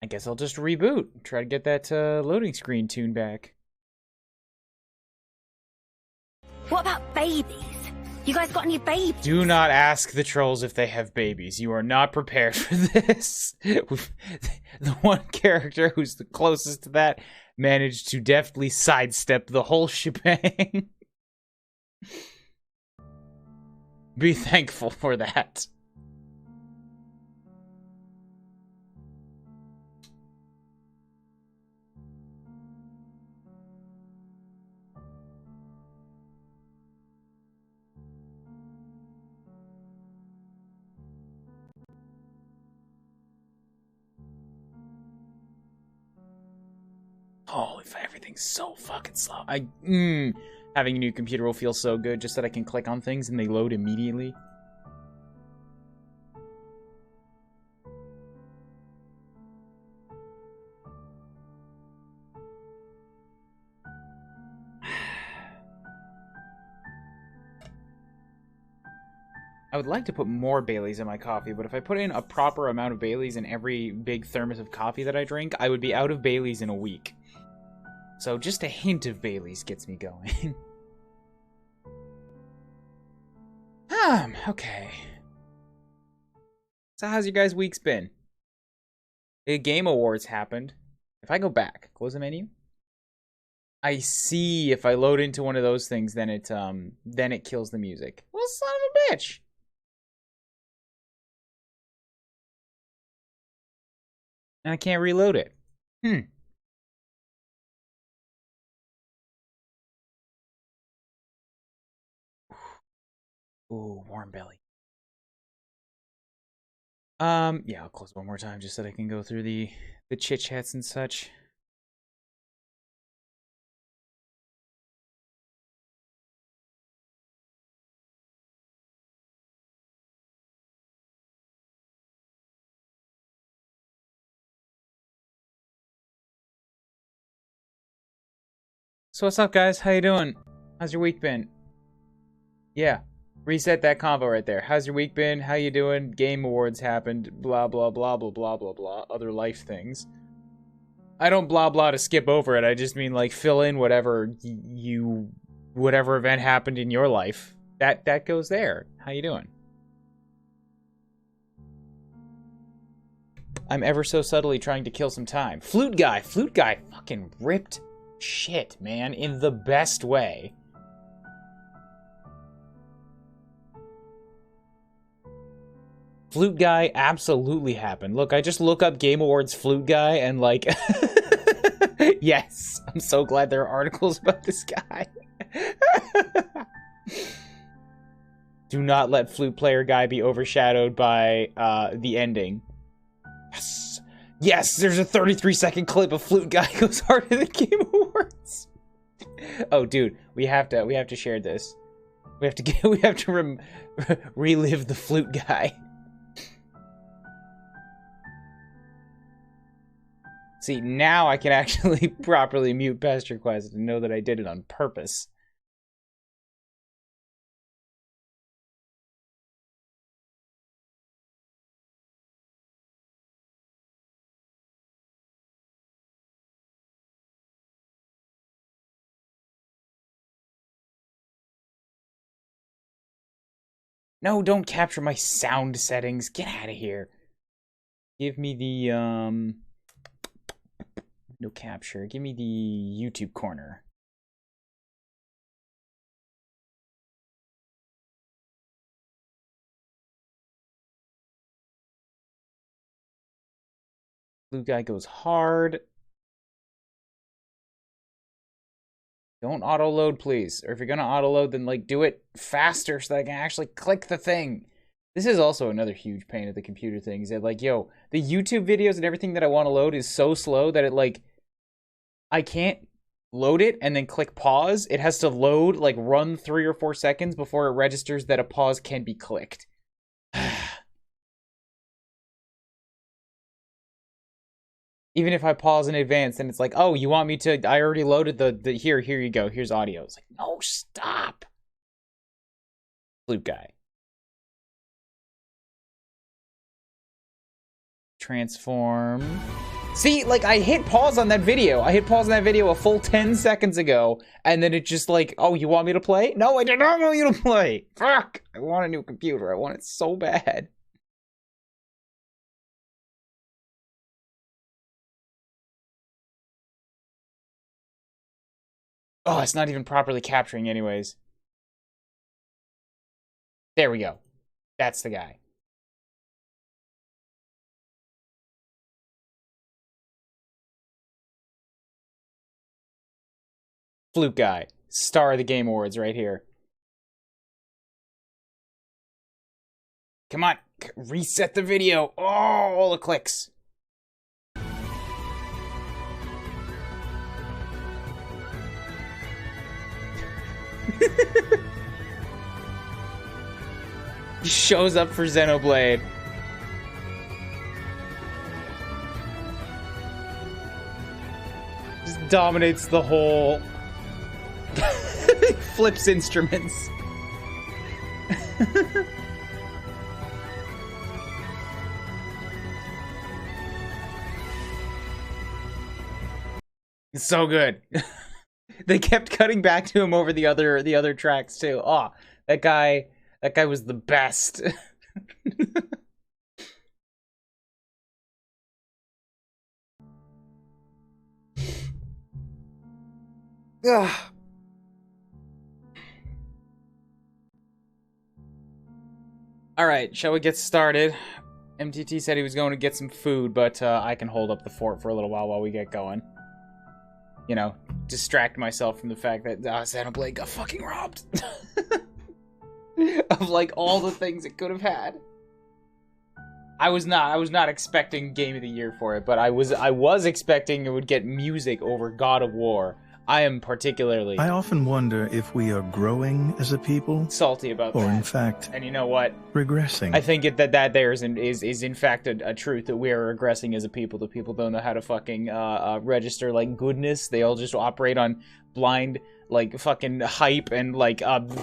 I guess I'll just reboot. Try to get that loading screen tune back. What about babies? You guys got any babies? Do not ask the trolls if they have babies. You are not prepared for this. The one character who's the closest to that managed to deftly sidestep the whole shebang. Be thankful for that. Oh, if everything's so fucking slow. Having a new computer will feel so good just that I can click on things and they load immediately. I would like to put more Baileys in my coffee, but if I put in a proper amount of Baileys in every big thermos of coffee that I drink, I would be out of Baileys in a week. So just a hint of Baileys gets me going. Okay. So how's your guys' week's been? The Game Awards happened. If I go back, close the menu. I see if I load into one of those things, then it kills the music. Well, son of a bitch. And I can't reload it. Ooh, warm belly. Yeah, I'll close one more time just so that I can go through the chit-chats and such. So what's up, guys? How you doing? How's your week been? Yeah, reset that convo right there. How's your week been? How you doing? Game Awards happened. Blah, blah, blah, blah, blah, blah, blah. Other life things. I don't blah, blah to skip over it. I just mean, like, fill in whatever whatever event happened in your life. That goes there. How you doing? I'm ever so subtly trying to kill some time. Flute guy fucking ripped shit, man, in the best way. Flute guy absolutely happened. Look, I just look up Game Awards flute guy and like, yes, I'm so glad there are articles about this guy. Do not let flute player guy be overshadowed by the ending. Yes, yes, there's a 33-second clip of flute guy goes hard in the Game Awards. Oh, dude, we have to share this. We have to relive the flute guy. See, now I can actually properly mute past requests and know that I did it on purpose. No, don't capture my sound settings. Get out of here. Give me the, no capture. Give me the YouTube corner. Blue guy goes hard. Don't auto-load, please. Or if you're gonna auto-load, then, like, do it faster so that I can actually click the thing. This is also another huge pain of the computer thing. Is that, like, yo, the YouTube videos and everything that I want to load is so slow that it, like, I can't load it and then click pause. It has to load, like, run 3 or 4 seconds before it registers that a pause can be clicked. Even if I pause in advance, then it's like, oh, you want me to, I already loaded here you go, here's audio. It's like, no, stop. Flute guy. Transform. See, like, I hit pause on that video. I hit pause on that video a full 10 seconds ago, and then it just like, oh, you want me to play? No, I did not want you to play. Fuck. I want a new computer. I want it so bad. Oh, it's not even properly capturing anyways. There we go. That's the guy. Fluke guy. Star of the Game Awards right here. Come on. Reset the video. Oh, all the clicks. He shows up for Xenoblade. Just dominates the whole... Flips instruments. It's so good. They kept cutting back to him over the other tracks too. Oh, that guy was the best. Ugh. All right, shall we get started? MTT said he was going to get some food, but I can hold up the fort for a little while we get going. You know, distract myself from the fact that Xenoblade got fucking robbed. Of like all the things it could have had. I was not expecting Game of the Year for it, but I was expecting it would get music over God of War. I am particularly... I often wonder if we are growing as a people. Salty about that. Or in fact... And you know what? Regressing. I think that there is in fact a truth that we are regressing as a people. The people don't know how to fucking register like goodness. They all just operate on blind like fucking hype and like fandom.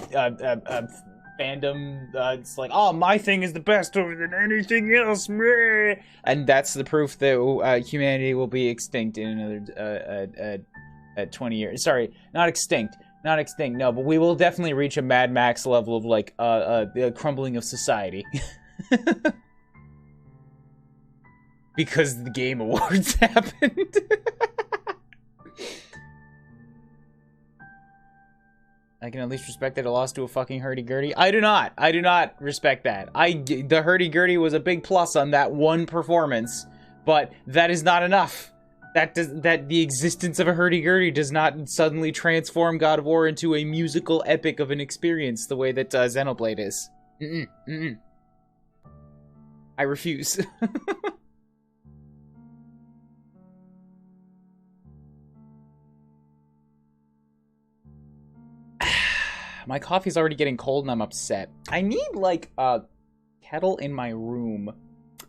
It's like, oh, my thing is the best over than anything else. Meh. And that's the proof that humanity will be extinct in another 20 years. Sorry, not extinct, no, but we will definitely reach a Mad Max level of like the crumbling of society. Because the Game Awards happened. I can at least respect that it lost to a fucking hurdy-gurdy. I do not respect that. The hurdy-gurdy was a big plus on that one performance, but that is not enough. That the existence of a hurdy-gurdy does not suddenly transform God of War into a musical epic of an experience the way that Xenoblade is. I refuse. My coffee's already getting cold and I'm upset. I need like a kettle in my room,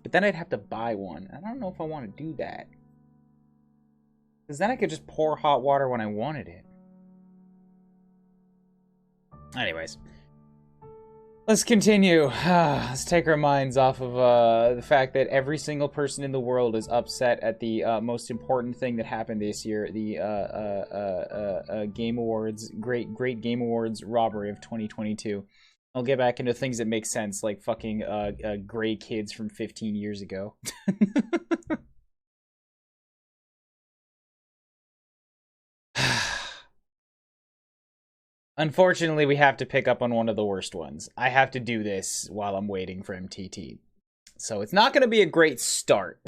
but then I'd have to buy one. I don't know if I want to do that. Because then I could just pour hot water when I wanted it. Anyways. Let's continue. Let's take our minds off of the fact that every single person in the world is upset at the most important thing that happened this year. The Game Awards, great Game Awards robbery of 2022. I'll get back into things that make sense, like fucking gray kids from 15 years ago. Unfortunately, we have to pick up on one of the worst ones. I have to do this while I'm waiting for MTT. So it's not going to be a great start.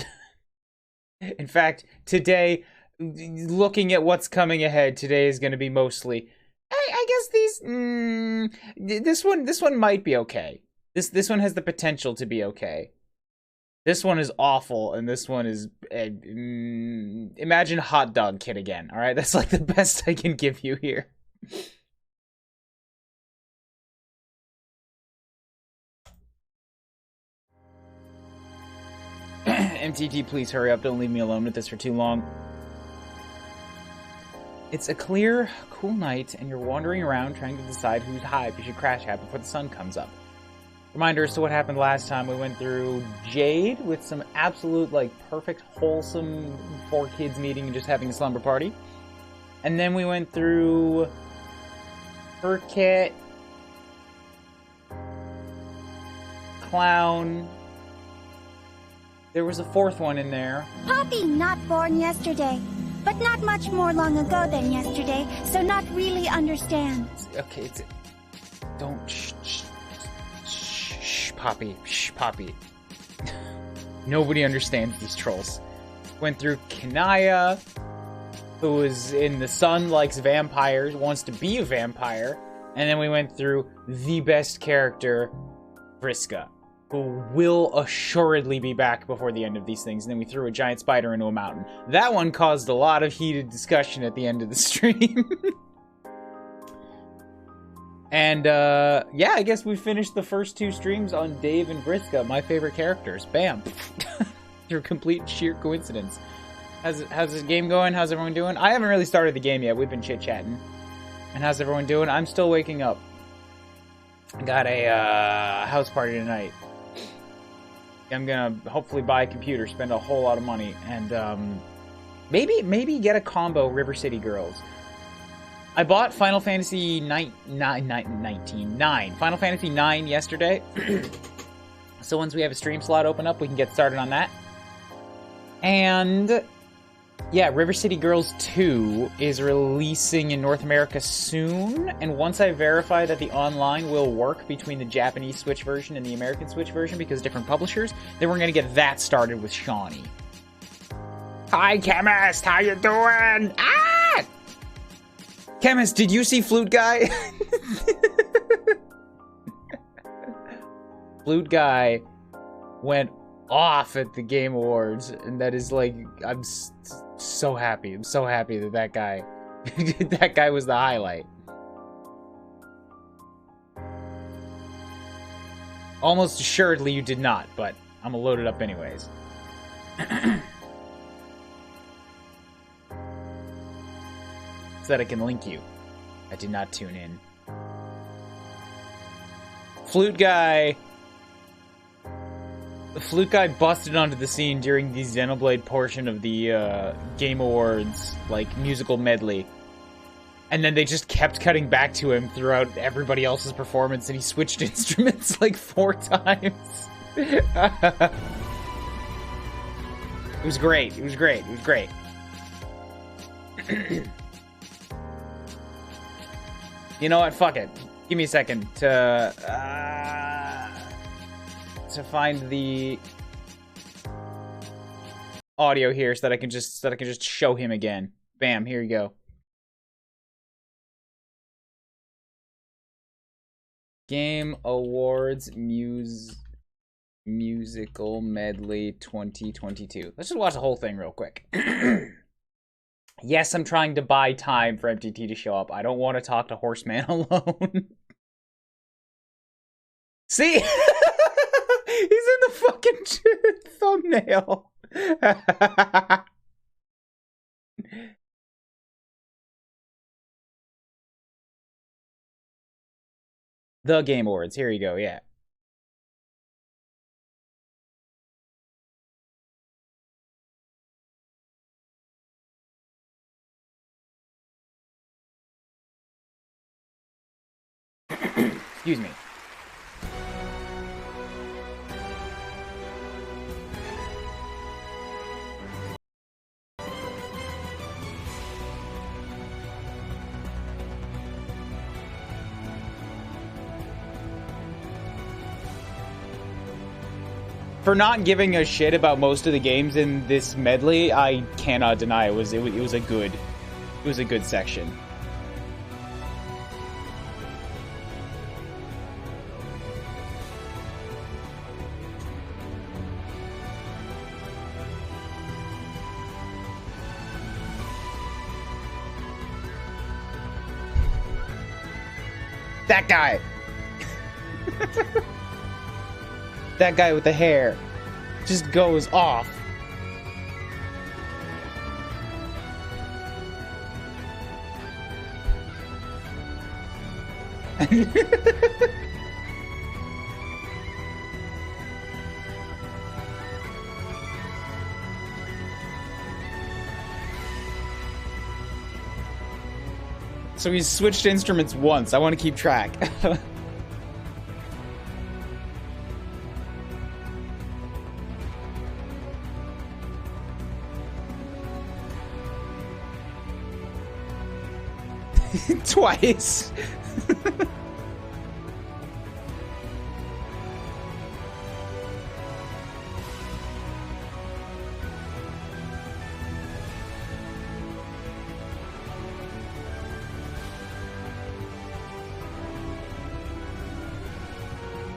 In fact, today, looking at what's coming ahead, today is going to be mostly... I guess this one might be okay. This one has the potential to be okay. This one is awful, and this one is... imagine Hot Dog Kid again, alright? That's like the best I can give you here. MTT, please hurry up. Don't leave me alone with this for too long. It's a clear, cool night, and you're wandering around trying to decide whose hive you should crash at before the sun comes up. Reminder as to what happened last time. We went through Jade with some absolute, like, perfect, wholesome 4 kids meeting and just having a slumber party. And then we went through Burkett, Clown. There was a 4th one in there. Poppy not born yesterday, but not much more long ago than yesterday, so not really understand. Okay, don't Poppy. Shh, Poppy. Nobody understands these trolls. Went through Kanaya, who is in the sun, likes vampires, wants to be a vampire. And then we went through the best character, Vriska, who will assuredly be back before the end of these things. And then we threw a giant spider into a mountain. That one caused a lot of heated discussion at the end of the stream. And, yeah, I guess we finished the first 2 streams on Dave and Vriska, my favorite characters. Bam! Through complete sheer coincidence. How's this game going? How's everyone doing? I haven't really started the game yet. We've been chit-chatting. And how's everyone doing? I'm still waking up. I got a, house party tonight. I'm gonna hopefully buy a computer, spend a whole lot of money, and, maybe get a combo River City Girls. I bought Final Fantasy 9 Final Fantasy 9 yesterday. So once we have a stream slot open up, we can get started on that. And yeah, River City Girls 2 is releasing in North America soon. And once I verify that the online will work between the Japanese Switch version and the American Switch version, because different publishers, then we're gonna get that started with Shawnee. Hi, Chemist! How you doing? Ah! Chemist, did you see Flute Guy? Flute Guy went off at the Game Awards, and that is like, I'm so happy. I'm so happy that that guy, that guy was the highlight. Almost assuredly you did not, but I'm gonna load it up anyways. So that I can link you. I did not tune in. Flute Guy busted onto the scene during the Xenoblade portion of the Game Awards, like, musical medley. And then they just kept cutting back to him throughout everybody else's performance, and he switched instruments like 4 times. It was great. It was great. It was great. You know what? Fuck it. Give me a second to find the audio here so that I can just show him again. Bam, here you go. Game Awards Musical Medley 2022. Let's just watch the whole thing real quick. Yes, I'm trying to buy time for MTT to show up. I don't want to talk to Horseman alone. See? He's in the fucking thumbnail. The Game Awards. Here you go, yeah. Excuse me. For not giving a shit about most of the games in this medley, I cannot deny it was a good section. That guy. That guy with the hair just goes off. So he's switched instruments once. I want to keep track. Twice.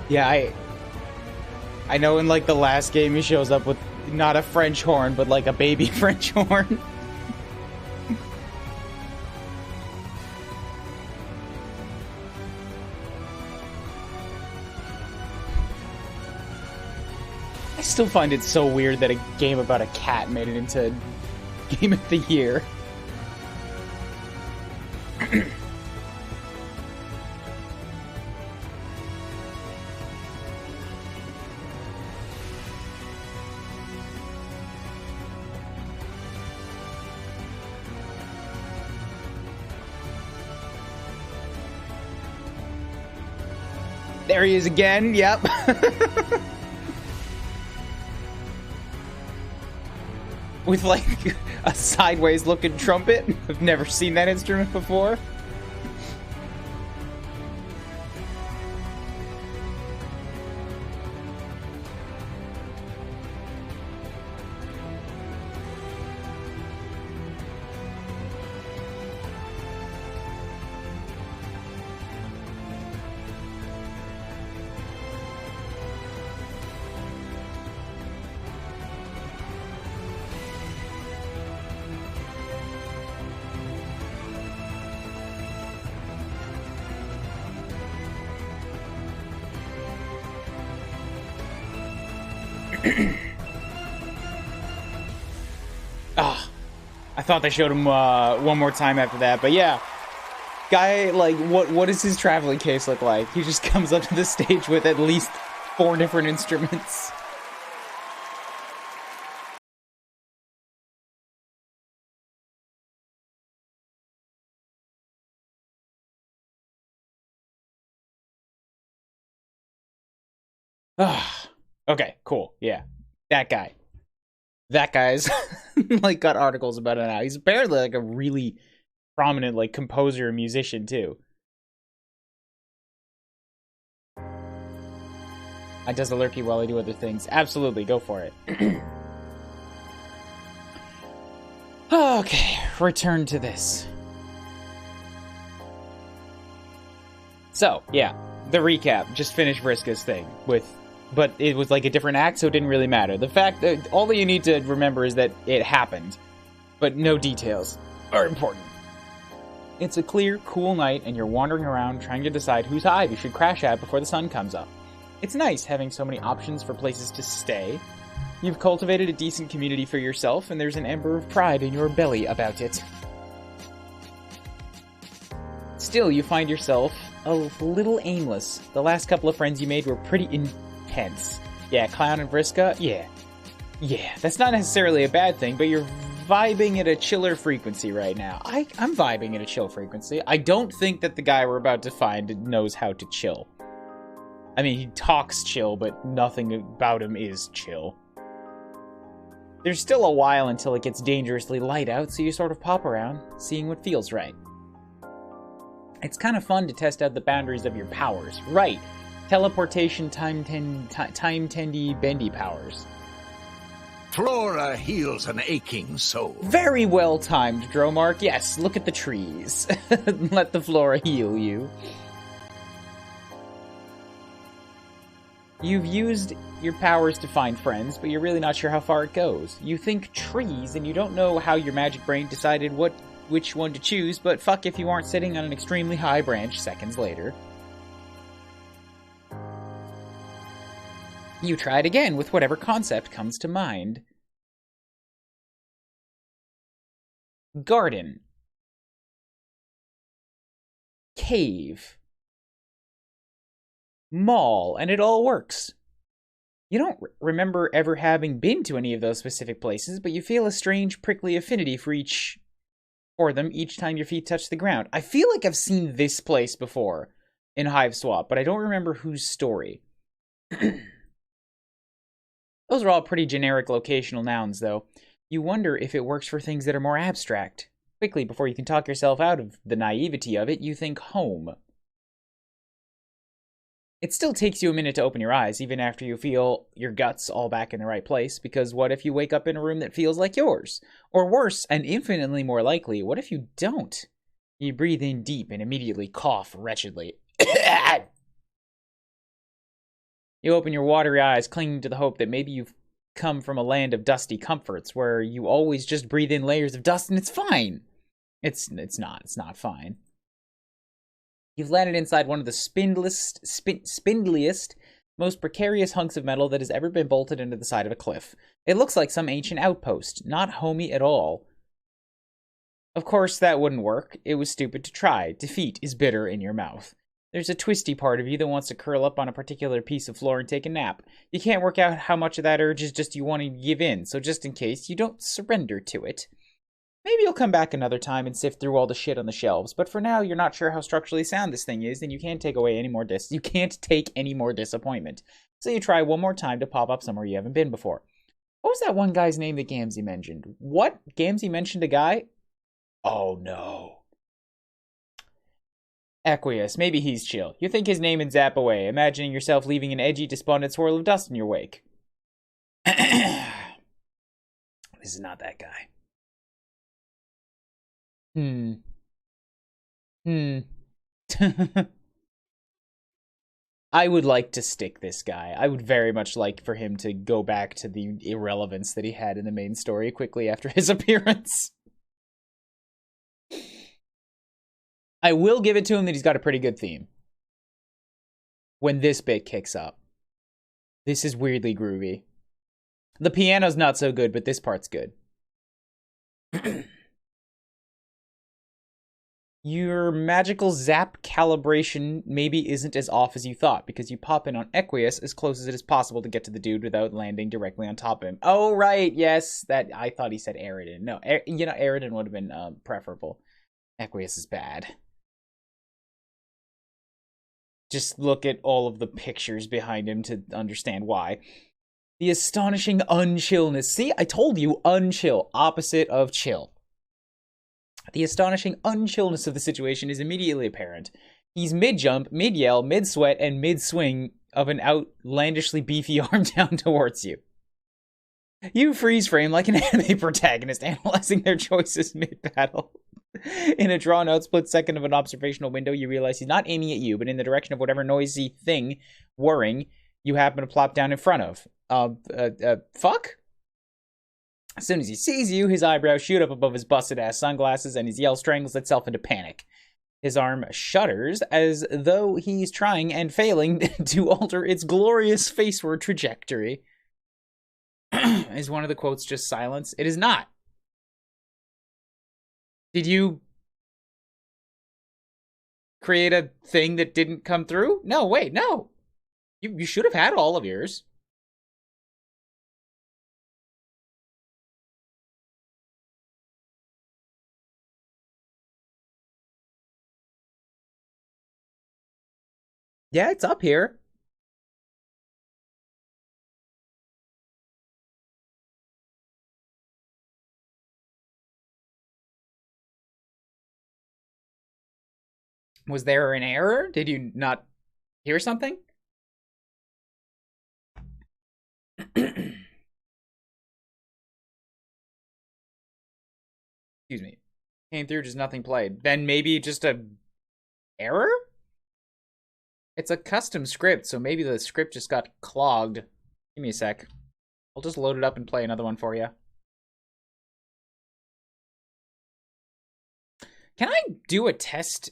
Yeah, I know in like the last game he shows up with not a French horn, but like a baby French horn. I still find it so weird that a game about a cat made it into Game of the Year. There he is again, yep. With like a sideways looking trumpet. I've never seen that instrument before. I thought they showed him one more time after that, but yeah. Guy, like, what does his traveling case look like? He just comes up to the stage with at least 4 different instruments. Okay, cool, yeah. That guy. That guy's like got articles about it now. He's apparently like a really prominent like composer and musician too. I does the lurky while I do other things. Absolutely, go for it. Okay, return to this. So, yeah, the recap. Just finished Vriska's thing with... But it was like a different act, so it didn't really matter. The fact that all that you need to remember is that it happened, but no details are important. It's a clear, cool night, and you're wandering around trying to decide whose hive you should crash at before the sun comes up. It's nice having so many options for places to stay. You've cultivated a decent community for yourself, and there's an ember of pride in your belly about it. Still, you find yourself a little aimless. The last couple of friends you made were pretty intense. Yeah, Clown and Vriska, yeah, that's not necessarily a bad thing, but you're vibing at a chiller frequency right now. I'm vibing at a chill frequency. I don't think that the guy we're about to find knows how to chill. I mean, he talks chill, but nothing about him is chill. There's still a while until it gets dangerously light out, so you sort of pop around, seeing what feels right. It's kind of fun to test out the boundaries of your powers. Right. Teleportation, time-tendy, bendy powers. Flora heals an aching soul. Very well timed, Dromark. Yes, look at the trees. Let the flora heal you. You've used your powers to find friends, but you're really not sure how far it goes. You think trees, and you don't know how your magic brain decided which one to choose, but fuck if you aren't sitting on an extremely high branch seconds later. You try it again with whatever concept comes to mind. Garden. Cave. Mall, and it all works. You don't remember ever having been to any of those specific places, but you feel a strange prickly affinity for each for them each time your feet touch the ground. I feel like I've seen this place before in Hive Swap, but I don't remember whose story. Those are all pretty generic locational nouns, though. You wonder if it works for things that are more abstract. Quickly, before you can talk yourself out of the naivety of it, you think home. It still takes you a minute to open your eyes, even after you feel your guts all back in the right place, because what if you wake up in a room that feels like yours? Or worse, and infinitely more likely, what if you don't? You breathe in deep and immediately cough wretchedly. You open your watery eyes, clinging to the hope that maybe you've come from a land of dusty comforts, where you always just breathe in layers of dust and it's fine. It's not fine. You've landed inside one of the spindliest, most precarious hunks of metal that has ever been bolted into the side of a cliff. It looks like some ancient outpost, not homey at all. Of course, that wouldn't work. It was stupid to try. Defeat is bitter in your mouth. There's a twisty part of you that wants to curl up on a particular piece of floor and take a nap. You can't work out how much of that urge is just you wanting to give in, so just in case, you don't surrender to it. Maybe you'll come back another time and sift through all the shit on the shelves, but for now, you're not sure how structurally sound this thing is, and you can't take away any more you can't take any more disappointment. So you try one more time to pop up somewhere you haven't been before. What was that one guy's name that Gamzee mentioned? What? Gamzee mentioned a guy? Oh no. Equius, maybe he's chill. You think his name and zap away, imagining yourself leaving an edgy, despondent swirl of dust in your wake. This is not that guy. I would like to stick this guy. I would very much like for him to go back to the irrelevance that he had in the main story quickly after his appearance. I will give it to him that he's got a pretty good theme. When this bit kicks up. This is weirdly groovy. The piano's not so good, but this part's good. Your magical zap calibration maybe isn't as off as you thought, because you pop in on Equius as close as it is possible to get to the dude without landing directly on top of him. Oh, right, yes. That I thought he said Aridin. No, Aridin would have been preferable. Equius is bad. Just look at all of the pictures behind him to understand why. The astonishing unchillness. See, I told you, unchill. Opposite of chill. The astonishing unchillness of the situation is immediately apparent. He's mid-jump, mid-yell, mid-sweat, and mid-swing of an outlandishly beefy arm down towards you. You freeze frame like an anime protagonist analyzing their choices mid-battle. In a drawn-out split second of an observational window, you realize he's not aiming at you, but in the direction of whatever noisy thing, whirring, you happen to plop down in front of. Fuck? As soon as he sees you, his eyebrows shoot up above his busted-ass sunglasses, and his yell strangles itself into panic. His arm shudders as though he's trying and failing to alter its glorious faceward trajectory. Is one of the quotes just silence? It is not. Did you create a thing that didn't come through? No, wait, no. You should have had all of yours. Yeah, it's up here. Was there an error? Did you not hear something? Excuse me. Came through, just nothing played. Then maybe just a error? It's a custom script, so maybe the script just got clogged. Give me a sec. I'll just load it up and play another one for you. Can I do a test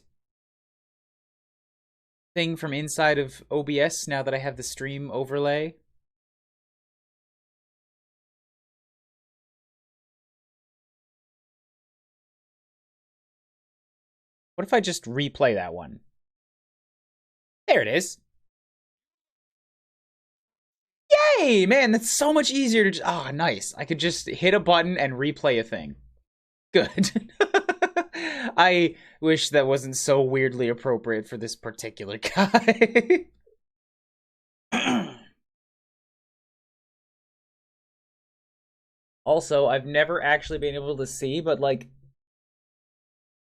thing from inside of OBS now that I have the stream overlay? What if I just replay that one? There it is. Yay, man, that's so much easier to just... Ah, nice. I could just hit a button and replay a thing. Good. I wish that wasn't so weirdly appropriate for this particular guy. Also, I've never actually been able to see, but like,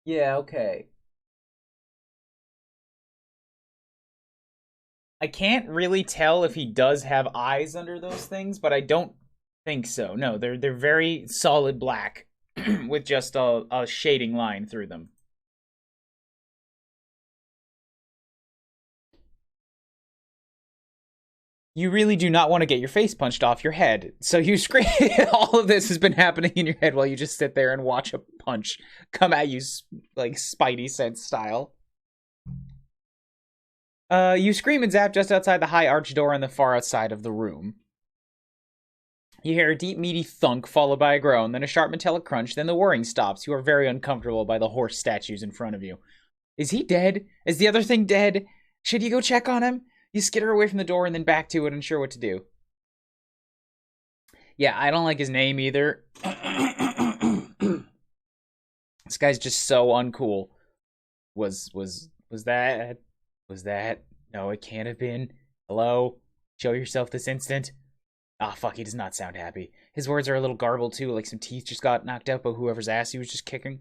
yeah, okay. I can't really tell if he does have eyes under those things, but I don't think so. No, they're very solid black with just a shading line through them. You really do not want to get your face punched off your head. So you scream. All of this has been happening in your head while you just sit there and watch a punch come at you like Spidey sense style. You scream and zap just outside the high arch door on the far outside of the room. You hear a deep, meaty thunk followed by a groan, then a sharp metallic crunch, then the whirring stops. You are very uncomfortable by the horse statues in front of you. Is he dead? Is the other thing dead? Should you go check on him? You skitter away from the door and then back to it, unsure what to do. Yeah, I don't like his name either. This guy's just so uncool. Was that? Was that? No, it can't have been. Hello? Show yourself this instant. Ah, fuck, he does not sound happy. His words are a little garbled too, like some teeth just got knocked out by whoever's ass he was just kicking.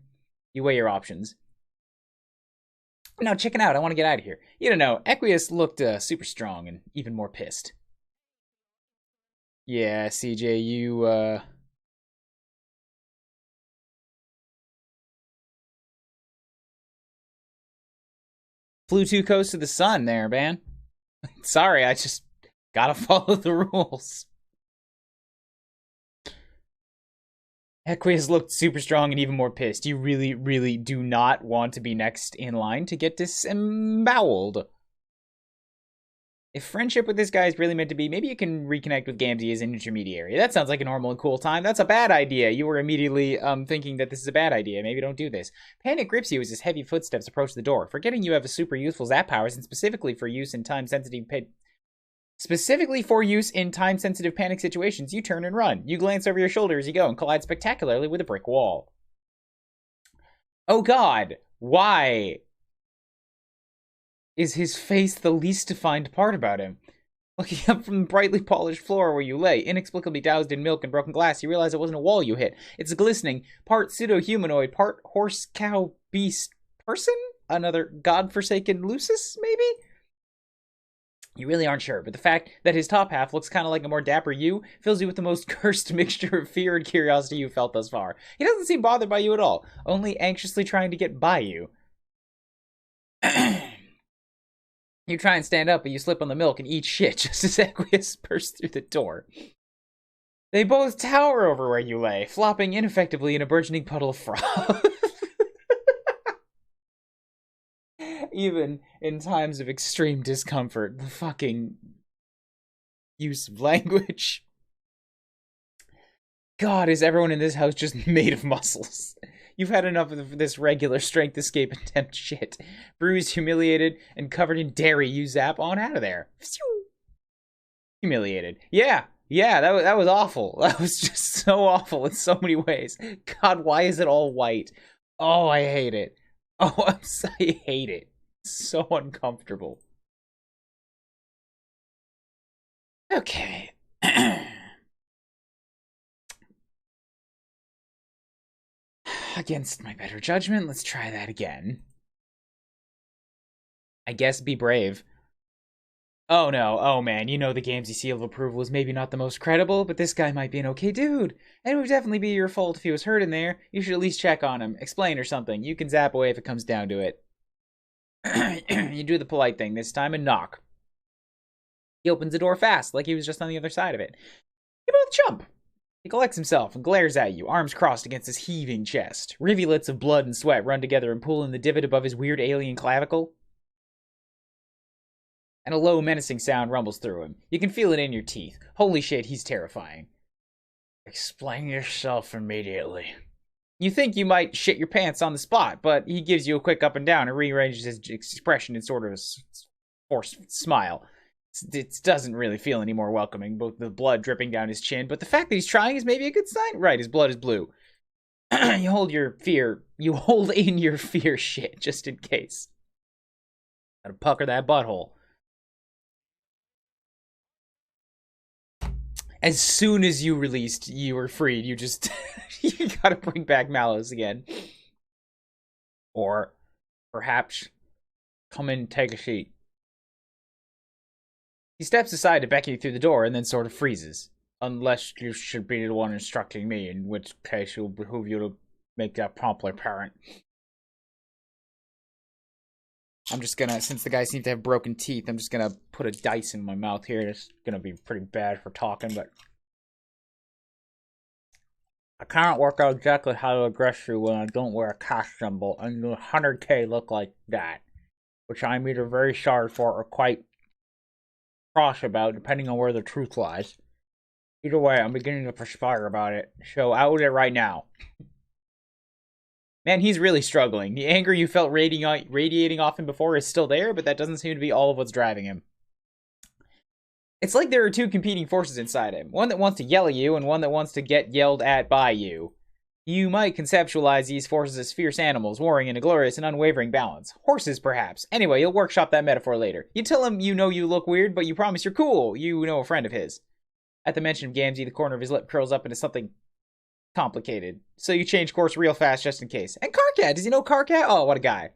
You weigh your options. No, chicken out. I want to get out of here. You don't know. Equius looked super strong and even more pissed. Yeah, CJ, you, flew too close to the sun there, man. Sorry, I just gotta follow the rules. Equius looked super strong and even more pissed. You really, really do not want to be next in line to get disemboweled. If friendship with this guy is really meant to be, maybe you can reconnect with Gamzee as an intermediary. That sounds like a normal and cool time. That's a bad idea. You were immediately thinking that this is a bad idea. Maybe don't do this. Panic grips you as his heavy footsteps approach the door. Forgetting you have a super useful zap powers and specifically for use in time-sensitive panic situations, you turn and run. You glance over your shoulder as you go and collide spectacularly with a brick wall. Oh god, why is his face the least defined part about him? Looking up from the brightly polished floor where you lay, inexplicably doused in milk and broken glass, you realize it wasn't a wall you hit. It's a glistening, part pseudo-humanoid, part horse, cow, beast, person? Another godforsaken Lucis, maybe? You really aren't sure, but the fact that his top half looks kind of like a more dapper you fills you with the most cursed mixture of fear and curiosity you've felt thus far. He doesn't seem bothered by you at all, only anxiously trying to get by you. You try and stand up, but you slip on the milk and eat shit just as Equius bursts through the door. They both tower over where you lay, flopping ineffectively in a burgeoning puddle of froth. Even in times of extreme discomfort, the fucking use of language. God, is everyone in this house just made of muscles? You've had enough of this regular strength escape attempt shit. Bruised, humiliated, and covered in dairy, you zap on out of there. Humiliated. Yeah, that was awful. That was just so awful in so many ways. God, why is it all white? Oh, I hate it. Oh, I hate it. So uncomfortable. Okay. Against my better judgment, let's try that again. I guess be brave. Oh no, oh man, you know the Gamzee seal of approval is maybe not the most credible, but this guy might be an okay dude. And it would definitely be your fault if he was hurt in there. You should at least check on him, explain or something. You can zap away if it comes down to it. You do the polite thing this time and knock. He opens the door fast, like he was just on the other side of it. You both jump. He collects himself and glares at you, arms crossed against his heaving chest. Rivulets of blood and sweat run together and pool in the divot above his weird alien clavicle. And a low, menacing sound rumbles through him. You can feel it in your teeth. Holy shit, he's terrifying. Explain yourself immediately. You think you might shit your pants on the spot, but he gives you a quick up and down and rearranges his expression in sort of a forced smile. It doesn't really feel any more welcoming, both the blood dripping down his chin, but the fact that he's trying is maybe a good sign. Right, his blood is blue. You hold in your fear shit, just in case. Gotta pucker that butthole. As soon as you were freed, you just, you gotta bring back Mallows again. Or, perhaps, come in and take a seat. He steps aside to beckon you through the door and then sort of freezes. Unless you should be the one instructing me, in which case it will behoove you to make that promptly apparent. I'm just gonna, since the guy seems to have broken teeth, I'm just gonna put a dice in my mouth here. It's gonna be pretty bad for talking, but I can't work out exactly how to address you when I don't wear a cash symbol and the 100K look like that, which I'm either very sorry for or quite cross about, depending on where the truth lies. Either way, I'm beginning to perspire about it, so out with it right now. Man, he's really struggling. The anger you felt radiating off him before is still there, but that doesn't seem to be all of what's driving him. It's like there are two competing forces inside him. One that wants to yell at you, and one that wants to get yelled at by you. You might conceptualize these forces as fierce animals, warring in a glorious and unwavering balance. Horses, perhaps. Anyway, you'll workshop that metaphor later. You tell him you know you look weird, but you promise you're cool. You know a friend of his. At the mention of Gamzee, the corner of his lip curls up into something complicated. So you change course real fast just in case. And Karkat! Does he know Karkat? Oh, what a guy.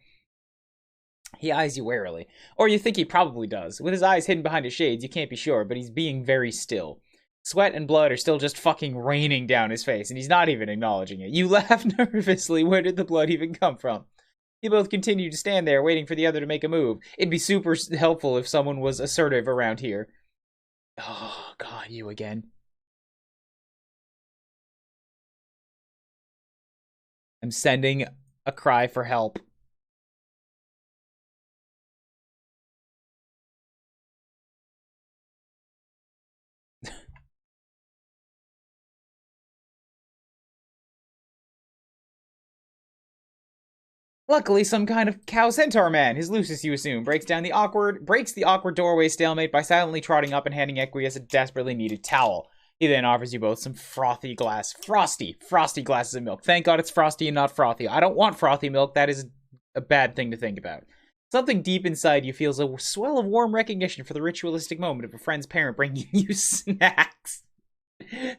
He eyes you warily. Or you think he probably does. With his eyes hidden behind his shades, you can't be sure, but he's being very still. Sweat and blood are still just fucking raining down his face, and he's not even acknowledging it. You laugh nervously. Where did the blood even come from? You both continue to stand there, waiting for the other to make a move. It'd be super helpful if someone was assertive around here. Oh, God, you again. I'm sending a cry for help. Luckily, some kind of cow centaur man, his Lucis you assume, breaks the awkward doorway stalemate by silently trotting up and handing Equius a desperately needed towel. He then offers you both some frosty glasses of milk. Thank God it's frosty and not frothy. I don't want frothy milk. That is a bad thing to think about. Something deep inside you feels a swell of warm recognition for the ritualistic moment of a friend's parent bringing you snacks.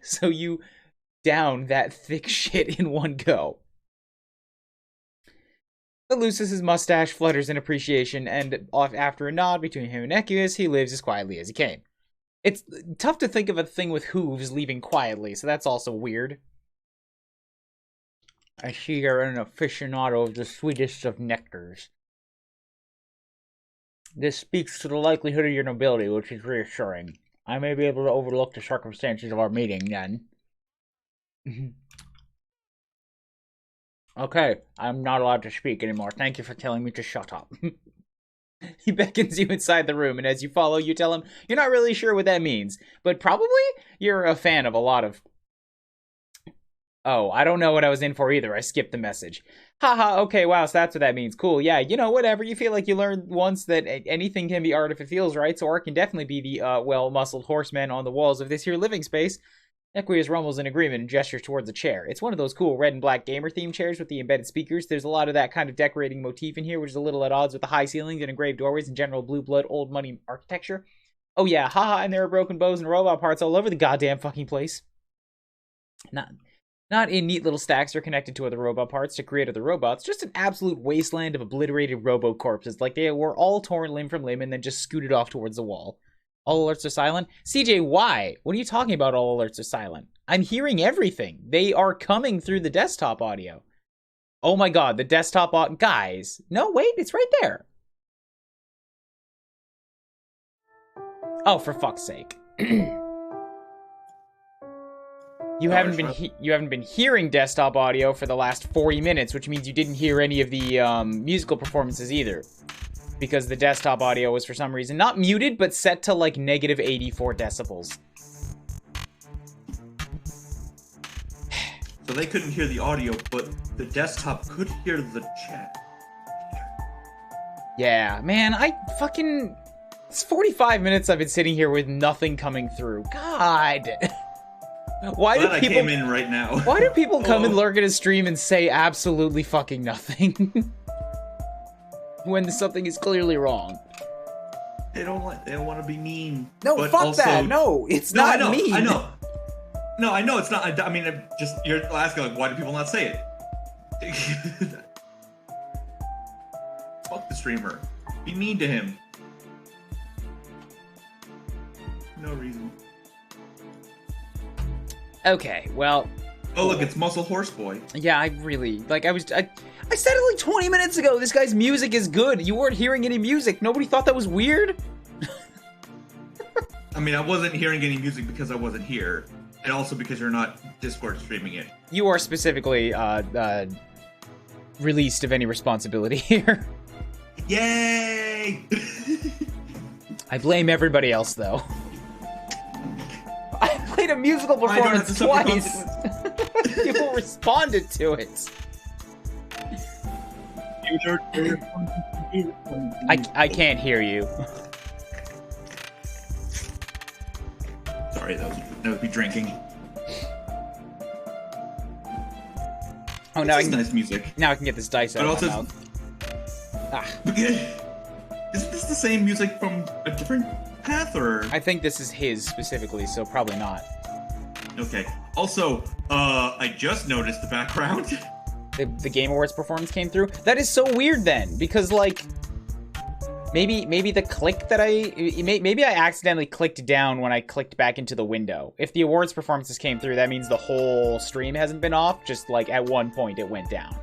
So you down that thick shit in one go. The Lucis's mustache flutters in appreciation, and after a nod between him and Equius, he leaves as quietly as he came. It's tough to think of a thing with hooves leaving quietly, so that's also weird. I see you're an aficionado of the sweetest of nectars. This speaks to the likelihood of your nobility, which is reassuring. I may be able to overlook the circumstances of our meeting, then. Okay, I'm not allowed to speak anymore. Thank you for telling me to shut up. He beckons you inside the room, and as you follow, you tell him you're not really sure what that means, but probably you're a fan of a lot of... Oh, I don't know what I was in for either. I skipped the message. Haha, okay, wow, so that's what that means. Cool, yeah, you know, whatever. You feel like you learned once that anything can be art if it feels right, so art can definitely be the, well-muscled horseman on the walls of this here living space. Equius rumbles in agreement and gestures towards a chair. It's one of those cool red and black gamer-themed chairs with the embedded speakers. There's a lot of that kind of decorating motif in here, which is a little at odds with the high ceilings and engraved doorways and general blue blood old money architecture. Oh yeah, haha, and there are broken bows and robot parts all over the goddamn fucking place. Not in neat little stacks or connected to other robot parts to create other robots, just an absolute wasteland of obliterated robo-corpses, like they were all torn limb from limb and then just scooted off towards the wall. All alerts are silent? CJ, why? What are you talking about all alerts are silent? I'm hearing everything. They are coming through the desktop audio. Oh my god, the desktop audio... Guys. No, wait, it's right there. Oh, for fuck's sake. You haven't been hearing desktop audio for the last 40 minutes, which means you didn't hear any of the musical performances either. Because the desktop audio was for some reason not muted, but set to like negative 84 decibels. So they couldn't hear the audio, but the desktop could hear the chat. Yeah, man, it's 45 minutes I've been sitting here with nothing coming through. God. Why do Glad people? I came in right now. Why do people come and Oh. lurk at a stream and say absolutely fucking nothing when something is clearly wrong? They don't want to be mean. No, but fuck also, that. No, it's No, not I know, mean. I know. No, I know it's not. I mean, you're asking like, why do people not say it? Fuck the streamer. Be mean to him. No reason. Okay, well, Oh look, it's Muscle Horse Boy. yeah, I really like. I said it like 20 minutes ago. This guy's music is good. You weren't hearing any music. Nobody thought that was weird. I mean, I wasn't hearing any music because I wasn't here, and also because you're not Discord streaming it. You are specifically released of any responsibility here. Yay! I blame everybody else, though. I played a musical I don't have to performance suffer twice. People responded to it. I can't hear you. Sorry, that would be drinking. Oh, now This is nice music. now I can get this dice out But of my also, mouth. Ah, isn't this the same music from a different path, or? I think this is his specifically, so probably not. Okay. Also, I just noticed the background. The Game Awards performance came through. That is so weird then, because like maybe the click that maybe I accidentally clicked down when I clicked back into the window. If the awards performances came through, that means the whole stream hasn't been off. Just like at one point it went down.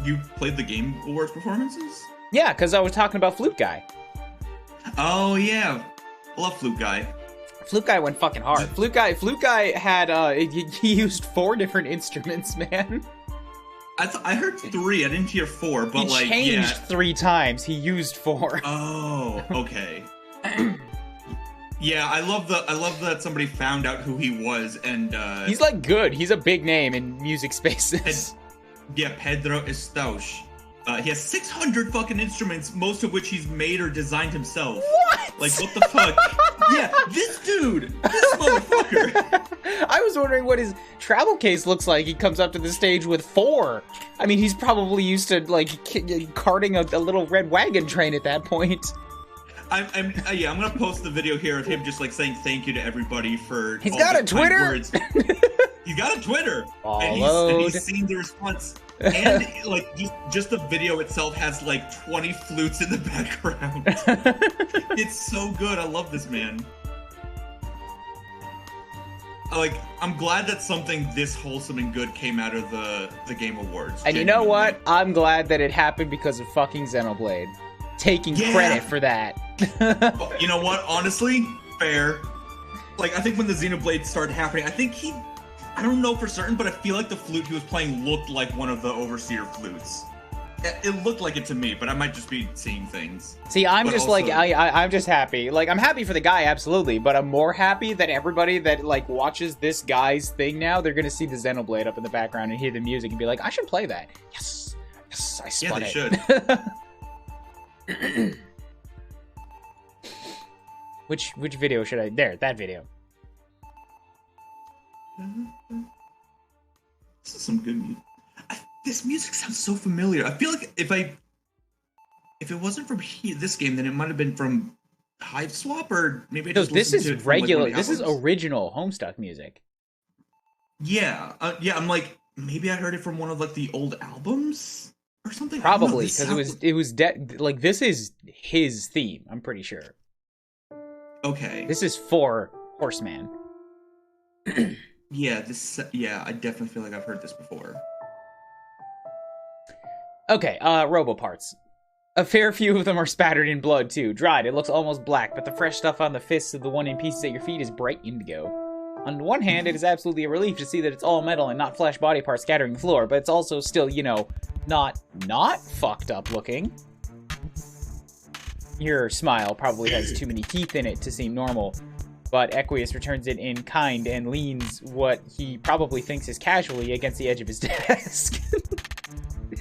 You played the Game Awards performances? Yeah, because I was talking about Flute Guy. Oh yeah, I love Flute Guy. Flute Guy went fucking hard. Flute Guy had he used 4 different instruments, man. I heard 3. I didn't hear 4, but He like changed yeah. 3 times. He used 4. Oh, okay. Yeah, I love that somebody found out who he was, and He's like good. He's a big name in music spaces. yeah, Pedro Estouche. He has 600 fucking instruments, most of which he's made or designed himself. What? Like, what the fuck? Yeah, this dude! This motherfucker! I was wondering what his travel case looks like. He comes up to the stage with 4. I mean, he's probably used to, like, carting a little red wagon train at that point. I'm gonna post the video here of him just, like, saying thank you to everybody for He's all got the a kind Twitter? words. He's got a Twitter! And Followed. he's seen the response. And, like, just the video itself has, like, 20 flutes in the background. It's so good. I love this man. Like, I'm glad that something this wholesome and good came out of the Game Awards. And you know genuinely. what? I'm glad that it happened because of fucking Xenoblade. Taking Yeah. credit for that. You know what? Honestly, fair. Like, I think when the Xenoblade started happening, I don't know for certain, but I feel like the flute he was playing looked like one of the Overseer flutes. It looked like it to me, but I might just be seeing things. See, I'm But just also- like, I'm just happy. Like, I'm happy for the guy, absolutely, but I'm more happy that everybody that, like, watches this guy's thing now, they're gonna see the Xenoblade up in the background and hear the music and be like, I should play that. Yes, I spun they it. should. Which video should I? There, that video. This is some good music. This music sounds so familiar. I feel like if it wasn't from this game, then it might have been from Hive Swap, or maybe I No, just this listened to is it from, like, one regular. of the This is albums. original Homestuck music. Yeah, I'm like, maybe I heard it from one of, like, the old albums or something. I don't know, Probably this because sounds- it was like this is his theme. I'm pretty sure. okay. This is for Horseman. Yeah, I definitely feel like I've heard this before. Okay, robo parts. A fair few of them are spattered in blood too. Dried, it looks almost black, but the fresh stuff on the fists of the one in pieces at your feet is bright indigo. On one hand, it is absolutely a relief to see that it's all metal and not flesh body parts scattering the floor, but it's also still, you know, not fucked up looking. Your smile probably has too many teeth in it to seem normal, but Equius returns it in kind and leans what he probably thinks is casually against the edge of his desk.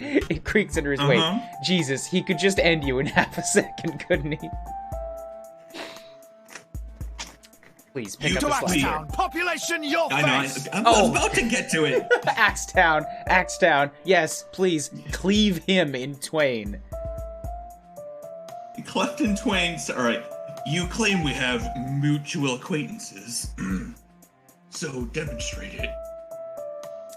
It creaks under his weight. Jesus, he could just end you in half a second, couldn't he? Please pick You up the slack. Axetown, population your I know. face! I was about to get to it. Axetown, Axetown. Yes, please cleave him in twain. Cleft in twain. All right. You claim we have mutual acquaintances. So demonstrate it.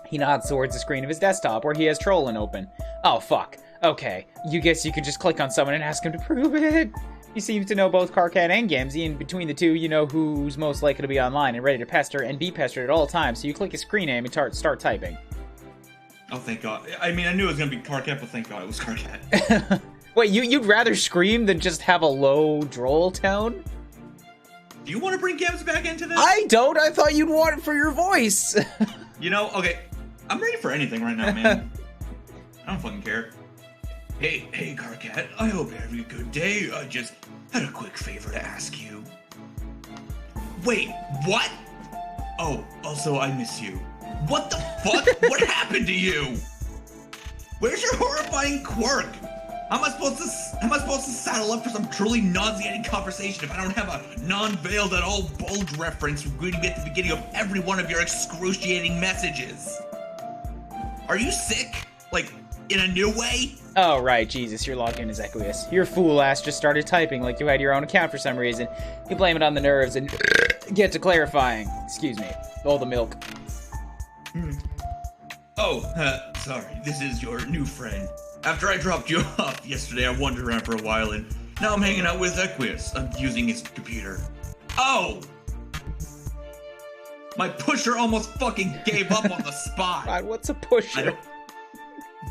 He nods towards the screen of his desktop where he has Trolling open. Oh, fuck. Okay. You guess you could just click on someone and ask him to prove it. You seem to know both Karkat and Gamzee, and between the two, you know who's most likely to be online and ready to pester and be pestered at all times, so you click his screen name and start typing. Oh, thank God. I mean, I knew it was going to be Karkat, but thank God it was Karkat. Wait, you'd rather scream than just have a low droll tone? Do you want to bring Gams back into this? I don't! I thought you'd want it for your voice! You know, okay. I'm ready for anything right now, man. I don't fucking care. Hey, Karkat. I hope you're having a good day. I just had a quick favor to ask you. Wait, what? Oh, also, I miss you. What the fuck? What happened to you? Where's your horrifying quirk? How am I supposed to saddle up for some truly nauseating conversation if I don't have a non-veiled at all bulge reference greeting at the beginning of every one of your excruciating messages? Are you sick? Like, in a new way? Oh, right, Jesus, you're logged in as Equius. Your fool ass just started typing like you had your own account for some reason. You blame it on the nerves and get to clarifying. Excuse me. All the milk. Oh, sorry. This is your new friend. After I dropped you off yesterday, I wandered around for a while, and now I'm hanging out with Equius. I'm using his computer. Oh! My pusher almost fucking gave up on the spot. God, what's a pusher?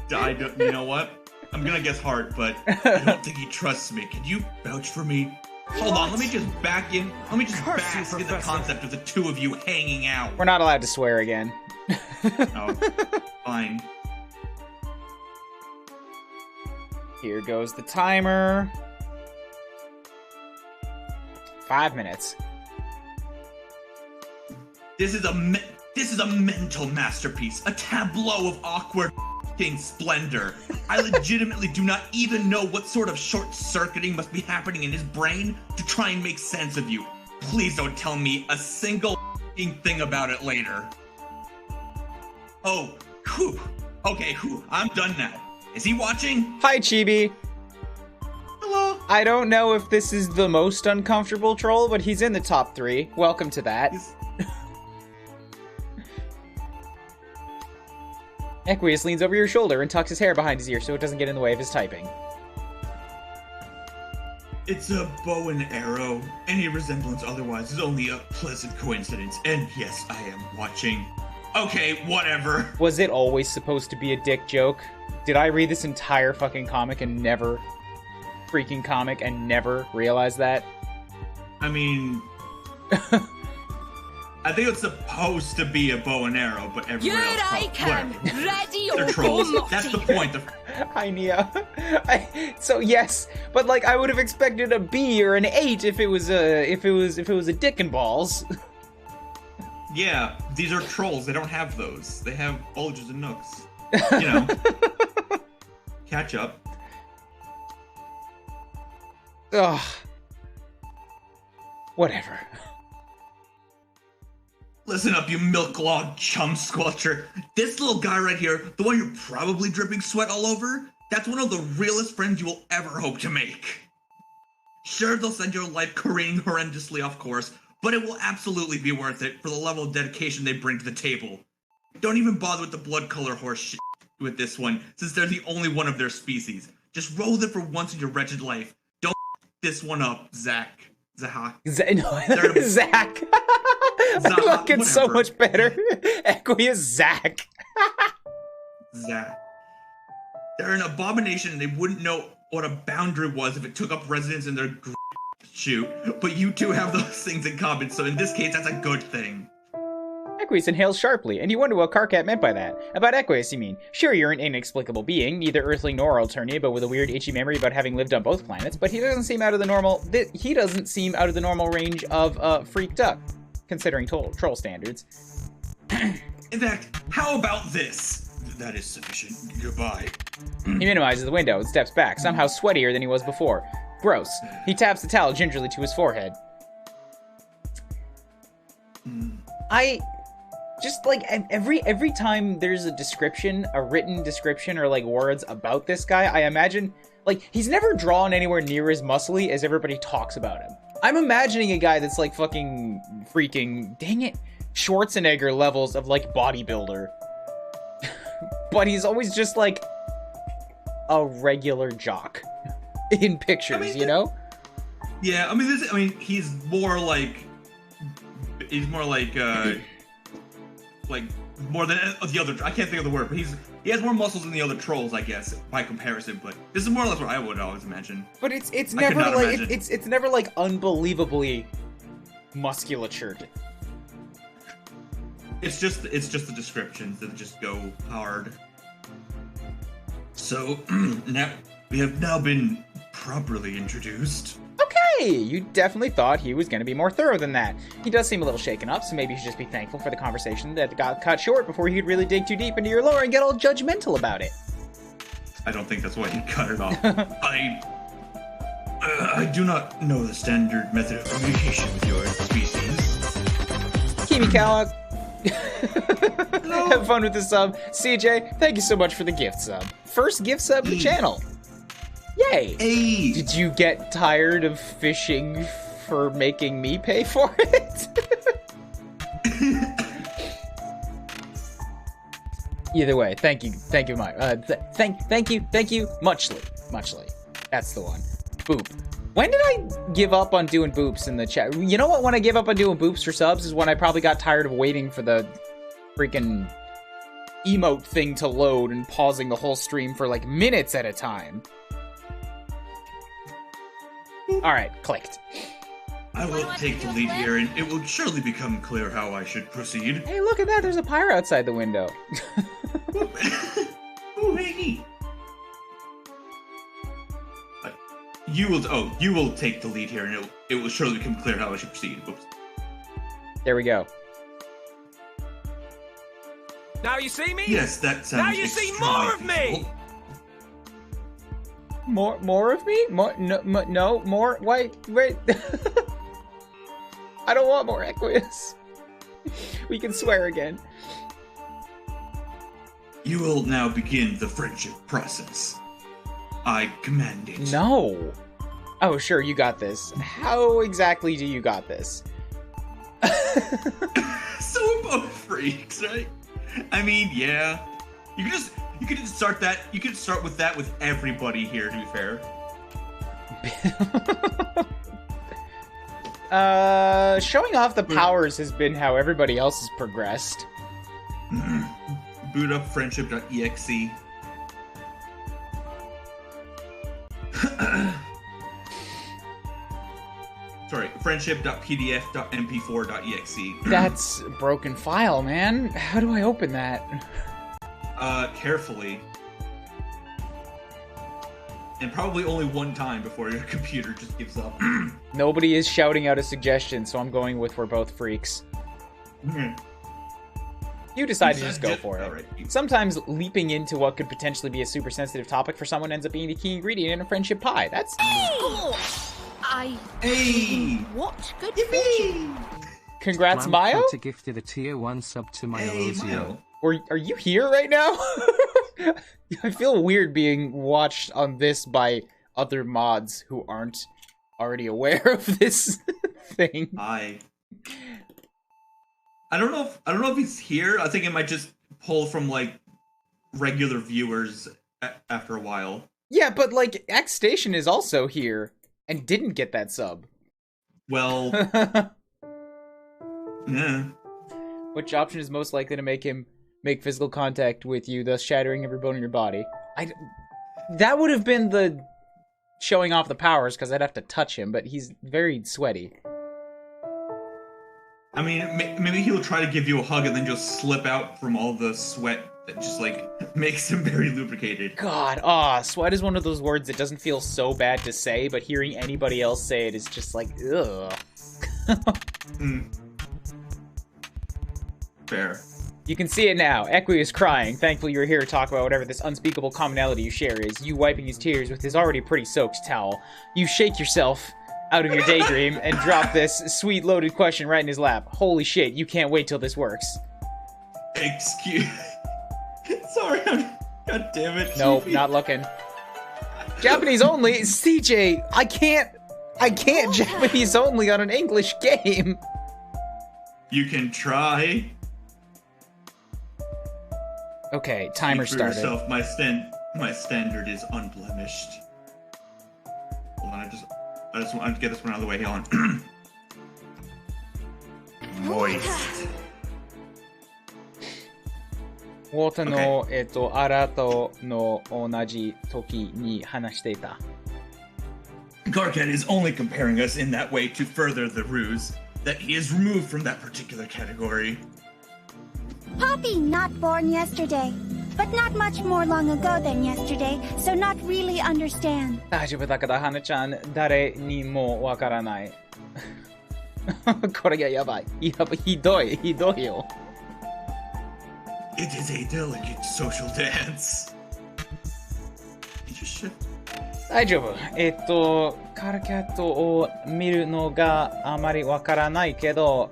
You know what? I'm gonna guess hard, but I don't think he trusts me. Can you vouch for me? Hold on, let me just bask in the concept of the two of you hanging out. We're not allowed to swear again. Oh, fine. Here goes the timer. 5 minutes. This is a mental masterpiece, a tableau of awkward splendor. I legitimately do not even know what sort of short-circuiting must be happening in his brain to try and make sense of you. Please don't tell me a single thing about it later. Oh, whew. Okay, I'm done now. Is he watching? Hi, Chibi. Hello. I don't know if this is the most uncomfortable troll, but he's in the top 3. Welcome to that. Equius leans over your shoulder and tucks his hair behind his ear so it doesn't get in the way of his typing. It's a bow and arrow. Any resemblance otherwise is only a pleasant coincidence. And yes, I am watching. Okay, whatever. Was it always supposed to be a dick joke? Did I read this entire fucking comic and never realize that? I mean, I think it's supposed to be a bow and arrow, but everyone else whatever. Ready They're or trolls. go That's the point. Hi, Nia. So yes, but like I would have expected a B or an 8 if it was a dick and balls. Yeah, these are trolls. They don't have those. They have bulges and nooks. You know. Catch up. Ugh. Whatever. Listen up, you milk-log chum squelcher. This little guy right here, the one you're probably dripping sweat all over, that's one of the realest friends you will ever hope to make. Sure, they'll send your life careening horrendously off course, but it will absolutely be worth it for the level of dedication they bring to the table. Don't even bother with the blood color horse shit with this one, since they're the only one of their species. Just roll with it for once in your wretched life. Don't this one up, Zach. Zach. Zach. Look, it's so much better. Equius Zach. Zach. They're an abomination and they wouldn't know what a boundary was if it took up residence in their shoot. But you two have those things in common, so in this case, that's a good thing. Equius inhales sharply, and you wonder what Karkat meant by that. About Equius, you mean. Sure, you're an inexplicable being, neither earthly nor Alternia, but with a weird itchy memory about having lived on both planets, but he doesn't seem out of the normal range of freak duck, considering troll standards. In fact, how about this? That is sufficient. Goodbye. He minimizes the window and steps back, somehow sweatier than he was before. Gross. He taps the towel gingerly to his forehead. just like every time there's a description, a written description or like words about this guy, I imagine like he's never drawn anywhere near as muscly as everybody talks about him. I'm imagining a guy that's like fucking freaking, dang it, Schwarzenegger levels of like bodybuilder. But he's always just like a regular jock in pictures, you know? Yeah, I mean, he's more like more than the other. I can't think of the word, but he has more muscles than the other trolls, I guess, by comparison. But this is more or less what I would always imagine. But it's never like it's never like unbelievably musculatured. It's just the descriptions that just go hard. So now we have been properly introduced. Okay, you definitely thought he was going to be more thorough than that. He does seem a little shaken up, so maybe you should just be thankful for the conversation that got cut short before he could really dig too deep into your lore and get all judgmental about it. I don't think that's why he cut it off. I do not know the standard method of communication with your species. Kimi Kawak. Have fun with the sub. CJ, thank you so much for the gift sub. First gift sub to the channel. Yay! Hey! Did you get tired of fishing for making me pay for it? Either way, thank you, Mike. Thank you, muchly. That's the one. Boop. When did I give up on doing boops in the chat? You know what? When I gave up on doing boops for subs is when I probably got tired of waiting for the freaking emote thing to load and pausing the whole stream for like minutes at a time. Alright, clicked. I will take the lead here, and it will surely become clear how I should proceed. Hey, look at that, there's a pyre outside the window. Ooh, hey! You will take the lead here, and it will surely become clear how I should proceed. Whoops. There we go. Now you see me? Yes, that sounds. Now you see more of me! More of me? No, more? Wait. I don't want more Equius. We can swear again. You will now begin the friendship process. I command it. No. Oh, sure, you got this. How exactly do you got this? So we're both freaks, right? I mean, yeah. You could just start that. You could start with that with everybody here, to be fair. Showing off the powers has been how everybody else has progressed. Boot up friendship.exe. Sorry, friendship.pdf.mp4.exe. That's a broken file, man. How do I open that? Carefully. And probably only one time before your computer just gives up. Nobody is shouting out a suggestion, so I'm going with we're both freaks. You decide to just go for it. Right. Sometimes leaping into what could potentially be a super sensitive topic for someone ends up being the key ingredient in a friendship pie. That's... Hey! What? Good fortune. Congrats, Mayo? Gifted a tier 1 sub to my Mayo. Or are you here right now? I feel weird being watched on this by other mods who aren't already aware of this thing. I don't know if he's here. I think it might just pull from like regular viewers after a while. Yeah, but like X Station is also here and didn't get that sub. Well, yeah. Which option is most likely to make him make physical contact with you, thus shattering every bone in your body? That would have been the showing off the powers, because I'd have to touch him, but he's very sweaty. I mean, maybe he'll try to give you a hug and then just slip out from all the sweat that just, like, makes him very lubricated. God, sweat is one of those words that doesn't feel so bad to say, but hearing anybody else say it is just like, ugh. Fair. You can see it now. Equi is crying. Thankfully you're here to talk about whatever this unspeakable commonality you share is. You wiping his tears with his already pretty soaked towel. You shake yourself out of your daydream and drop this sweet loaded question right in his lap. Holy shit, you can't wait till this works. Excuse... Sorry, God damn it. Nope, not looking. Japanese only? CJ, I can't Japanese only on an English game. You can try. Okay, timer Speak for started. yourself, my standard is unblemished. Hold on, I just want to get this one out of the way. Hold on. Moist. ウォータの、アラとの同じ時に話していた。Garcat is only comparing us in that way to further the ruse that he is removed from that particular category. Poppy not born yesterday, but not much more long ago than yesterday, so not really understand. 大丈夫だから花ちゃん、誰にもわからない。これがやばい。ひどいよ。It is a delicate social dance. You just should. 大丈夫。カルキャットを見るのがあまりわからないけど、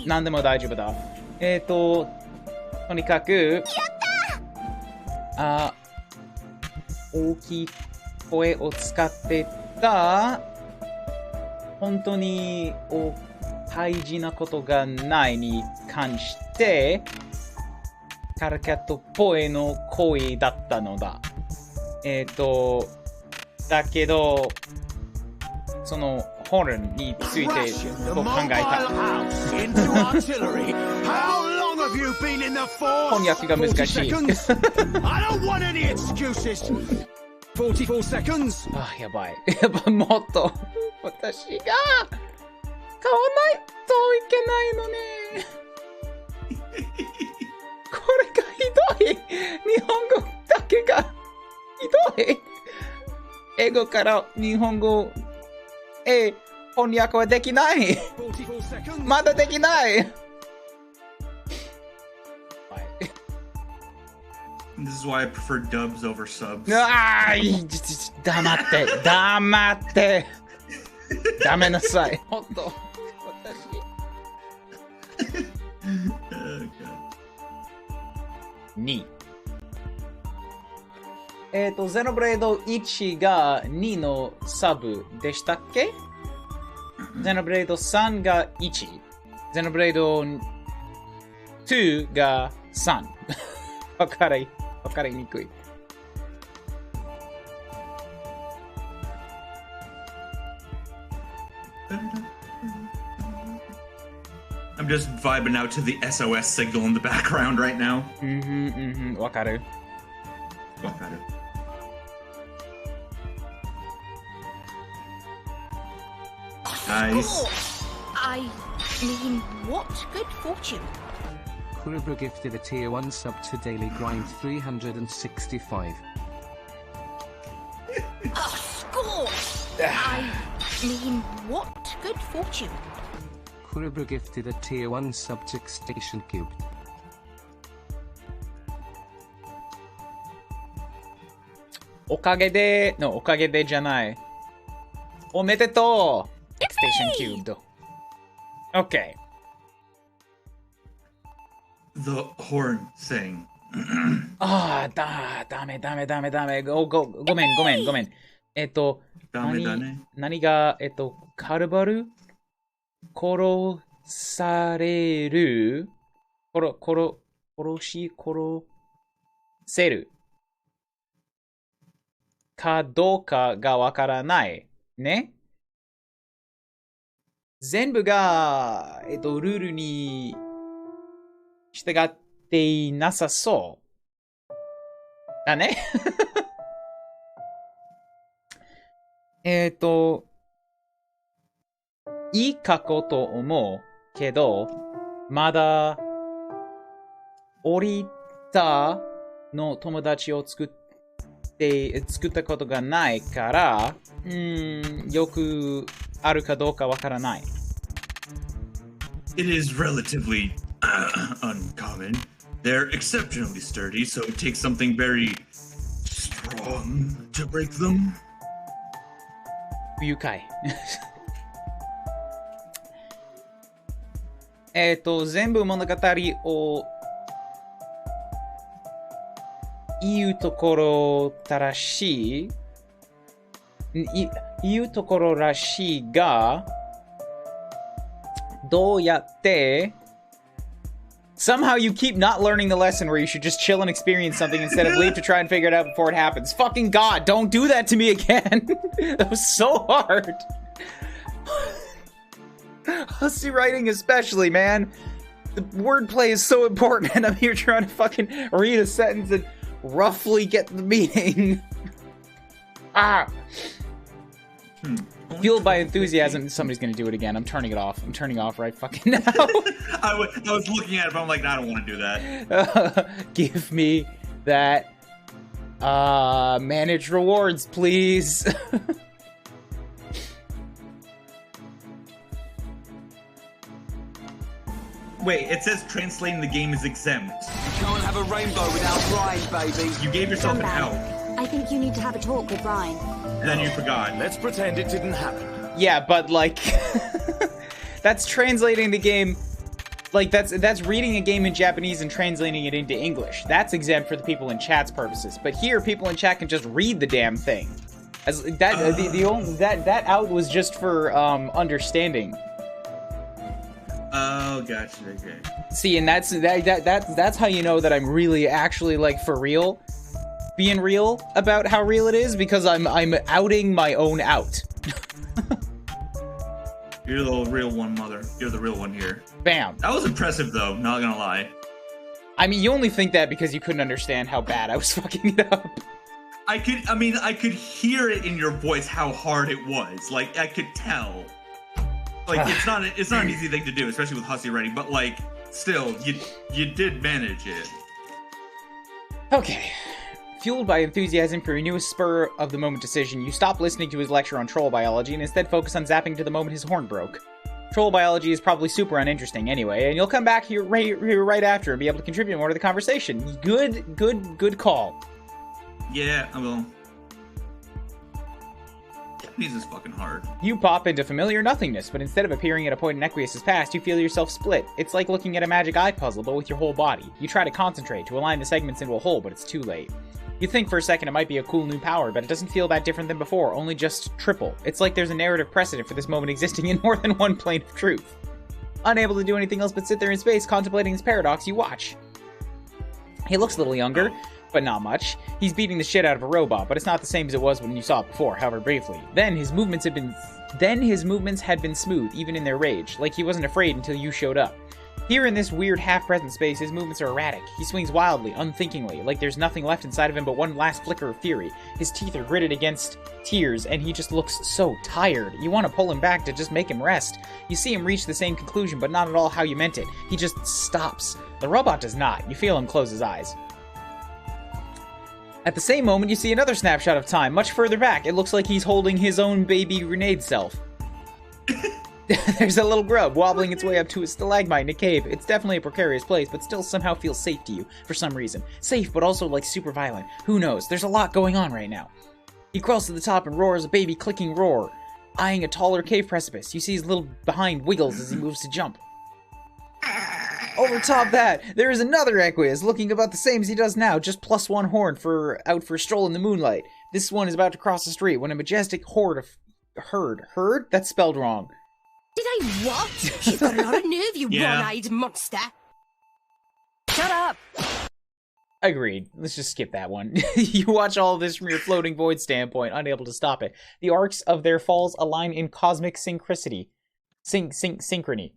何でも大丈夫だ。とにかく、大きい声を使ってた、本当に大事なことがないに関して、カルキャットっぽいの声だったのだ。だけど、そのホルンについて考えた。翻訳が難しい。あ、やばい。やっぱもっと私が買わないといけないのね。これがひどい。日本語だけがひどい。英語から日本語へ翻訳はできない。まだできない。This is why I prefer dubs over subs. ああ、黙って。ダメなさい。ほんと。2。ゼノブレード1が2のサブでしたっけ？ゼノブレード3が1。ゼノブレード2が3。わかりにくい。I'm just vibing out to the SOS signal in the background right now. わかる。Nice. I mean, what good fortune. Kuuribro gifted a tier 1 sub to Daily Grind 365. Score! I mean, what good fortune. Kuuribro gifted a tier 1 sub to Station Cubed. おかげでじゃない。おめでとう Station Cubed. Okay. The horn thing. ダメ。ごめん。ダメだね。何が、カルバル殺される殺せるかどうかがわからないね。全部が、ルールに従っていなさそう。だね。いい過去と思うけど、まだ、降りたの友達を作ったことがないから、よくあるかどうかわからない。It is relatively uncommon. They're exceptionally sturdy, so it takes something very strong to break them. 不愉快。全部物語を言うところらしい。言うところらしいが、どうやって Somehow you keep not learning the lesson where you should just chill and experience something instead of leave to try and figure it out before it happens. Fucking God, don't do that to me again. That was so hard. Hussy writing especially, man. The wordplay is so important, and I'm here trying to fucking read a sentence and roughly get the meaning. Ah. Fueled by enthusiasm, somebody's gonna do it again. I'm turning it off. I'm turning off right fucking now. I was looking at it, but I'm like, no, I don't want to do that. Give me that. Manage rewards, please. Wait, it says translating the game is exempt. You can't have a rainbow without brine, baby. You gave yourself an out. I think you need to have a talk with Ryan. And then you forgot. Let's pretend it didn't happen. Yeah, but like, that's translating the game. Like, that's reading a game in Japanese and translating it into English. That's exempt for the people in chat's purposes. But here, people in chat can just read the damn thing. As that that out was just for understanding. Oh, gotcha. Okay. See, and that's how you know that I'm really actually like for real, being real about how real it is, because I'm outing my own out. You're the real one, mother. You're the real one here. Bam. That was impressive, though. Not gonna lie. I mean, you only think that because you couldn't understand how bad I was fucking it up. I could hear it in your voice how hard it was. Like, I could tell. Like, it's not an easy thing to do, especially with Hussy writing, but like, still, you did manage it. Okay. Fueled by enthusiasm for your newest spur-of-the-moment decision, you stop listening to his lecture on troll biology and instead focus on zapping to the moment his horn broke. Troll biology is probably super uninteresting anyway, and you'll come back here right after and be able to contribute more to the conversation. Good call. Yeah, I will. Japanese is fucking hard. You pop into familiar nothingness, but instead of appearing at a point in Equius's past, you feel yourself split. It's like looking at a magic eye puzzle, but with your whole body. You try to concentrate, to align the segments into a whole, but it's too late. You think for a second it might be a cool new power, but it doesn't feel that different than before, only just triple. It's like there's a narrative precedent for this moment existing in more than one plane of truth. Unable to do anything else but sit there in space, contemplating this paradox, you watch. He looks a little younger, but not much. He's beating the shit out of a robot, but it's not the same as it was when you saw it before, however briefly. Then his movements had been smooth, even in their rage, like he wasn't afraid until you showed up. Here in this weird half-present space, his movements are erratic. He swings wildly, unthinkingly, like there's nothing left inside of him but one last flicker of fury. His teeth are gritted against tears, and he just looks so tired. You want to pull him back to just make him rest. You see him reach the same conclusion, but not at all how you meant it. He just stops. The robot does not. You feel him close his eyes. At the same moment, you see another snapshot of time, much further back. It looks like he's holding his own baby grenade self. There's a little grub wobbling its way up to a stalagmite in a cave. It's definitely a precarious place, but still somehow feels safe to you, for some reason. Safe, but also like super violent. Who knows? There's a lot going on right now. He crawls to the top and roars a baby clicking roar, eyeing a taller cave precipice. You see his little behind wiggles as he moves to jump. Over top that, there is another Equius, looking about the same as he does now, just plus one horn out for a stroll in the moonlight. This one is about to cross the street when a majestic herd? That's spelled wrong. Did I what? You've got a lot of nerve, you Yeah. one-eyed monster. Shut up! Agreed. Let's just skip that one. You watch all of this from your floating void standpoint, unable to stop it. The arcs of their falls align in cosmic synchronicity. Synchrony.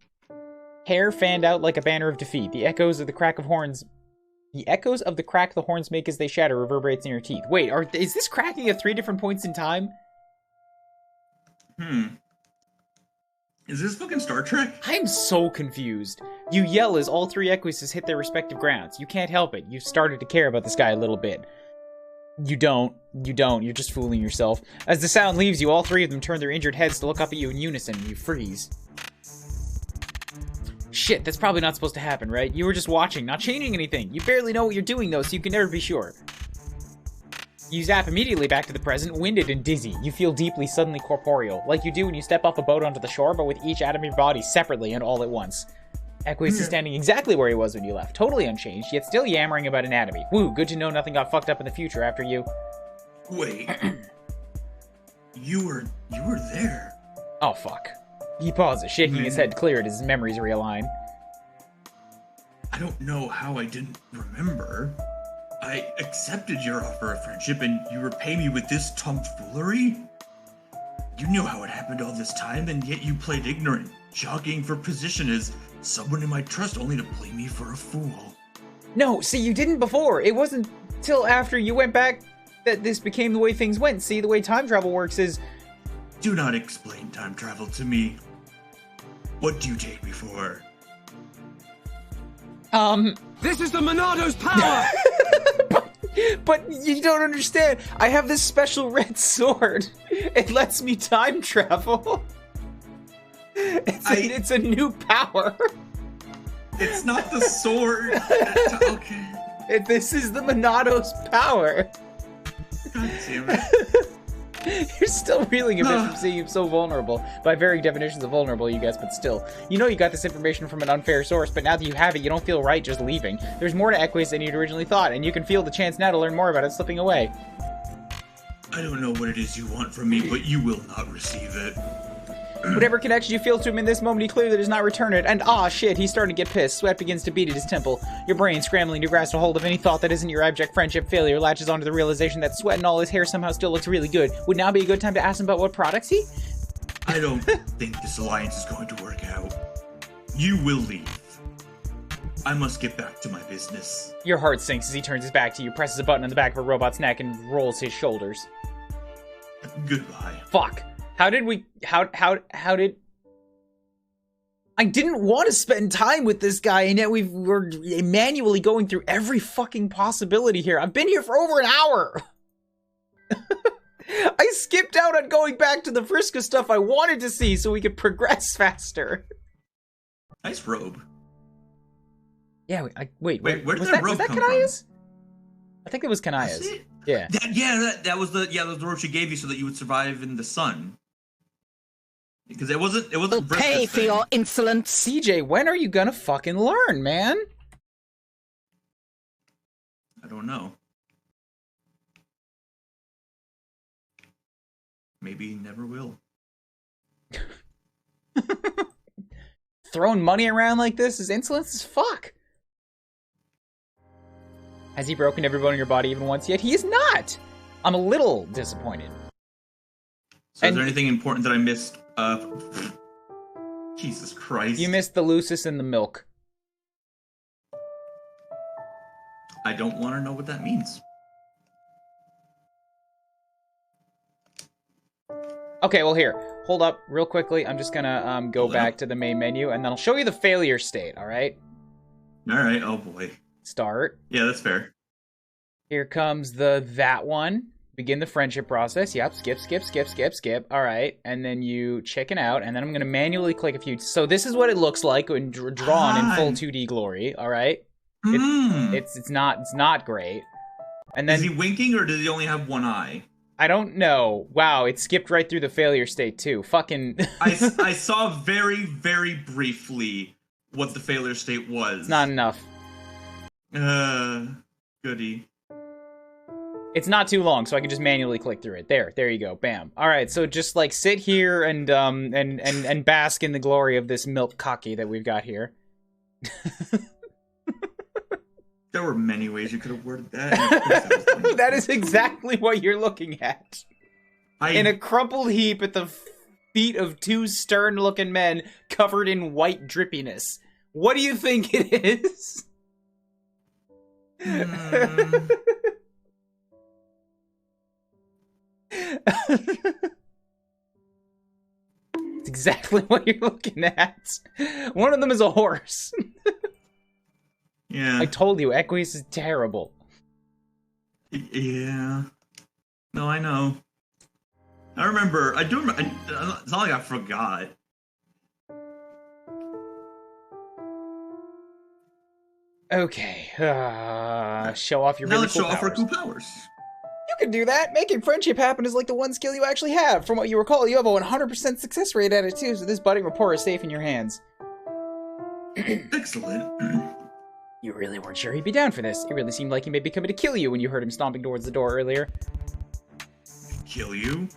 Hair fanned out like a banner of defeat. The echoes of the crack the horns make as they shatter reverberates in your teeth. Wait, is this cracking at 3 different points in time? Is this fucking Star Trek? I'm so confused. You yell as all 3 Equiuses hit their respective grounds. You can't help it. You've started to care about this guy a little bit. You don't. You're just fooling yourself. As the sound leaves you, all 3 of them turn their injured heads to look up at you in unison, and you freeze. Shit, that's probably not supposed to happen, right? You were just watching, not changing anything. You barely know what you're doing, though, so you can never be sure. You zap immediately back to the present, winded and dizzy. You feel deeply, suddenly corporeal, like you do when you step off a boat onto the shore, but with each atom of your body separately and all at once. Equus is standing exactly where he was when you left, totally unchanged, yet still yammering about anatomy. Woo, good to know nothing got fucked up in the future after you... Wait. You were there. Oh, fuck. He pauses, shaking his head cleared as his memories realign. I don't know how I didn't remember. I accepted your offer of friendship and you repay me with this tomfoolery? You knew how it happened all this time, and yet you played ignorant, jockeying for position as someone in my trust only to play me for a fool. No, see, you didn't before. It wasn't till after you went back that this became the way things went. See, the way time travel works is... Do not explain time travel to me. What do you take me for? This is the Monado's power! But you don't understand. I have this special red sword. It lets me time travel. It's a new power. It's not the sword. Okay. This is the Monado's power. God damn it. You're still reeling a bit from seeing him so vulnerable. By varying definitions of vulnerable, you guys, but still. You know you got this information from an unfair source, but now that you have it, you don't feel right just leaving. There's more to Equus than you'd originally thought, and you can feel the chance now to learn more about it slipping away. I don't know what it is you want from me, but you will not receive it. Whatever connection you feel to him in this moment, he clearly does not return it. And shit, he's starting to get pissed. Sweat begins to beat at his temple. Your brain, scrambling to grasp a hold of any thought that isn't your abject friendship failure, latches onto the realization that Sweat and all his hair somehow still looks really good. Would now be a good time to ask him about what products he... I don't think this alliance is going to work out. You will leave. I must get back to my business. Your heart sinks as he turns his back to you, presses a button on the back of a robot's neck, and rolls his shoulders. Goodbye. Fuck. How did... I didn't want to spend time with this guy, and yet we're manually going through every fucking possibility here. I've been here for over an hour. I skipped out on going back to the Frisco stuff I wanted to see so we could progress faster. Nice robe. Yeah, wait, where did was that robe was that come Kanaya's? I think it was Kanaya's. Was it? Yeah. That was the robe she gave you so that you would survive in the sun. Because it wasn't Pay for your insolence. CJ, when are you gonna fucking learn, man? I don't know. Maybe never will. Throwing money around like this is insolence as fuck. Has he broken every bone in your body even once yet? He is not! I'm a little disappointed. So is there anything important that I missed? Jesus Christ. You missed the Lucis and the milk. I don't want to know what that means. Okay, well here. Hold up real quickly. I'm just gonna go back to the main menu, and then I'll show you the failure state, alright? Alright, oh boy. Start. Yeah, that's fair. Here comes that one. Begin the friendship process. Yep, skip. Alright, and then you chicken out, and then I'm gonna manually click a few. So this is what it looks like when drawn in full 2D glory, alright? It's not great. And then, is he winking, or does he only have one eye? I don't know. Wow, it skipped right through the failure state, too. Fucking... I saw very, very briefly what the failure state was. It's not enough. Goody. It's not too long, so I can just manually click through it. There you go. Bam. Alright, so just, like, sit here and bask in the glory of this milk cocky that we've got here. There were many ways you could have worded that. That is exactly what you're looking at. In a crumpled heap at the feet of two stern-looking men covered in white drippiness. What do you think it is? It's exactly what you're looking at. One of them is a horse. Yeah. I told you, Equus is terrible. Yeah. No, I know. I remember. I do remember. It's not like I forgot. Okay. Show off your now really let's cool show off our powers. cool powers. You can do that. Making friendship happen is like the one skill you actually have. From what you recall, you have a 100% success rate at it too, so this budding rapport is safe in your hands. Excellent. You really weren't sure he'd be down for this. It really seemed like he may be coming to kill you when you heard him stomping towards the door earlier. Kill you?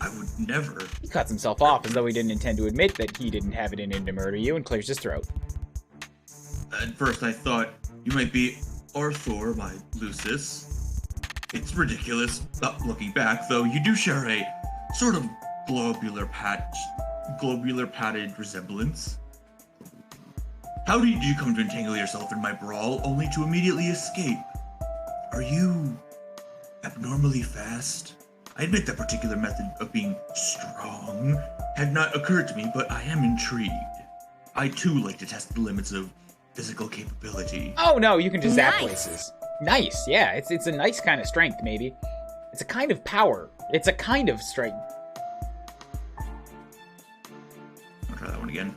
I would never. He cuts himself off as though he didn't intend to admit that he didn't have it in him to murder you and clears his throat. At first I thought you might be Arthur, my Lucis. It's ridiculous. Looking back, though, you do share a sort of globular padded resemblance. How did you come to entangle yourself in my brawl, only to immediately escape? Are you abnormally fast? I admit that particular method of being strong had not occurred to me, but I am intrigued. I too like to test the limits of physical capability. Oh no, you can just zap places. Nice, yeah, it's a nice kind of strength, maybe. It's a kind of power. It's a kind of strength. I'll try that one again.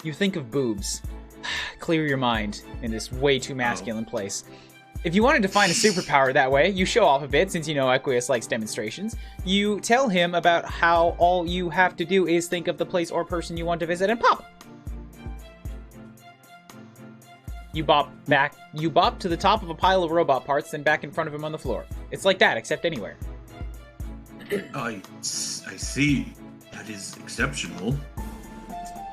You think of boobs. Clear your mind in this way too masculine place. If you wanted to find a superpower that way, you show off a bit since you know Equius likes demonstrations. You tell him about how all you have to do is think of the place or person you want to visit and pop. You bop to the top of a pile of robot parts, then back in front of him on the floor. It's like that, except anywhere. I see. That is exceptional.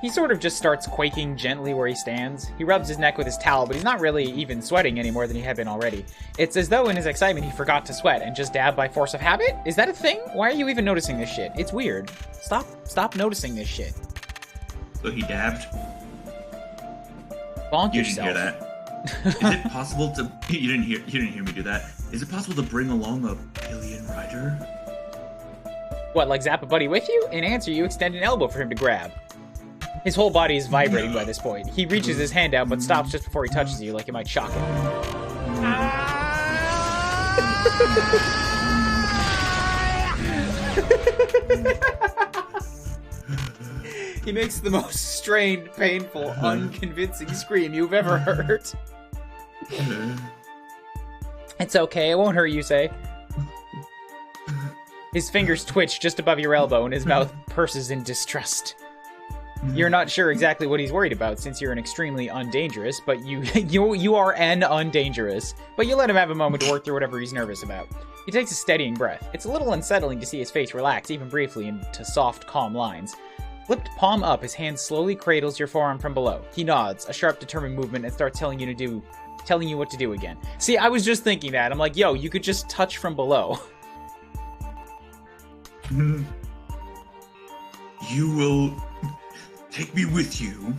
He sort of just starts quaking gently where he stands. He rubs his neck with his towel, but he's not really even sweating any more than he had been already. It's as though in his excitement he forgot to sweat and just dabbed by force of habit? Is that a thing? Why are you even noticing this shit? It's weird. Stop noticing this shit. So he dabbed? Bonk You yourself. didn't hear that. Is it possible to... You didn't hear me do that. Is it possible to bring along a pillion rider? What, like zap a buddy with you? In answer, you extend an elbow for him to grab. His whole body is vibrating by this point. He reaches his hand out, but stops just before he touches you, like it might shock him. He makes the most strained, painful, unconvincing scream you've ever heard. It's okay, it won't hurt you, say. His fingers twitch just above your elbow, and his mouth purses in distrust. You're not sure exactly what he's worried about, since you're an extremely undangerous, but you are an undangerous. But you let him have a moment to work through whatever he's nervous about. He takes a steadying breath. It's a little unsettling to see his face relax, even briefly, into soft, calm lines. Flipped palm up, his hand slowly cradles your forearm from below. He nods, a sharp, determined movement, and starts telling you what to do again. See, I was just thinking that. I'm like, yo, you could just touch from below. You will take me with you.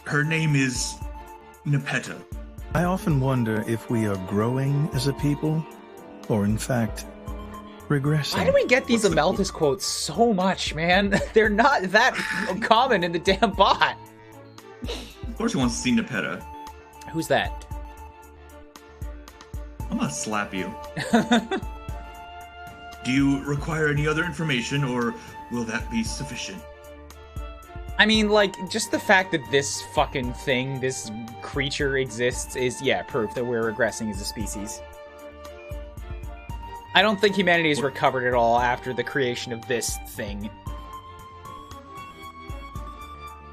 Her name is Nepeta. I often wonder if we are growing as a people, or in fact, regressing. Why do we get these Amelthus quotes so much, man? They're not that common in the damn bot. Of course he wants to see Nepeta. Who's that? I'm gonna slap you. Do you require any other information, or will that be sufficient? I mean, like, just the fact that this fucking thing, this creature exists is, yeah, proof that we're regressing as a species. I don't think humanity has recovered at all after the creation of this thing.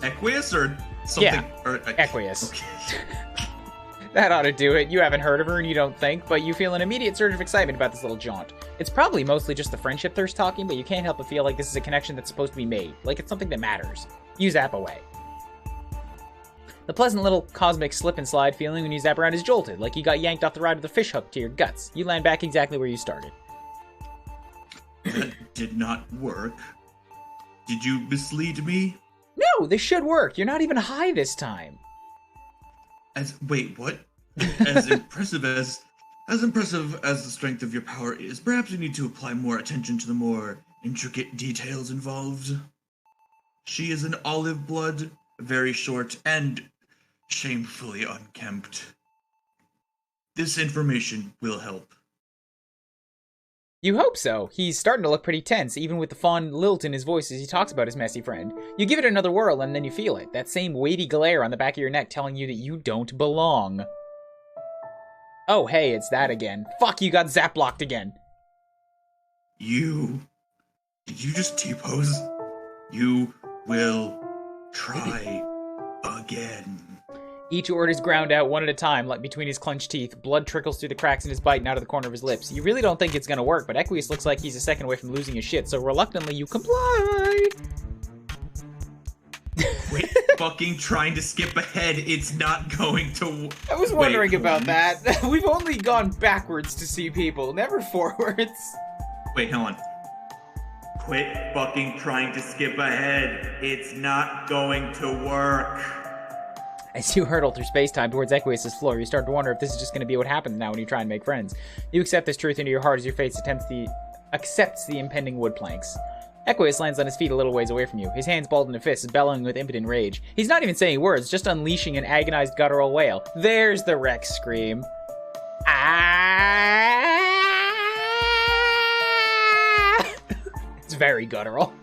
Equius or something? Yeah, or, Equius. Okay. That ought to do it. You haven't heard of her and you don't think, but you feel an immediate surge of excitement about this little jaunt. It's probably mostly just the friendship thirst talking, but you can't help but feel like this is a connection that's supposed to be made. Like it's something that matters. You zap away. The pleasant little cosmic slip and slide feeling when you zap around is jolted, like you got yanked off the ride with a fish hook to your guts. You land back exactly where you started. That did not work. Did you mislead me? No, this should work. You're not even high this time. Wait, what? As impressive as the strength of your power is, perhaps you need to apply more attention to the more intricate details involved. She is an olive blood, very short, and shamefully unkempt. This information will help. You hope so. He's starting to look pretty tense, even with the fond lilt in his voice as he talks about his messy friend. You give it another whirl, and then you feel it. That same weighty glare on the back of your neck telling you that you don't belong. Oh, hey, it's that again. Fuck, you got zap blocked again. Did you just T-pose? You will try again. Each word is ground out one at a time, like between his clenched teeth. Blood trickles through the cracks in his bite and out of the corner of his lips. You really don't think it's gonna work, but Equius looks like he's a second away from losing his shit, so reluctantly you comply. Wait, fucking trying to skip ahead. It's not going to... I was wondering about that. We've only gone backwards to see people, never forwards. Wait, hold on. Quit fucking trying to skip ahead. It's not going to work. As you hurtle through space-time towards Equius' floor, you start to wonder if this is just going to be what happens now when you try and make friends. You accept this truth into your heart as your face accepts the impending wood planks. Equius lands on his feet a little ways away from you, his hands balled into fists, bellowing with impotent rage. He's not even saying words, just unleashing an agonized guttural wail. There's the Rex scream. Ah! It's very guttural.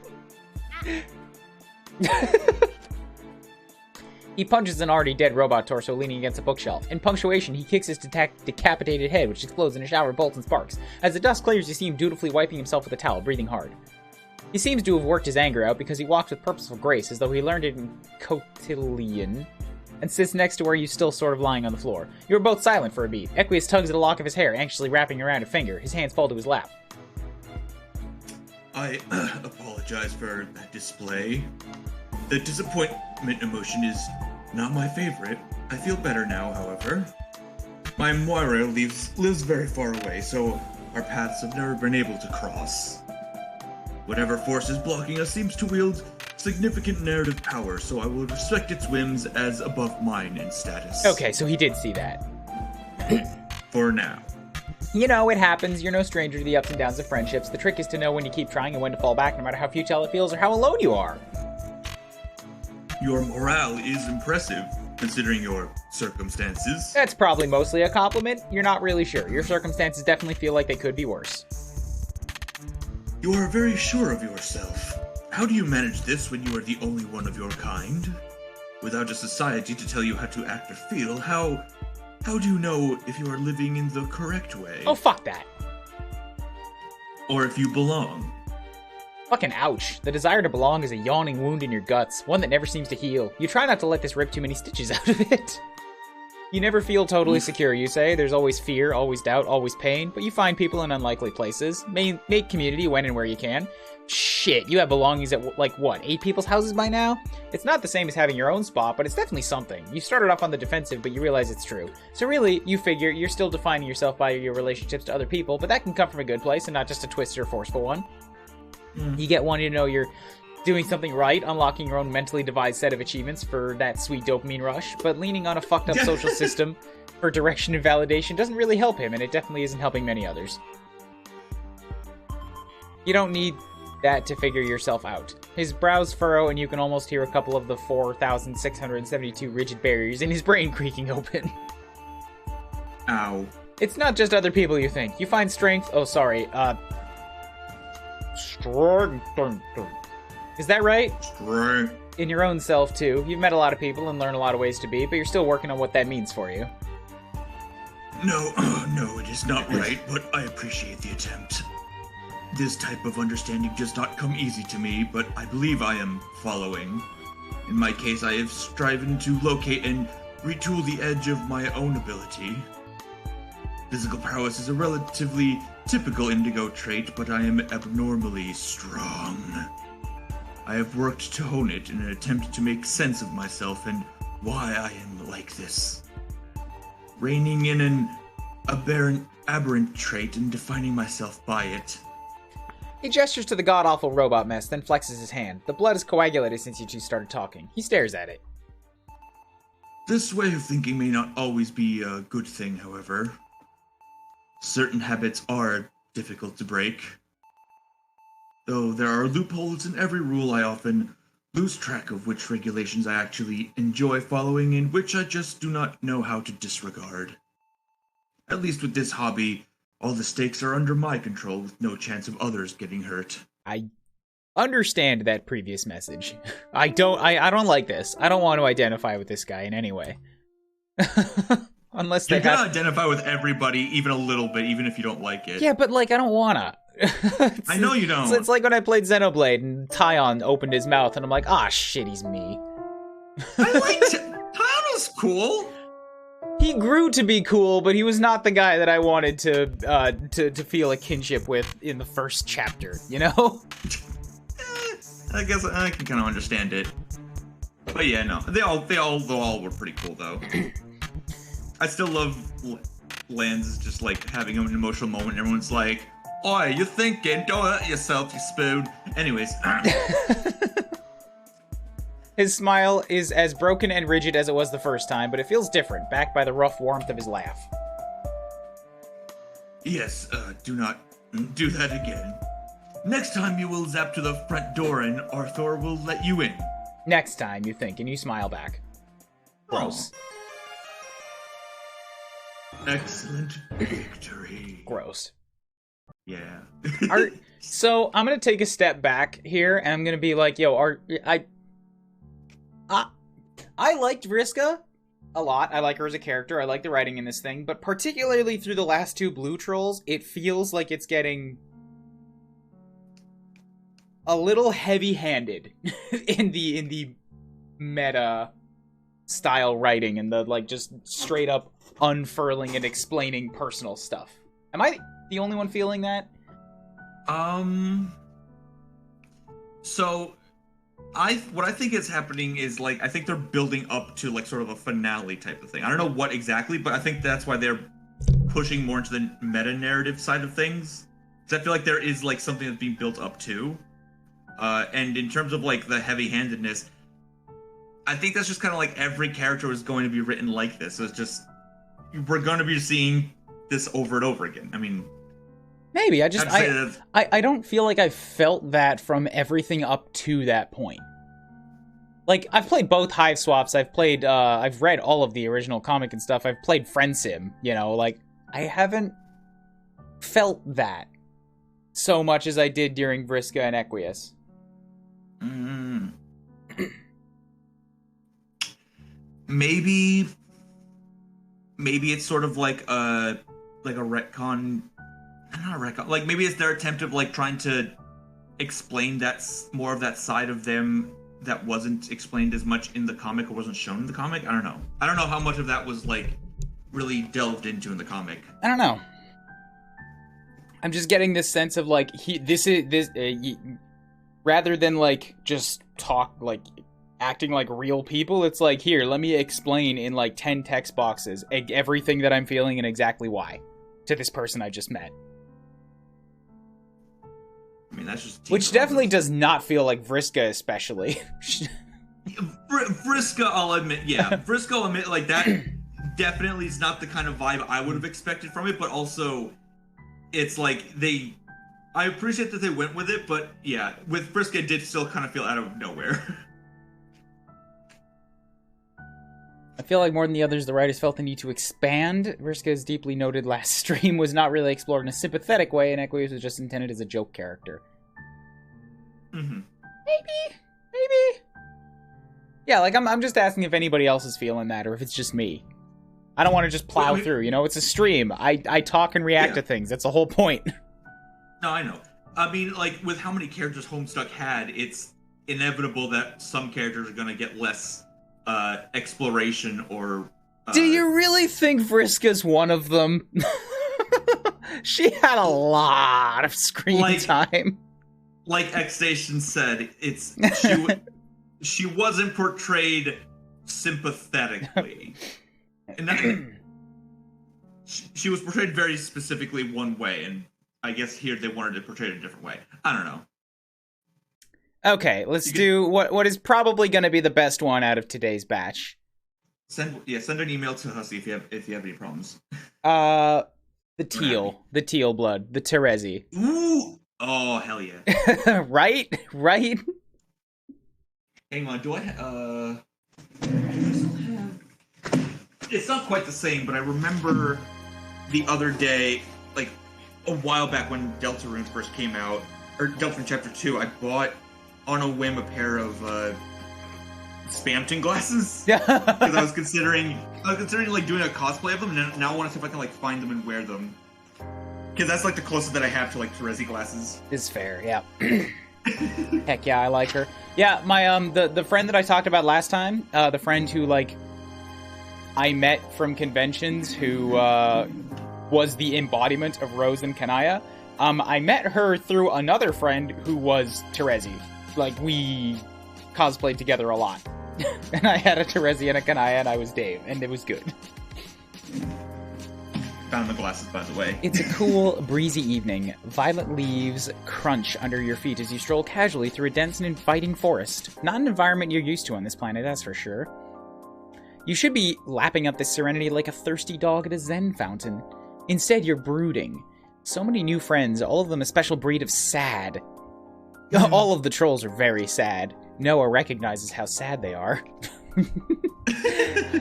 He punches an already dead robot torso leaning against a bookshelf. In punctuation, he kicks his decapitated head, which explodes in a shower of bolts and sparks. As the dust clears, you see him dutifully wiping himself with a towel, breathing hard. He seems to have worked his anger out because he walks with purposeful grace, as though he learned it in cotillion, and sits next to where you're still sort of lying on the floor. You are both silent for a beat. Equius tugs at a lock of his hair, anxiously wrapping around a finger. His hands fall to his lap. I apologize for that display. The disappointment emotion is not my favorite. I feel better now, however. My Moira lives very far away, so our paths have never been able to cross. Whatever force is blocking us seems to wield significant narrative power, so I will respect its whims as above mine in status. Okay, so he did see that. For now. You know, it happens. You're no stranger to the ups and downs of friendships. The trick is to know when to keep trying and when to fall back, no matter how futile it feels or how alone you are. Your morale is impressive, considering your circumstances. That's probably mostly a compliment. You're not really sure. Your circumstances definitely feel like they could be worse. You are very sure of yourself. How do you manage this when you are the only one of your kind? Without a society to tell you how to act or feel, how do you know if you are living in the correct way? Oh, fuck that. Or if you belong? Fucking ouch. The desire to belong is a yawning wound in your guts, one that never seems to heal. You try not to let this rip too many stitches out of it. You never feel totally secure, you say. There's always fear, always doubt, always pain, but you find people in unlikely places. Make community when and where you can. Shit, you have belongings at, like, what, 8 people's houses by now? It's not the same as having your own spot, but it's definitely something. You started off on the defensive, but you realize it's true. So really, you figure you're still defining yourself by your relationships to other people, but that can come from a good place and not just a twisted or forceful one. You get wanting to know you're doing something right, unlocking your own mentally devised set of achievements for that sweet dopamine rush, but leaning on a fucked up social system for direction and validation doesn't really help him, and it definitely isn't helping many others. You don't need that to figure yourself out. His brows furrow, and you can almost hear a couple of the 4,672 rigid barriers in his brain creaking open. Ow. It's not just other people you think. You find strength... Oh, sorry. Strength. Is that right? Strength. In your own self, too. You've met a lot of people and learned a lot of ways to be, but you're still working on what that means for you. No, it is not right, but I appreciate the attempt. This type of understanding does not come easy to me, but I believe I am following. In my case, I have striven to locate and retool the edge of my own ability. Physical prowess is a relatively typical indigo trait, but I am abnormally strong. I have worked to hone it in an attempt to make sense of myself and why I am like this. Reigning in an aberrant trait and defining myself by it. He gestures to the god-awful robot mess, then flexes his hand. The blood is coagulated since you two started talking. He stares at it. This way of thinking may not always be a good thing, however. Certain habits are difficult to break. Though there are loopholes in every rule, I often lose track of which regulations I actually enjoy following and which I just do not know how to disregard. At least with this hobby, all the stakes are under my control with no chance of others getting hurt. I understand that previous message. I don't like this. I don't want to identify with this guy in any way. Unless You're they gonna have... identify with everybody, even a little bit, even if you don't like it. Yeah, but, like, I don't wanna. I know you don't. It's like when I played Xenoblade and Tyon opened his mouth and I'm like, ah, shit, he's me. I liked it. Tyon was cool. He grew to be cool, but he was not the guy that I wanted to feel a kinship with in the first chapter, you know? I guess I can kind of understand it. But yeah, no, they all were pretty cool though. I still love Lance just like having an emotional moment. And everyone's like, "Oi, you're thinking? Don't hurt yourself, you spoon." Anyways, his smile is as broken and rigid as it was the first time, but it feels different, backed by the rough warmth of his laugh. Yes, do not do that again. Next time you will zap to the front door and Arthur will let you in. Next time, you think, and you smile back. Gross. Oh. Excellent victory. Gross. Yeah. So, I'm gonna take a step back here, and I'm gonna be like, yo, I liked Vriska a lot. I like her as a character. I like the writing in this thing, but particularly through the last two Blue Trolls, it feels like it's getting a little heavy-handed in the meta style writing and the like just straight up unfurling and explaining personal stuff. Am I the only one feeling that? So what I think is happening is like I think they're building up to like sort of a finale type of thing. I don't know what exactly, but I think that's why they're pushing more into the meta narrative side of things. Because I feel like there is like something that's being built up to. And in terms of like the heavy-handedness, I think that's just kind of like every character is going to be written like this. So it's just we're going to be seeing this over and over again. I mean, maybe I don't feel like I felt that from everything up to that point. Like I've played both Hive Swaps. I've read all of the original comic and stuff. I've played Friend Sim. You know, like I haven't felt that so much as I did during Vriska and Equius. Maybe it's sort of like a retcon, not a retcon. Like maybe it's their attempt of like trying to explain that more of that side of them that wasn't explained as much in the comic or wasn't shown in the comic. I don't know how much of that was like really delved into in the comic. I don't know. I'm just getting this sense of like rather than like just talk like acting like real people. It's like, here, let me explain in like 10 text boxes everything that I'm feeling and exactly why to this person I just met. I mean, that's just which definitely does not feel like Vriska, especially. Vriska, I'll admit, yeah, Vriska, I'll admit, like that definitely is not the kind of vibe I would have expected from it, but also it's like I appreciate that they went with it, but yeah, with Vriska it did still kind of feel out of nowhere. I feel like more than the others, the writers felt the need to expand. Vriska's deeply noted last stream was not really explored in a sympathetic way, and Equius was just intended as a joke character. Mm-hmm. Maybe. Yeah, like I'm just asking if anybody else is feeling that, or if it's just me. I don't want to just plow through, you know? It's a stream. I talk and react to things. That's the whole point. No, I know. I mean, like, with how many characters Homestuck had, it's inevitable that some characters are going to get less exploration or... Do you really think Vriska's one of them? She had a lot of screen time. Like X-Station said, she wasn't portrayed sympathetically. And that, she was portrayed very specifically one way, and I guess here they wanted to portray it a different way. I don't know. Okay, let's do what is probably going to be the best one out of today's batch. Send an email to Hussy if you have any problems. The teal blood, the Terezi. Ooh, oh hell yeah! right. Hang on, do I it's not quite the same, but I remember the other day, like a while back when Deltarune first came out, or Deltarune Chapter 2, I bought on a whim a pair of Spamton glasses because I was considering I was considering like doing a cosplay of them, and now I want to see if I can like find them and wear them. Because that's like the closest that I have to like Terezi glasses. Is fair, yeah. Heck yeah, I like her. Yeah, my the friend that I talked about last time, the friend who like I met from conventions, who was the embodiment of Rose and Kanaya. I met her through another friend who was Terezi. Like, we cosplayed together a lot. And I had a Terezi and a Kanaya, and I was Dave, and it was good. Found the glasses, by the way. It's a cool, breezy evening. Violet leaves crunch under your feet as you stroll casually through a dense and inviting forest. Not an environment you're used to on this planet, that's for sure. You should be lapping up this serenity like a thirsty dog at a Zen fountain. Instead, you're brooding. So many new friends, all of them a special breed of sad. All of the trolls are very sad. Noah recognizes how sad they are.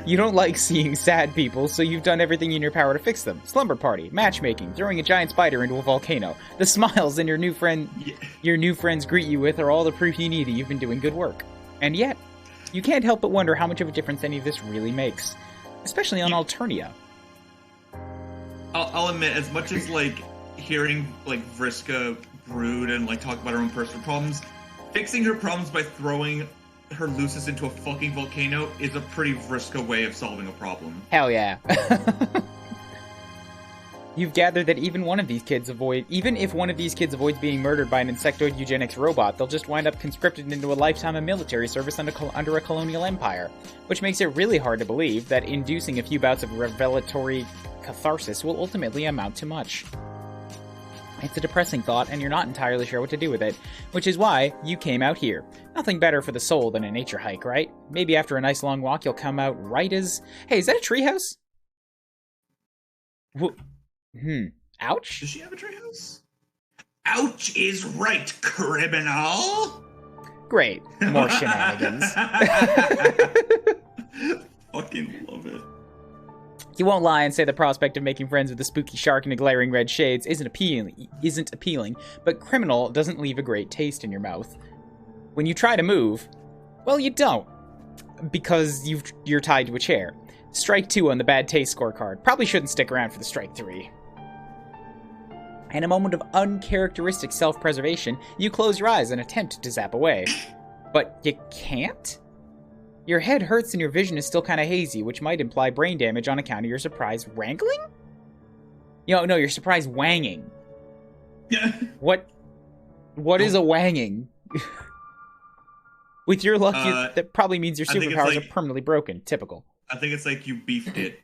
You don't like seeing sad people, so you've done everything in your power to fix them. Slumber party, matchmaking, throwing a giant spider into a volcano. The smiles your new friends greet you with are all the proof you need that you've been doing good work. And yet, you can't help but wonder how much of a difference any of this really makes. Especially on Alternia. I'll admit, as much as like hearing like Vriska brood and like talk about her own personal problems, fixing her problems by throwing her Lucis into a fucking volcano is a pretty Vriska way of solving a problem. Hell yeah. You've gathered that even if one of these kids avoids being murdered by an insectoid eugenics robot, they'll just wind up conscripted into a lifetime of military service under a colonial empire. Which makes it really hard to believe that inducing a few bouts of revelatory catharsis will ultimately amount to much. It's a depressing thought, and you're not entirely sure what to do with it, which is why you came out here. Nothing better for the soul than a nature hike, right? Maybe after a nice long walk, you'll come out right as... Hey, is that a treehouse? Ouch? Does she have a treehouse? Ouch is right, criminal! Great. More shenanigans. Fucking love it. You won't lie and say the prospect of making friends with a spooky shark in a glaring red shades isn't appealing, but criminal doesn't leave a great taste in your mouth. When you try to move, well, you don't, because you're tied to a chair. Strike 2 on the bad taste scorecard. Probably shouldn't stick around for the strike 3. In a moment of uncharacteristic self-preservation, you close your eyes and attempt to zap away. But you can't? Your head hurts and your vision is still kind of hazy, which might imply brain damage on account of your surprise wrangling? No, your surprise wanging. Yeah. What is a wanging? With your luck, that probably means your superpowers are permanently broken. Typical. I think it's like you beefed it.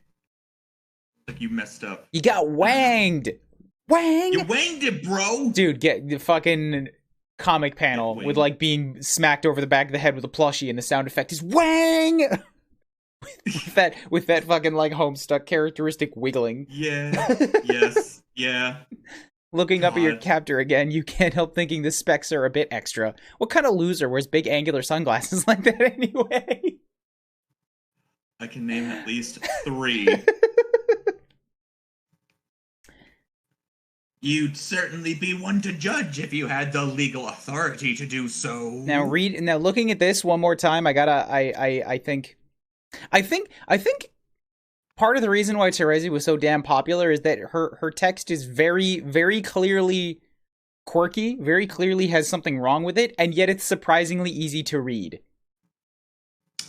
Like you messed up. You got wanged! Wang! You wanged it, bro! Dude, get the fucking comic panel with like being smacked over the back of the head with a plushie, and the sound effect is wang. with that fucking like Homestuck characteristic wiggling. Yeah. Yes. Yeah. Looking up at your captor again, you can't help thinking the specs are a bit extra. What kind of loser wears big angular sunglasses like that anyway? I can name at least 3. You'd certainly be one to judge if you had the legal authority to do so. Now looking at this one more time, I think part of the reason why Terezi was so damn popular is that her text is very, very clearly quirky, very clearly has something wrong with it, and yet it's surprisingly easy to read.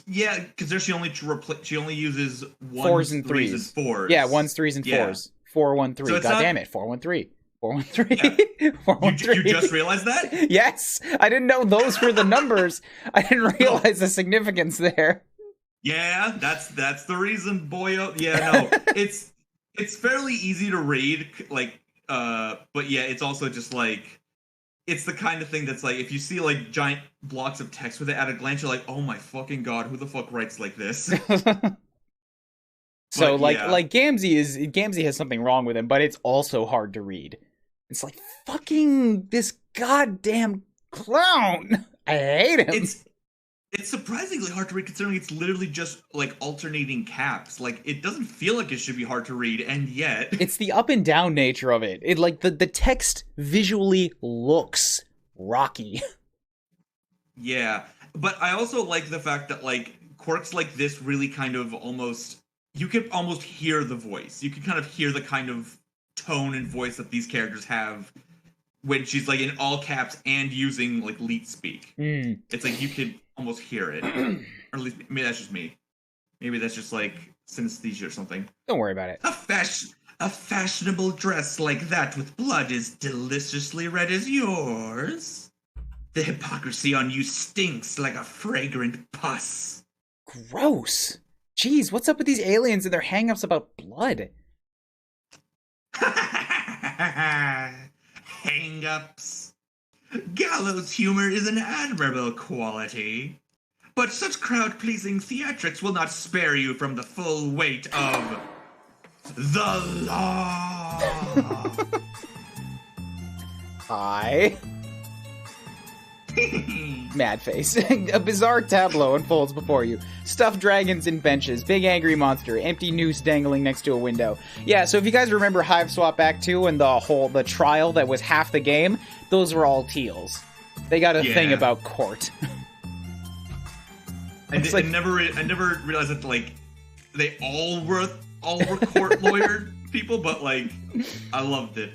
Yeah, because there she only uses 4s and 3s and 4s. Yeah, 1s, 3s, and 4s. 413. So God damn it, 413. 413. Yeah. 413. You just realized that? Yes, I didn't know those were the numbers. I didn't realize the significance there. Yeah, that's the reason, boyo. Yeah, no, it's fairly easy to read, like, but yeah, it's also just like, it's the kind of thing that's like, if you see like giant blocks of text with it at a glance, you're like, oh my fucking god, who the fuck writes like this? So like Gamzee has something wrong with him, but it's also hard to read. It's like, fucking this goddamn clown. I hate him. It's surprisingly hard to read, considering it's literally just like alternating caps. Like, it doesn't feel like it should be hard to read, and yet it's the up and down nature of it. It like the text visually looks rocky. Yeah, but I also like the fact that like quirks like this really kind of almost you could almost hear the voice. You could kind of hear the kind of tone and voice that these characters have when she's like in all caps and using like leet speak. It's like you could almost hear it. Or at least maybe that's just me. Maybe that's just like synesthesia or something. Don't worry about it. A fashionable dress like that with blood as deliciously red as yours. The hypocrisy on you stinks like a fragrant pus. Gross. Jeez, what's up with these aliens and their hang-ups about blood? Hang-ups. Gallows humor is an admirable quality, but such crowd-pleasing theatrics will not spare you from the full weight of the law. Hi. Mad face. A bizarre tableau unfolds before you. Stuffed dragons and benches, big angry monster, empty noose dangling next to a window. Yeah, so if you guys remember Hive Swap Act 2 and the trial that was half the game, those were all teals. They got a thing about court. I never realized that like they all were court lawyer people, but like I loved it.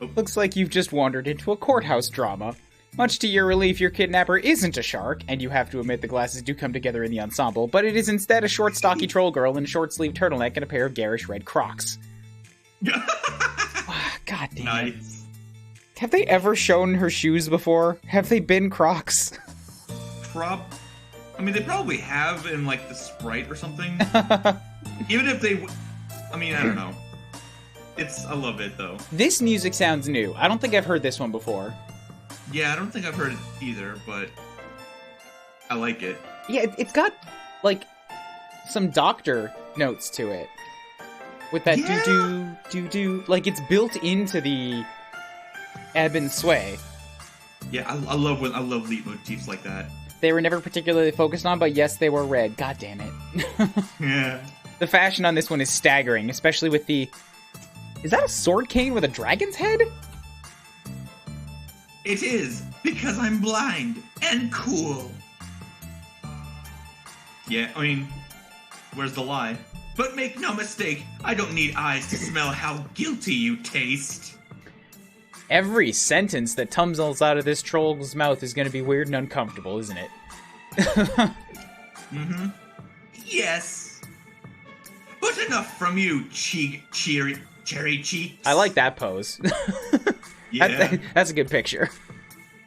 Oh. Looks like you've just wandered into a courthouse drama. Much to your relief, your kidnapper isn't a shark, and you have to admit the glasses do come together in the ensemble, but it is instead a short, stocky troll girl in a short-sleeved turtleneck and a pair of garish red Crocs. God damn it. Nice. Have they ever shown her shoes before? Have they been Crocs? I mean, they probably have in, like, the Sprite or something. Even if they... I mean, I don't know. I love it, though. This music sounds new. I don't think I've heard this one before. Yeah, I don't think I've heard it either, but I like it. Yeah, it's got, like, some Doctor notes to it. With that doo-doo, doo-doo. Like, it's built into the ebb and sway. Yeah, I love leitmotifs like that. They were never particularly focused on, but yes, they were red. God damn it. Yeah. The fashion on this one is staggering, especially with the... Is that a sword cane with a dragon's head? It is, because I'm blind and cool. Yeah, I mean, where's the lie? But make no mistake, I don't need eyes to smell how guilty you taste. Every sentence that tumbles out of this troll's mouth is going to be weird and uncomfortable, isn't it? Mm-hmm. Yes. But enough from you, cherry cheeks. I like that pose. Yeah. That's a good picture.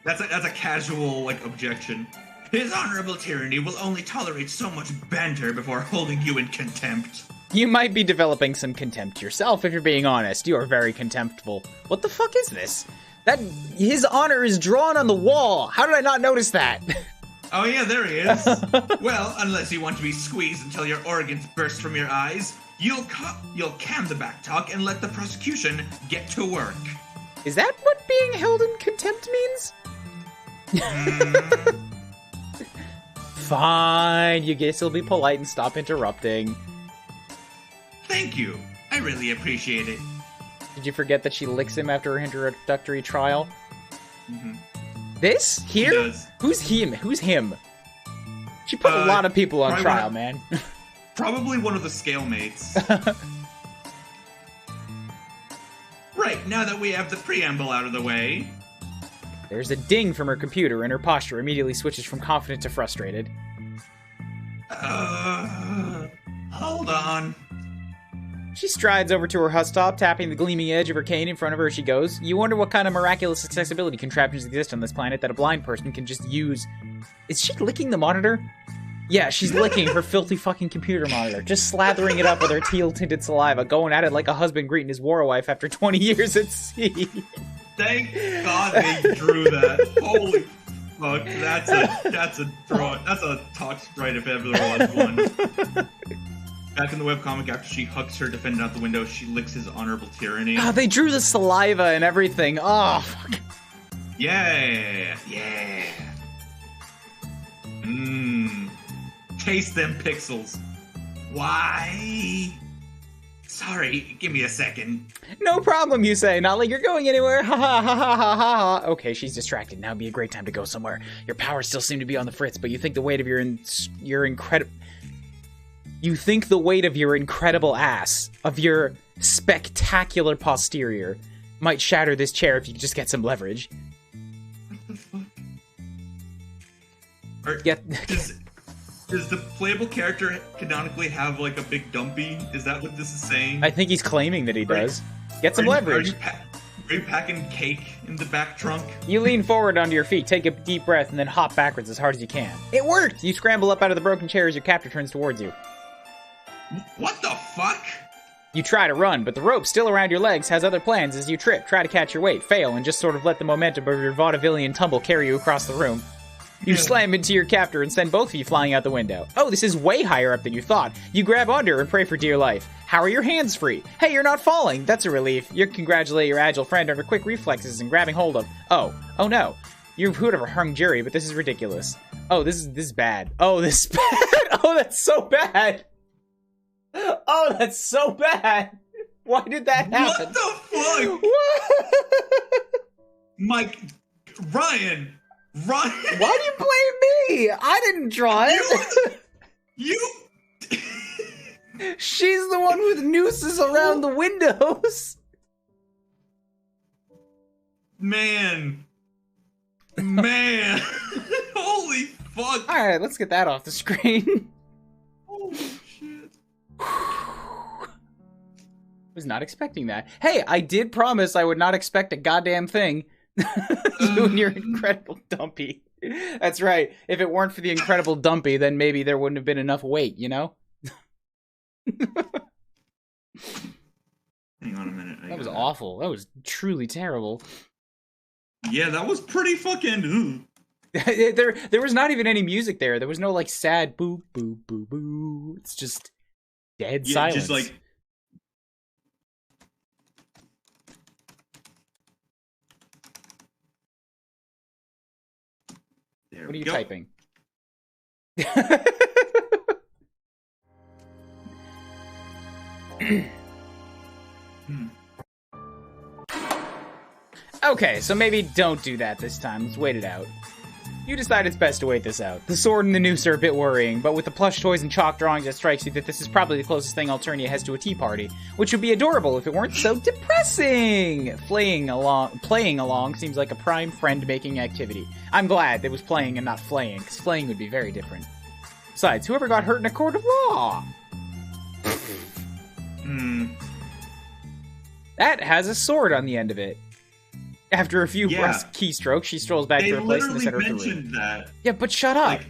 That's a casual, like, objection. His honorable tyranny will only tolerate so much banter before holding you in contempt. You might be developing some contempt yourself, if you're being honest. You are very contemptible. What the fuck is this? His honor is drawn on the wall. How did I not notice that? Oh yeah, there he is. Well, unless you want to be squeezed until your organs burst from your eyes, you'll cam the back talk and let the prosecution get to work. Is that what being held in contempt means? Fine, you guess he'll be polite and stop interrupting. Thank you. I really appreciate it. Did you forget that she licks him after her introductory trial? Mm-hmm. This? Here? Does. Who's him? Who's him? She put a lot of people on trial, man. Probably one of the scale mates. Right, now that we have the preamble out of the way. There's a ding from her computer, and her posture immediately switches from confident to frustrated. Hold on. She strides over to her hustop, tapping the gleaming edge of her cane in front of her as she goes. You wonder what kind of miraculous accessibility contraptions exist on this planet that a blind person can just use. Is she licking the monitor? Yeah, she's licking her filthy fucking computer monitor, just slathering it up with her teal-tinted saliva, going at it like a husband greeting his war wife after 20 years at sea. Thank God they drew that. Holy fuck, that's a talk sprite if ever there was one. Back in the webcomic, after she hucks her defendant out the window, she licks his honorable tyranny. God, they drew the saliva and everything. Oh, fuck. Yeah. Taste them pixels. Why? Sorry, give me a second. No problem, you say. Not like you're going anywhere. Ha ha ha ha ha ha. Okay, she's distracted. Now would be a great time to go somewhere. Your powers still seem to be on the fritz, but you think the weight of your incredible... You think the weight of your incredible ass, of your spectacular posterior, might shatter this chair if you could just get some leverage. What the fuck? Does the playable character canonically have, like, a big dumpy? Is that what this is saying? I think he's claiming that he does. Get some leverage. Are you packing cake in the back trunk? You lean forward onto your feet, take a deep breath, and then hop backwards as hard as you can. It worked! You scramble up out of the broken chair as your captor turns towards you. What the fuck? You try to run, but the rope still around your legs has other plans as you trip, try to catch your weight, fail, and just sort of let the momentum of your vaudevillian tumble carry you across the room. You slam into your captor and send both of you flying out the window. Oh, this is way higher up than you thought. You grab onto her and pray for dear life. How are your hands free? Hey, you're not falling. That's a relief. You congratulate your agile friend on her quick reflexes and grabbing hold of... Oh no. You would have hung jury, but this is ridiculous. Oh, this is bad. Oh, this is bad. Oh, that's so bad. Oh, that's so bad. Why did that happen? What the fuck? Mike, Ryan. Why do you blame me? I didn't draw it. You. She's the one with nooses around the windows. Man. Holy fuck. Alright, let's get that off the screen. Holy shit. Was not expecting that. Hey, I did promise I would not expect a goddamn thing. Doing your incredible dumpy. That's right. If it weren't for the incredible dumpy, then maybe there wouldn't have been enough weight, you know? Hang on a minute. That was awful. That was truly terrible. Yeah, that was pretty fucking... There was not even any music there. There was no, like, sad boo, boo, boo, boo. It's just dead silence. Just, like... There what are you go. typing? Okay, so maybe don't do that this time. Let's wait it out. You decide it's best to wait this out. The sword and the noose are a bit worrying, but with the plush toys and chalk drawings, it strikes you that this is probably the closest thing Alternia has to a tea party, which would be adorable if it weren't so depressing. Playing along seems like a prime friend-making activity. I'm glad it was playing and not flaying, because flaying would be very different. Besides, whoever got hurt in a court of law? That has a sword on the end of it. After a few brusque keystrokes, she strolls back to her place in the center of the room. They literally mentioned that. Yeah, but shut up.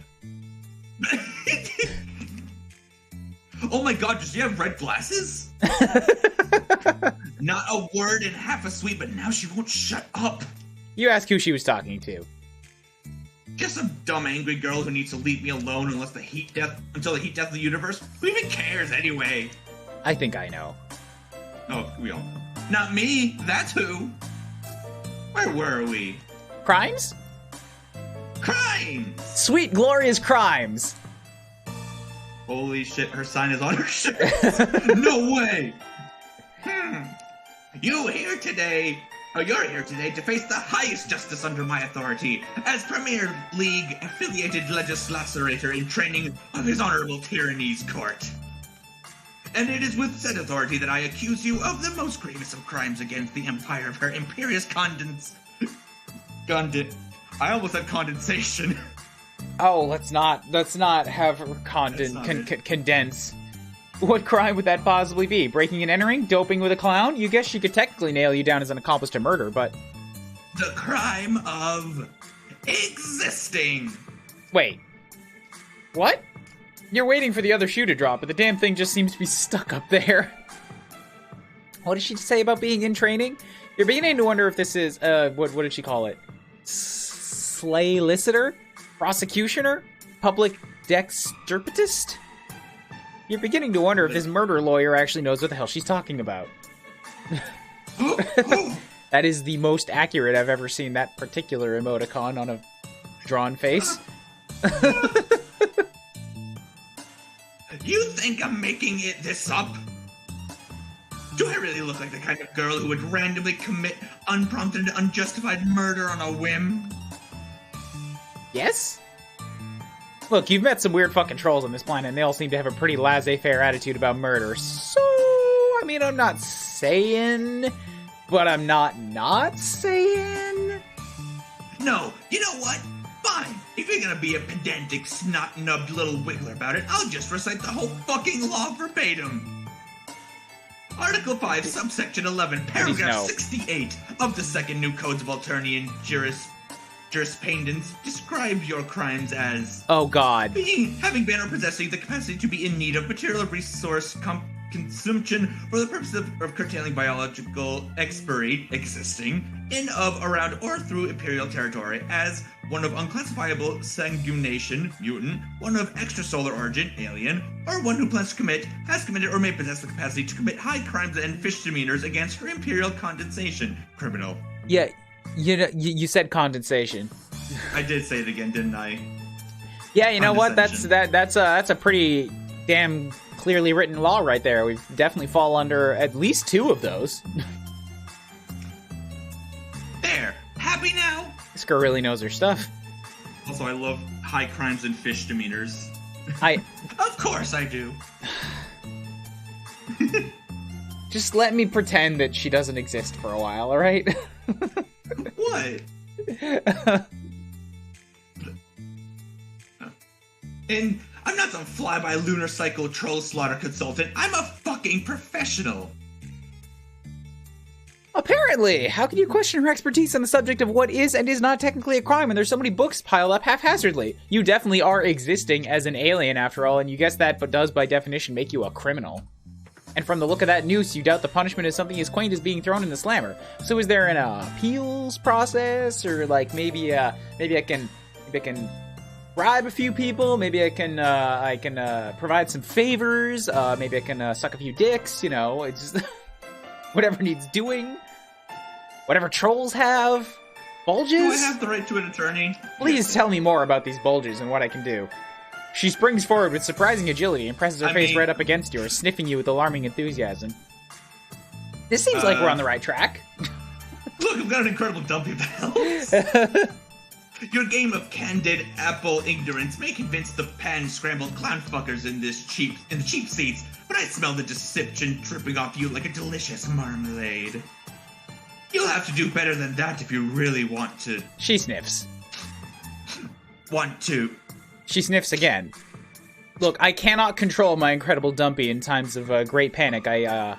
Like... Oh my god, does she have red glasses? Not a word and half a sweet, but now she won't shut up. You ask who she was talking to. Just some dumb angry girl who needs to leave me alone until the heat death of the universe. Who even cares anyway? I think I know. Oh, we all know. Not me, that's who. Where were we? Crimes? Crimes! Sweet, glorious crimes! Holy shit, her sign is on her shirt. No way! You're here today to face the highest justice under my authority, as Premier League affiliated legislator in training of His Honorable Tyranny's court. And it is with said authority that I accuse you of the most grievous of crimes against the empire of her imperious I almost said condensation. Oh, let's not have her condense. What crime would that possibly be? Breaking and entering? Doping with a clown? You guess she could technically nail you down as an accomplice to murder, but... The crime of existing. Wait. What? You're waiting for the other shoe to drop, but the damn thing just seems to be stuck up there. What did she say about being in training? You're beginning to wonder if this is, what did she call it? Slayliciter? Prosecutioner? Public dexterpatist? You're beginning to wonder if this murder lawyer actually knows what the hell she's talking about. That is the most accurate I've ever seen that particular emoticon on a drawn face. You think I'm making this up? Do I really look like the kind of girl who would randomly commit unprompted and unjustified murder on a whim? Yes? Look, you've met some weird fucking trolls on this planet, and they all seem to have a pretty laissez-faire attitude about murder. So, I mean, I'm not saying, but I'm not saying. No, you know what? Fine. If you're gonna be a pedantic, snot-nubbed little wiggler about it, I'll just recite the whole fucking law verbatim. Article 5, subsection 11, paragraph 68 of the second new Codes of Alternian Jurisprudence describes your crimes as... Oh, God. Having been or possessing the capacity to be in need of material resource consumption for the purpose of curtailing biological expiry existing in, of, around, or through Imperial territory as one of unclassifiable sanguination, mutant, one of extrasolar origin, alien, or one who plans to commit, has committed, or may possess the capacity to commit high crimes and fish demeanors against her Imperial condensation, criminal. Yeah, you said condensation. I did say it again, didn't I? Yeah, you know what? That's a pretty damn clearly written law right there. We definitely fall under at least 2 of those. There. Happy now? This girl really knows her stuff. Also, I love high crimes and fish demeanors. Of course I do. Just let me pretend that she doesn't exist for a while, alright? What? And I'm not some fly-by lunar cycle troll slaughter consultant. I'm a fucking professional. Apparently! How can you question her expertise on the subject of what is and is not technically a crime when there's so many books piled up haphazardly? You definitely are existing as an alien after all, and you guess that but does by definition make you a criminal. And from the look of that noose, you doubt the punishment is something as quaint as being thrown in the slammer. So is there an appeals process, or like maybe I can bribe a few people? Maybe I can provide some favors. Maybe I can suck a few dicks. You know, it's just whatever needs doing. Whatever trolls have. Bulges? Do I have the right to an attorney? Please tell me more about these bulges and what I can do. She springs forward with surprising agility and presses her face right up against yours, sniffing you with alarming enthusiasm. This seems like we're on the right track. Look, I've got an incredible dumpy belt. Your game of candid apple ignorance may convince the pan-scrambled clown fuckers in the cheap seats, but I smell the deception dripping off you like a delicious marmalade. You'll have to do better than that if you really want to. She sniffs. Want to. She sniffs again. Look, I cannot control my incredible dumpy in times of great panic. Oh,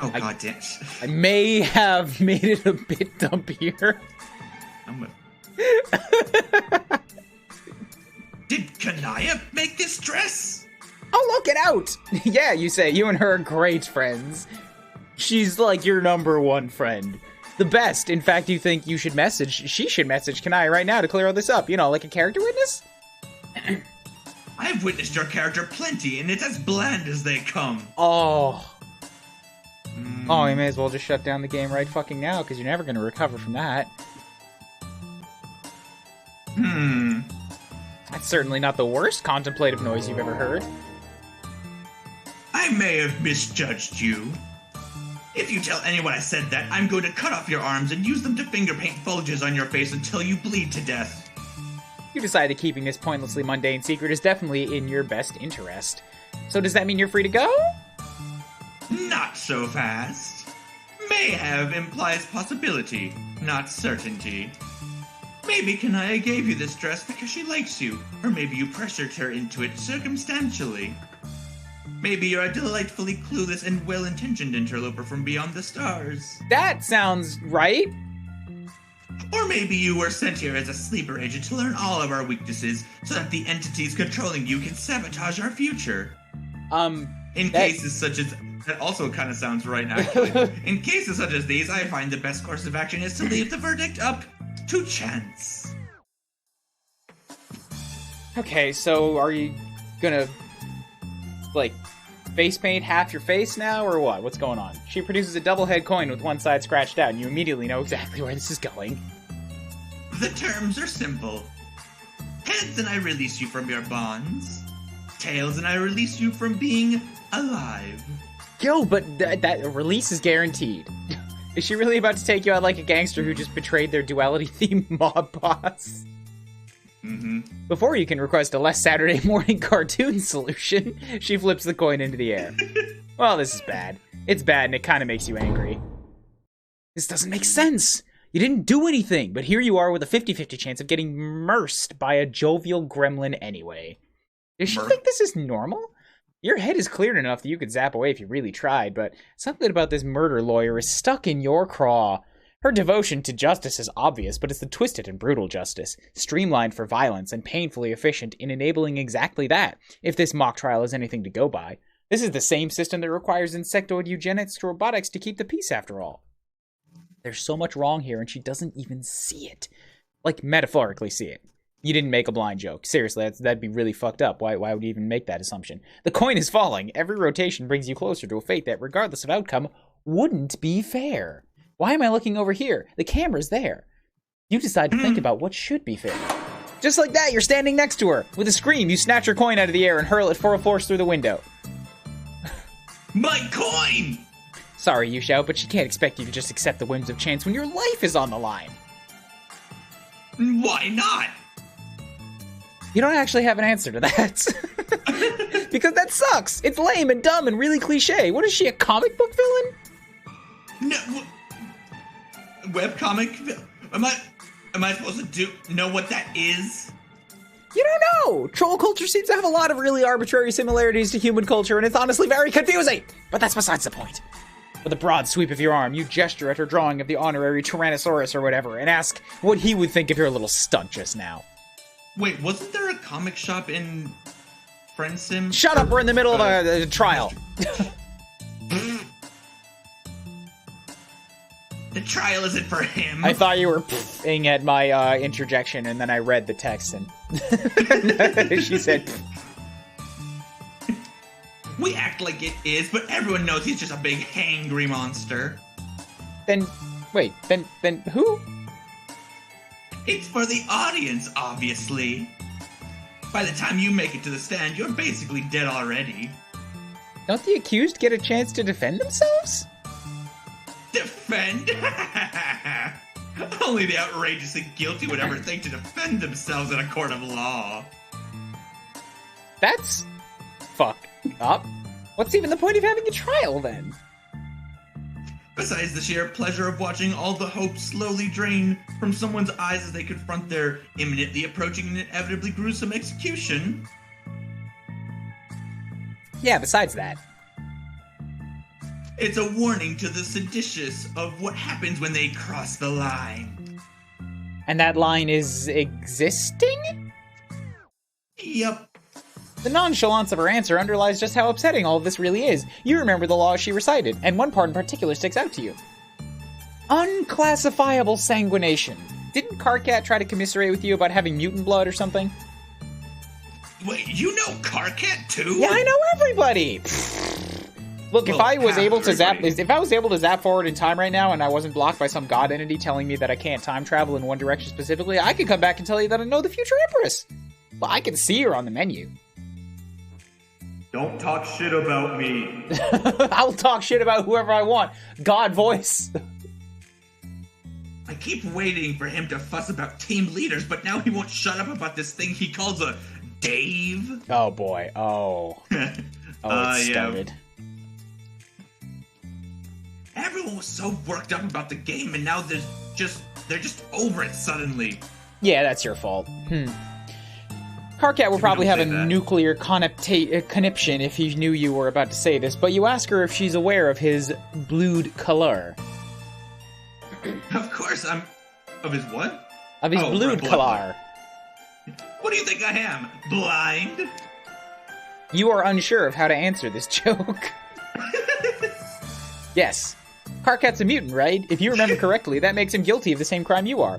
goddamn. I may have made it a bit dumpier. Did Kanaya make this dress? Oh, look it out! Yeah, you say. You and her are great friends. She's like your #1 friend. The best. In fact, you think she should message Kanaya right now to clear all this up. You know, like a character witness? I've witnessed your character plenty, and it's as bland as they come. Oh. Oh, you may as well just shut down the game right fucking now, because you're never going to recover from that. That's certainly not the worst contemplative noise you've ever heard. I may have misjudged you. If you tell anyone I said that, I'm going to cut off your arms and use them to finger paint bulges on your face until you bleed to death. You decided keeping this pointlessly mundane secret is definitely in your best interest. So does that mean you're free to go? Not so fast. May have implies possibility, not certainty. Maybe Kanaya gave you this dress because she likes you, or maybe you pressured her into it circumstantially. Maybe you're a delightfully clueless and well-intentioned interloper from beyond the stars. That sounds right. Or maybe you were sent here as a sleeper agent to learn all of our weaknesses so that the entities controlling you can sabotage our future. In cases such as... That also kind of sounds right, actually. In cases such as these, I find the best course of action is to leave the verdict up to chance. Okay, so are you gonna, like, face paint half your face now, or what? What's going on? She produces a double head coin with one side scratched out, and you immediately know exactly where this is going. The terms are simple. Heads and I release you from your bonds. Tails and I release you from being alive. Yo, but that release is guaranteed. Is she really about to take you out like a gangster who just betrayed their duality-themed mob boss? Before you can request a less Saturday morning cartoon solution, she flips the coin into the air. Well, this is bad. It's bad and it kind of makes you angry. This doesn't make sense. You didn't do anything, but here you are with a 50-50 chance of getting immersed by a jovial gremlin anyway. Does she think this is normal? Your head is cleared enough that you could zap away if you really tried, but something about this murder lawyer is stuck in your craw. Her devotion to justice is obvious, but it's the twisted and brutal justice, streamlined for violence and painfully efficient in enabling exactly that, if this mock trial is anything to go by. This is the same system that requires insectoid eugenics to robotics to keep the peace, after all. There's so much wrong here, and she doesn't even see it. Like, metaphorically see it. You didn't make a blind joke. Seriously, that'd be really fucked up. Why would you even make that assumption? The coin is falling. Every rotation brings you closer to a fate that, regardless of outcome, wouldn't be fair. Why am I looking over here? The camera's there. You decide to think about what should be fair. Just like that, you're standing next to her. With a scream, you snatch her coin out of the air and hurl it full force through the window. My coin! Sorry, you shout, but she can't expect you to just accept the whims of chance when your life is on the line. Why not? You don't actually have an answer to that. Because that sucks. It's lame and dumb and really cliche. What is she, a comic book villain? No. Webcomic? Am I supposed to know what that is? You don't know! Troll culture seems to have a lot of really arbitrary similarities to human culture, and it's honestly very confusing! But that's besides the point. With a broad sweep of your arm, you gesture at her drawing of the honorary Tyrannosaurus or whatever, and ask what he would think of your little stunt just now. Wait, wasn't there a comic shop in Friendsim? Shut up, we're in the middle of a trial. The trial isn't for him. I thought you were pfing at my interjection, and then I read the text, and she said pff. We act like it is, but everyone knows he's just a big hangry monster. Then who? It's for the audience, obviously. By the time you make it to the stand, you're basically dead already. Don't the accused get a chance to defend themselves? Defend? Only the outrageously guilty would ever think to defend themselves in a court of law. That's fucked up. What's even the point of having a trial, then? Besides the sheer pleasure of watching all the hope slowly drain from someone's eyes as they confront their imminently approaching and inevitably gruesome execution. Yeah, besides that. It's a warning to the seditious of what happens when they cross the line. And that line is existing? Yup. The nonchalance of her answer underlies just how upsetting all of this really is. You remember the laws she recited, and one part in particular sticks out to you. Unclassifiable sanguination. Didn't Carcat try to commiserate with you about having mutant blood or something? Wait, you know Carcat too? Yeah, I know everybody! Look, if I was able to zap forward in time right now and I wasn't blocked by some god entity telling me that I can't time travel in one direction specifically, I could come back and tell you that I know the future Empress. Well, I can see her on the menu. Don't talk shit about me. I'll talk shit about whoever I want. God voice. I keep waiting for him to fuss about team leaders, but now he won't shut up about this thing he calls a Dave. Oh boy. Oh. It started. Everyone was so worked up about the game, and now they're just over it suddenly. Yeah, that's your fault. Carcat will probably have a nuclear conniption if he knew you were about to say this, but you ask her if she's aware of his blood color. Of course, I'm... Of his what? Of his blood color. What do you think I am? Blind? You are unsure of how to answer this joke. Yes. Carcat's a mutant, right? If you remember correctly, that makes him guilty of the same crime you are.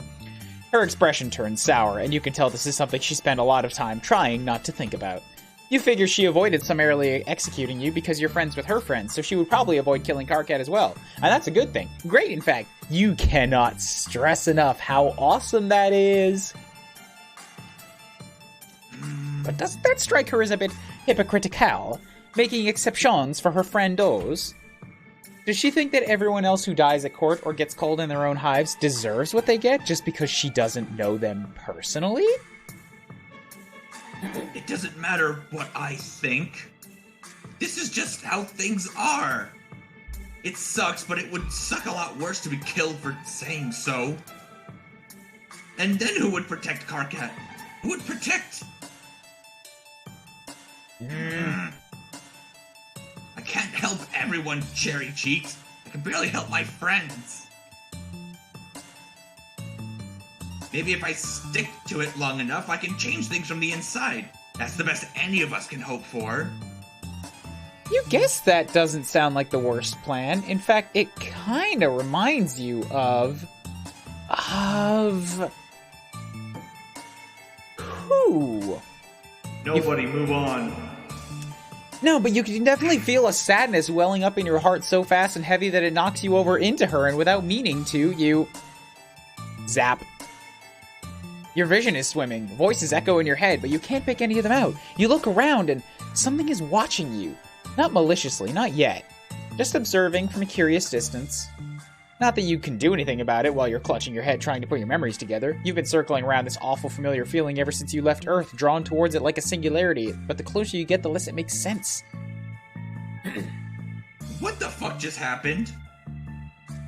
Her expression turns sour, and you can tell this is something she spent a lot of time trying not to think about. You figure she avoided summarily executing you because you're friends with her friends, so she would probably avoid killing Carcat as well. And that's a good thing. Great, in fact. You cannot stress enough how awesome that is. But doesn't that strike her as a bit hypocritical, making exceptions for her friendos? Does she think that everyone else who dies at court or gets cold in their own hives deserves what they get just because she doesn't know them personally? It doesn't matter what I think. This is just how things are. It sucks, but it would suck a lot worse to be killed for saying so. And then who would protect Karkat? Who would protect... I can't help everyone, Cherry Cheeks. I can barely help my friends. Maybe if I stick to it long enough, I can change things from the inside. That's the best any of us can hope for. You guess that doesn't sound like the worst plan. In fact, it kind of reminds you of... Who? Nobody, move on. No, but you can definitely feel a sadness welling up in your heart so fast and heavy that it knocks you over into her, and without meaning to, you... zap. Your vision is swimming, voices echo in your head, but you can't pick any of them out. You look around and something is watching you. Not maliciously, not yet. Just observing from a curious distance. Not that you can do anything about it while you're clutching your head trying to put your memories together. You've been circling around this awful familiar feeling ever since you left Earth, drawn towards it like a singularity, but the closer you get, the less it makes sense. What the fuck just happened?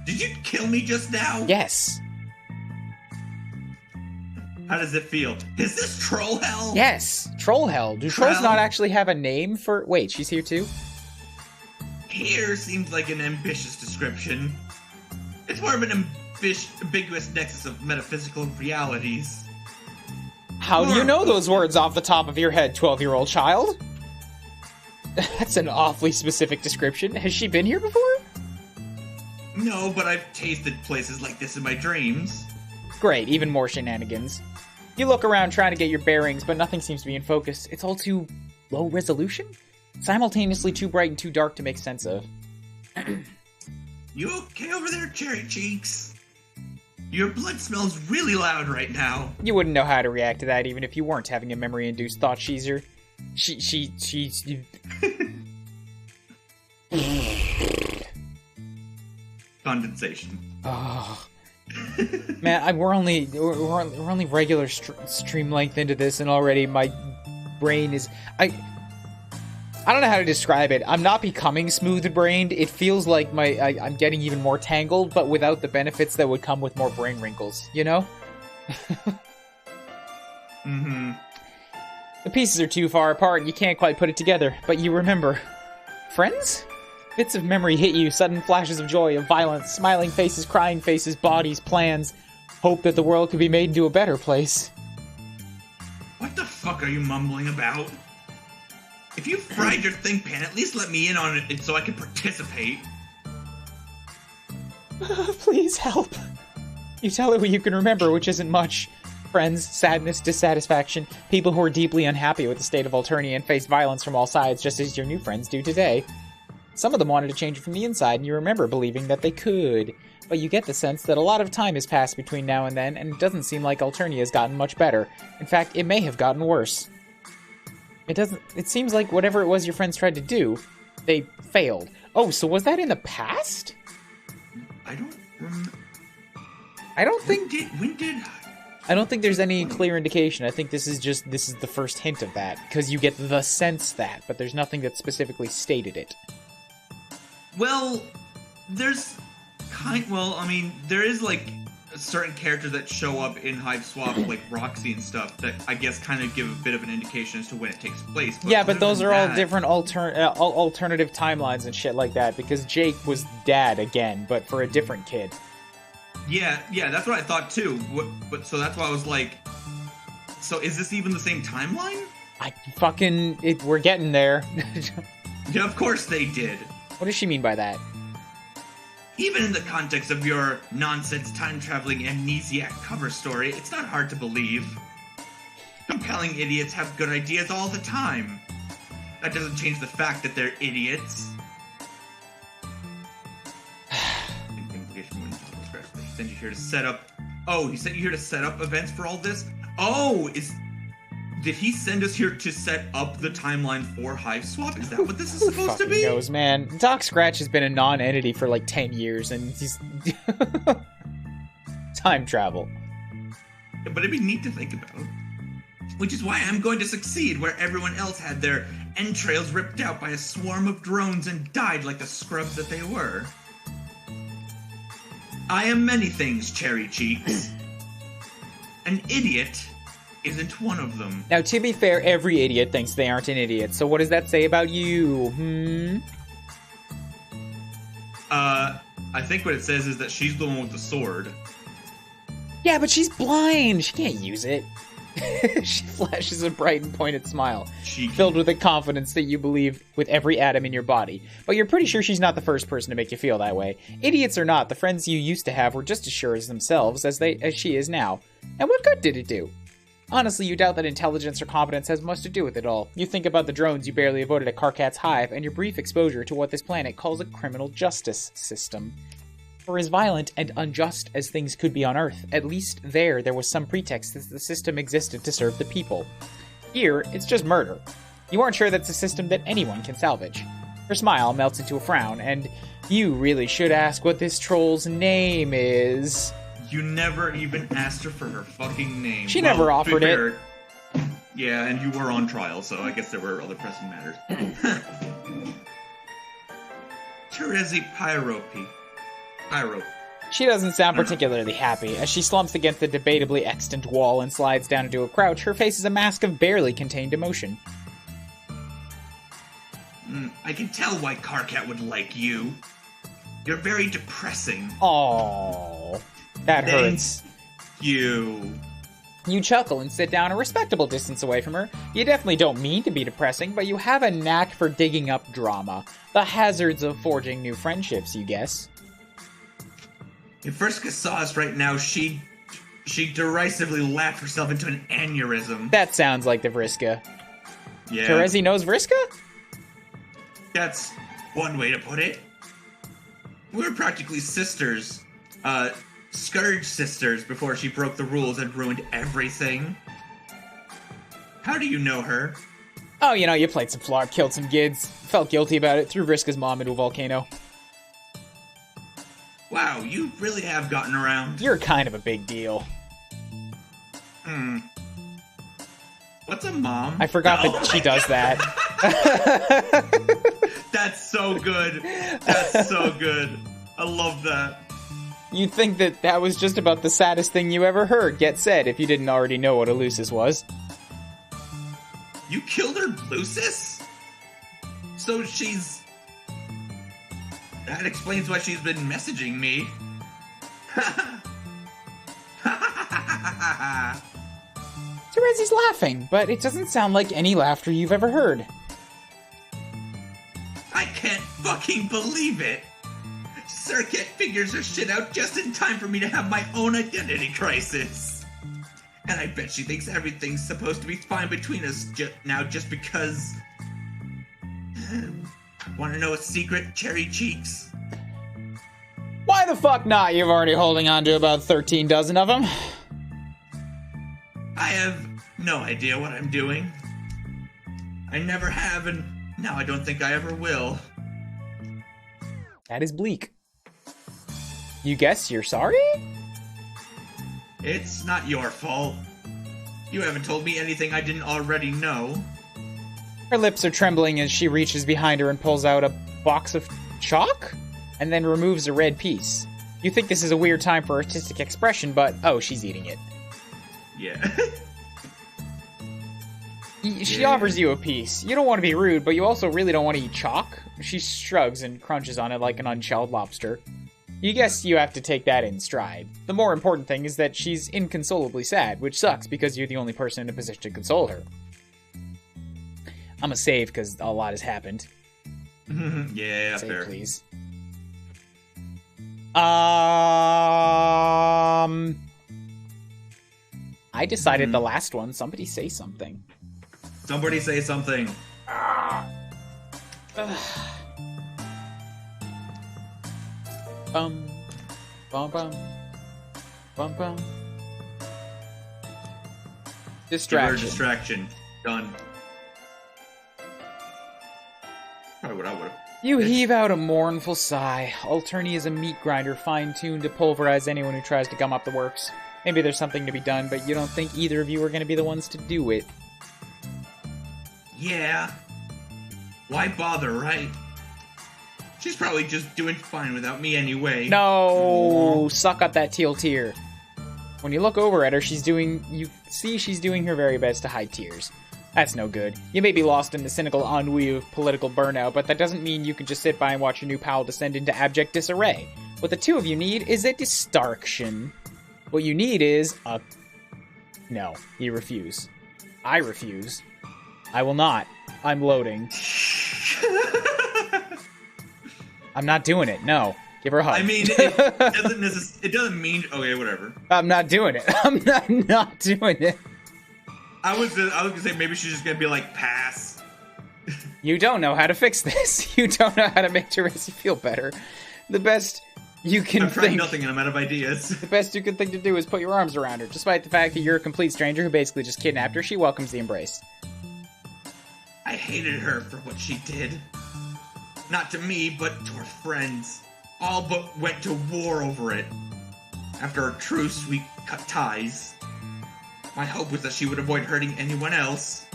Did you kill me just now? Yes. How does it feel? Is this troll hell? Yes, troll hell. Do trolls not actually have a name for... Wait, she's here too? Here seems like an ambitious description. It's more of an ambiguous nexus of metaphysical realities. How do you know those words off the top of your head, 12-year-old child? That's an awfully specific description. Has she been here before? No, but I've tasted places like this in my dreams. Great, even more shenanigans. You look around trying to get your bearings, but nothing seems to be in focus. It's all too low resolution? Simultaneously too bright and too dark to make sense of. You okay over there, Cherry Cheeks? Your blood smells really loud right now. You wouldn't know how to react to that even if you weren't having a memory-induced thought sheezer. She's... Condensation. Oh... Man, we're only regular stream length into this, and already my brain is... I don't know how to describe it. I'm not becoming smooth-brained. It feels like I'm getting even more tangled, but without the benefits that would come with more brain wrinkles, you know? Mm-hmm. The pieces are too far apart, and you can't quite put it together, but you remember. Friends? Bits of memory hit you, sudden flashes of joy, of violence, smiling faces, crying faces, bodies, plans. Hope that the world could be made into a better place. What the fuck are you mumbling about? If you fried your think pan, at least let me in on it so I can participate. Please help. You tell her what you can remember, which isn't much. Friends, sadness, dissatisfaction, people who are deeply unhappy with the state of Alternia and face violence from all sides just as your new friends do today. Some of them wanted to change it from the inside, and you remember believing that they could. But you get the sense that a lot of time has passed between now and then, and it doesn't seem like Alternia has gotten much better. In fact, it may have gotten worse. It seems like whatever it was your friends tried to do, they failed. Oh, so was that in the past? I don't remember. I don't think... When did... I don't think there's any clear indication. I think this is the first hint of that, because you get the sense that, but there's nothing that specifically stated it. Well, there is like certain characters that show up in Hive Swap, like Roxy and stuff, that I guess kind of give a bit of an indication as to when it takes place. Yeah, but those are all different alternative timelines and shit like that, because Jake was dad again, but for a different kid. Yeah, that's what I thought too. So that's why I was like, so is this even the same timeline? We're getting there. Yeah, of course they did. What does she mean by that? Even in the context of your nonsense time-traveling amnesiac cover story, it's not hard to believe. Compelling idiots have good ideas all the time. That doesn't change the fact that they're idiots. Send you here to set up... Oh, he sent you here to set up events for all this? Oh, did he send us here to set up the timeline for Hive Swap? Is that what this is supposed to be? Who knows, man? Doc Scratch has been a non-entity for like 10 years, and he's... Time travel. But it'd be neat to think about. Which is why I'm going to succeed where everyone else had their entrails ripped out by a swarm of drones and died like the scrubs that they were. I am many things, Cherry Cheeks. An idiot isn't one of them. Now, to be fair, every idiot thinks they aren't an idiot, so what does that say about you, I think what it says is that she's the one with the sword. Yeah, but she's blind. She can't use it. She flashes a bright and pointed smile, filled with the confidence that you believe with every atom in your body. But you're pretty sure she's not the first person to make you feel that way. Idiots or not, the friends you used to have were just as sure as themselves as she is now. And what good did it do? Honestly, you doubt that intelligence or competence has much to do with it all. You think about the drones you barely avoided at Karkat's hive and your brief exposure to what this planet calls a criminal justice system. For as violent and unjust as things could be on Earth, at least there was some pretext that the system existed to serve the people. Here, it's just murder. You aren't sure that's a system that anyone can salvage. Her smile melts into a frown, and you really should ask what this troll's name is. You never even asked her for her fucking name. She never offered it. Yeah, and you were on trial, so I guess there were other pressing matters. Terezi Pyrope. She doesn't sound particularly happy. As she slumps against the debatably extant wall and slides down into a crouch, her face is a mask of barely contained emotion. I can tell why Karkat would like you. You're very depressing. Aww. That hurts. You chuckle and sit down a respectable distance away from her. You definitely don't mean to be depressing, but you have a knack for digging up drama. The hazards of forging new friendships, you guess. If Vriska saw us right now, she'd derisively laugh herself into an aneurysm. That sounds like the Vriska. Yeah. Terezi knows Vriska? That's one way to put it. We're practically sisters. Scourge sisters before she broke the rules and ruined everything. How do you know her? Oh, you played some Flarp, killed some Gids, felt guilty about it, threw Vriska's mom into a volcano. Wow, you really have gotten around. You're kind of a big deal. What's a mom? I forgot that she does that. That's so good. That's so good. I love that. You'd think that was just about the saddest thing you ever heard get said if you didn't already know what a Lucis was. You killed her Lucis? So she's... That explains why she's been messaging me. Terezi's laughing, but it doesn't sound like any laughter you've ever heard. I can't fucking believe it! Circuit figures her shit out just in time for me to have my own identity crisis. And I bet she thinks everything's supposed to be fine between us now just because... Want to know a secret, Cherry Cheeks? Why the fuck not? You're already holding on to about 13 dozen of them. I have no idea what I'm doing. I never have, and now I don't think I ever will. That is bleak. You guess you're sorry? It's not your fault. You haven't told me anything I didn't already know. Her lips are trembling as she reaches behind her and pulls out a box of chalk, and then removes a red piece. You think this is a weird time for artistic expression, but oh, she's eating it. Yeah. She offers you a piece. You don't want to be rude, but you also really don't want to eat chalk. She shrugs and crunches on it like an unshelled lobster. You guess you have to take that in stride. The more important thing is that she's inconsolably sad, which sucks because you're the only person in a position to console her. I'm a save because a lot has happened. Yeah, save, fair. Please. I decided the last one. Somebody say something. Somebody say something. Bum, bum, bum, bum, bum. Distraction. Distraction. Done. Probably what I would've. You heave out a mournful sigh. Alterni is a meat grinder fine-tuned to pulverize anyone who tries to gum up the works. Maybe there's something to be done, but you don't think either of you are going to be the ones to do it. Yeah. Why bother, right? She's probably just doing fine without me anyway. No! Suck up that teal tear. When you look over at her, you see she's doing her very best to hide tears. That's no good. You may be lost in the cynical ennui of political burnout, but that doesn't mean you can just sit by and watch your new pal descend into abject disarray. What the two of you need is a distraction. What you need is a... No, you refuse. I refuse. I will not. I'm loading. I'm not doing it, no. Give her a hug. I mean, it doesn't mean... Okay, whatever. I'm not doing it. I'm not doing it. I was gonna say maybe she's just gonna be like, pass. You don't know how to fix this. You don't know how to make Teresi feel better. The best you can I'm trying nothing and I'm out of ideas. The best you can think to do is put your arms around her. Despite the fact that you're a complete stranger who basically just kidnapped her, she welcomes the embrace. I hated her for what she did. Not to me, but to her friends. All but went to war over it. After our truce, we cut ties. My hope was that she would avoid hurting anyone else.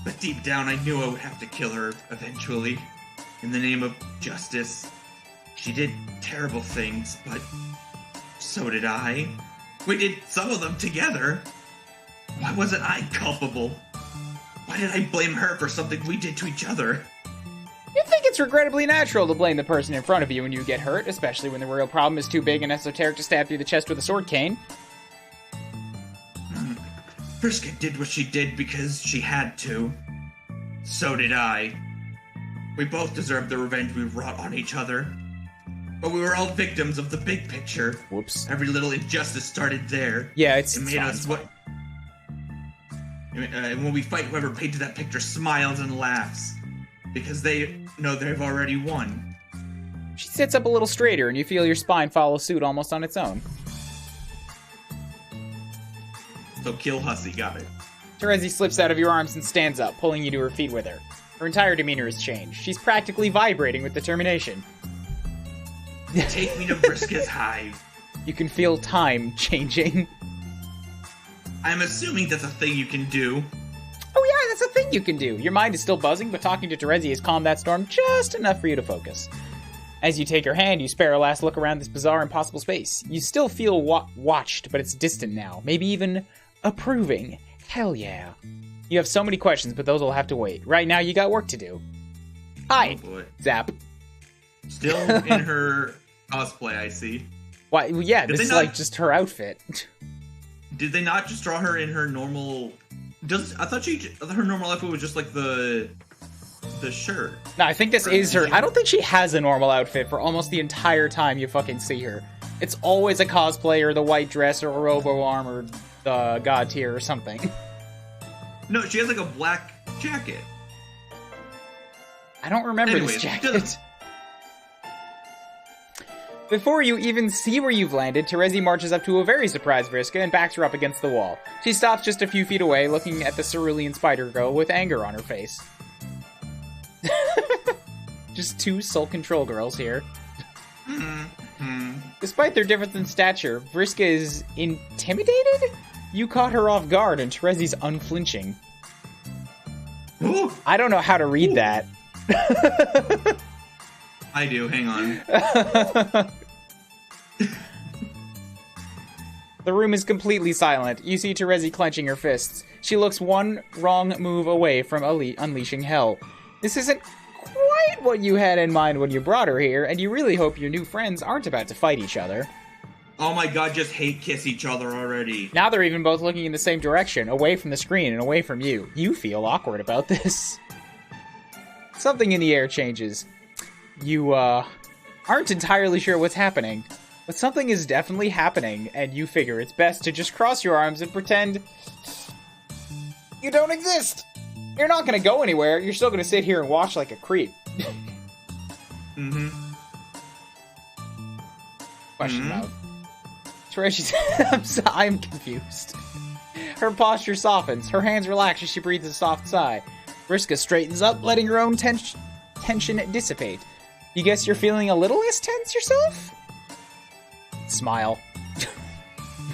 But deep down, I knew I would have to kill her eventually. In the name of justice. She did terrible things, but so did I. We did some of them together. Why wasn't I culpable? Why did I blame her for something we did to each other? You think it's regrettably natural to blame the person in front of you when you get hurt, especially when the real problem is too big and esoteric to stab through the chest with a sword cane. Vriska did what she did because she had to. So did I. We both deserved the revenge we wrought on each other. But we were all victims of the big picture. Whoops. Every little injustice started there. Yeah, it made us what... And when we fight, whoever painted that picture smiles and laughs. Because they know they've already won. She sits up a little straighter and you feel your spine follow suit almost on its own. So kill Hussy, got it. Teresi slips out of your arms and stands up, pulling you to her feet with her. Her entire demeanor has changed. She's practically vibrating with determination. Take me to Vriska's hive. You can feel time changing. I'm assuming that's a thing you can do. Oh yeah, that's a thing you can do. Your mind is still buzzing, but talking to Teresi has calmed that storm just enough for you to focus. As you take her hand, you spare a last look around this bizarre, impossible space. You still feel watched, but it's distant now. Maybe even approving. Hell yeah. You have so many questions, but those will have to wait. Right now, you got work to do. Hi, oh boy. Zap. Still in her cosplay, I see. Why? Well, yeah, this is like just her outfit. Did they not just draw her in her normal... I thought her normal outfit was just like the shirt. No, I think this is her. I don't think she has a normal outfit for almost the entire time you fucking see her. It's always a cosplay or the white dress or a robo arm or the god tier or something. No, she has like a black jacket. I don't remember this jacket. Before you even see where you've landed, Teresi marches up to a very surprised Vriska and backs her up against the wall. She stops just a few feet away, looking at the cerulean spider girl with anger on her face. Just two soul control girls here. Despite their difference in stature, Vriska is intimidated? You caught her off guard and Teresi's unflinching. Ooh. I don't know how to read that. I do, hang on. The room is completely silent. You see Teresi clenching her fists. She looks one wrong move away from unleashing hell. This isn't quite what you had in mind when you brought her here, and you really hope your new friends aren't about to fight each other. Oh my god, just hate kiss each other already. Now they're even both looking in the same direction, away from the screen and away from you. You feel awkward about this. Something in the air changes. You, aren't entirely sure what's happening, but something is definitely happening, and you figure it's best to just cross your arms and pretend you don't exist. You're not gonna go anywhere. You're still gonna sit here and watch like a creep. Question mode. Teresi, I'm confused. Her posture softens. Her hands relax as she breathes a soft sigh. Vriska straightens up, letting her own tension dissipate. You guess you're feeling a little less tense yourself? Smile.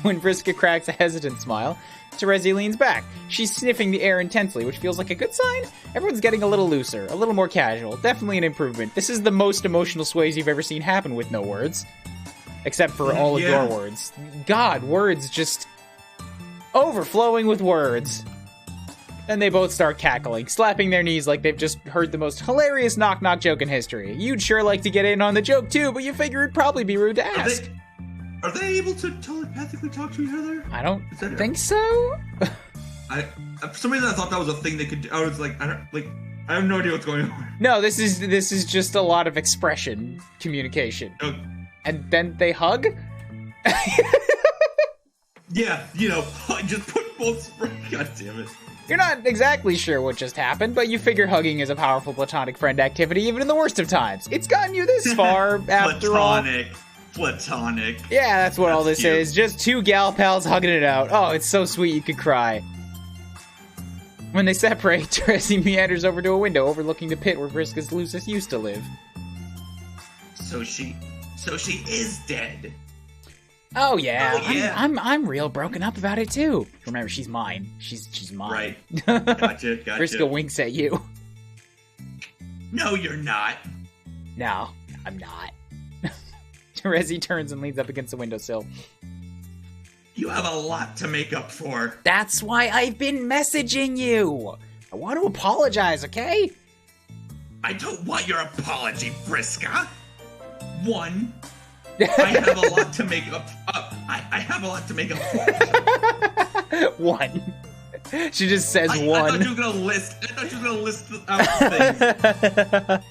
When Vriska cracks a hesitant smile, Terezi leans back. She's sniffing the air intensely, which feels like a good sign. Everyone's getting a little looser, a little more casual. Definitely an improvement. This is the most emotional sways you've ever seen happen with no words. Except for all of your words. God, words just overflowing with words. Then they both start cackling, slapping their knees like they've just heard the most hilarious knock-knock joke in history. You'd sure like to get in on the joke too, but you figure it'd probably be rude to ask. Are they able to telepathically talk to each other? I don't think so. For some reason I thought that was a thing they could do. I was like, I have no idea what's going on. No, this is just a lot of expression communication. And then they hug? Yeah, just put both. God damn it. You're not exactly sure what just happened, but you figure hugging is a powerful platonic friend activity even in the worst of times. It's gotten you this far, after all. Platonic. Yeah, that's what all this cute. is. Just two gal pals hugging it out. Oh, it's so sweet you could cry. When they separate, Terezi meanders over to a window overlooking the pit where Vriska's Lucis used to live. So she is dead. Oh yeah, Oh, yeah. I'm real broken up about it too. Remember, she's mine. She's mine. Right. Gotcha. Vriska winks at you. No, you're not. No, I'm not. Terezi turns and leans up against the windowsill. You have a lot to make up for. That's why I've been messaging you. I want to apologize, okay? I don't want your apology, Vriska. One, I have a lot to make up. I have a lot to make up for. One. She just says one. I thought you were gonna list out things.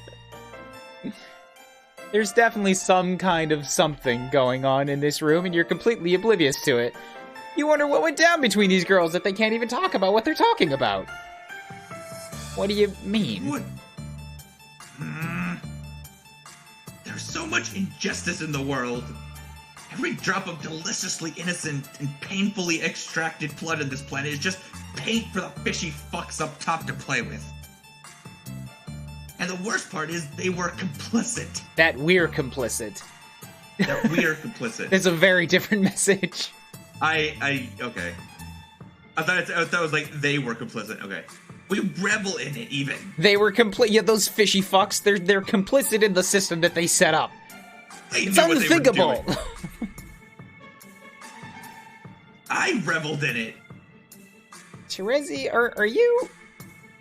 There's definitely some kind of something going on in this room, and you're completely oblivious to it. You wonder what went down between these girls that they can't even talk about what they're talking about. What do you mean? What? There's so much injustice in the world. Every drop of deliciously innocent and painfully extracted blood on this planet is just paint for the fishy fucks up top to play with. And the worst part is they were complicit. That we're complicit. That we're complicit. It's a very different message. Okay. I thought it was like they were complicit. Okay. We revel in it, even. They were yeah, those fishy fucks, they're complicit in the system that they set up. It's unthinkable. I reveled in it. Terezi, are you...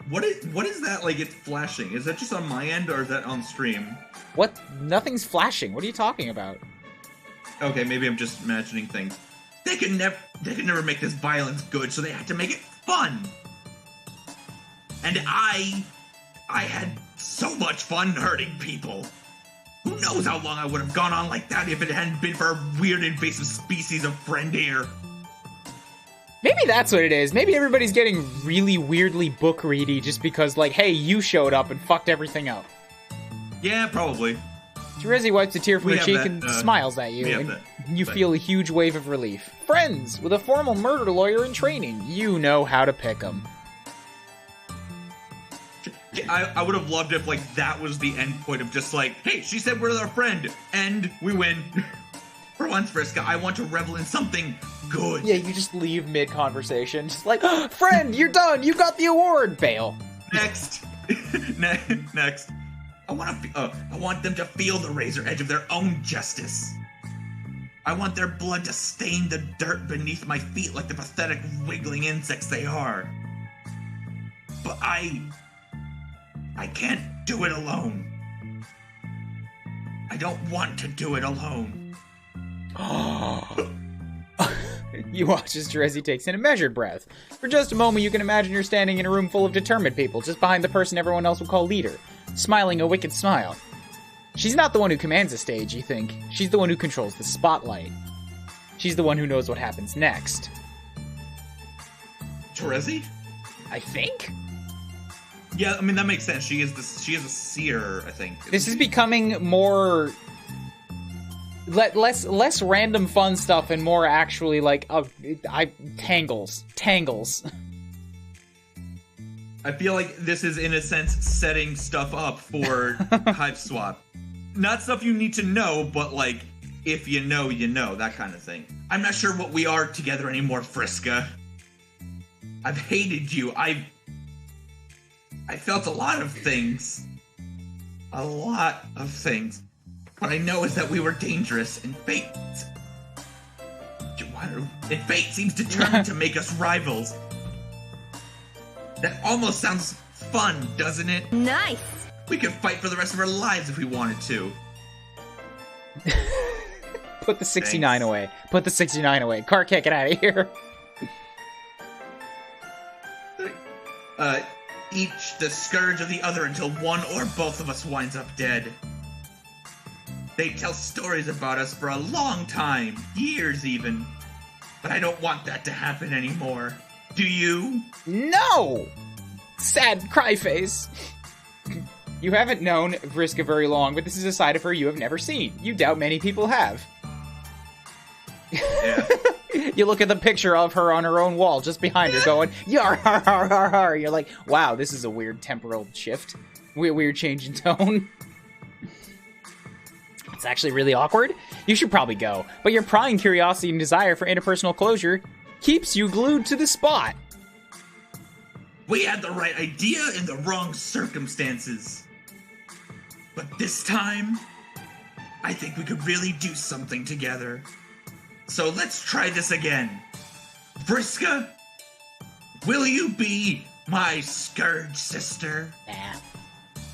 What is that? Like, it's flashing. Is that just on my end, or is that on stream? What? Nothing's flashing. What are you talking about? Okay, maybe I'm just imagining things. They could never make this violence good, so they had to make it fun. And I had so much fun hurting people. Who knows how long I would have gone on like that if it hadn't been for a weird invasive species of friend here. Maybe that's what it is. Maybe everybody's getting really weirdly book ready just because, like, hey, you showed up and fucked everything up. Yeah, probably. Terezi wipes a tear from her cheek and smiles at you, and you feel a huge wave of relief. Friends, with a formal murder lawyer in training, you know how to pick them. I would have loved if, like, that was the end point of just like, hey, she said we're our friend, and we win. For once, Vriska, I want to revel in something good. Yeah, you just leave mid-conversation. Just like, oh, friend, you're done. You got the award. Bail. Next. Next. I want them to feel the razor edge of their own justice. I want their blood to stain the dirt beneath my feet like the pathetic wiggling insects they are. But I can't do it alone. I don't want to do it alone. You watch as Terezi takes in a measured breath. For just a moment, you can imagine you're standing in a room full of determined people, just behind the person everyone else would call leader, smiling a wicked smile. She's not the one who commands the stage, you think. She's the one who controls the spotlight. She's the one who knows what happens next. Terezi? I think? Yeah, I mean, that makes sense. She is a seer, I think. This is becoming more... less random fun stuff and more actually like tangles. I feel like this is in a sense setting stuff up for Hive Swap. Not stuff you need to know, but like if you know, you know, that kind of thing. I'm not sure what we are together anymore, Friska. I've hated you. I felt a lot of things. A lot of things. What I know is that we were dangerous, and fate seems determined to make us rivals. That almost sounds fun, doesn't it? Nice. We could fight for the rest of our lives if we wanted to. Put the 69 away. Put the 69 away. Car can't get out of here. Each the scourge of the other until one or both of us winds up dead. They tell stories about us for a long time, years even. But I don't want that to happen anymore. Do you? No! Sad cry face. You haven't known Vriska very long, but this is a side of her you have never seen. You doubt many people have. Yeah. You look at the picture of her on her own wall, just behind her, going, yar, har, har, har, har. You're like, wow, this is a weird temporal shift. Weird change in tone. It's actually really awkward. You should probably go, but your prying curiosity and desire for interpersonal closure keeps you glued to the spot. We had the right idea in the wrong circumstances. But this time, I think we could really do something together. So let's try this again. Vriska, will you be my scourge sister?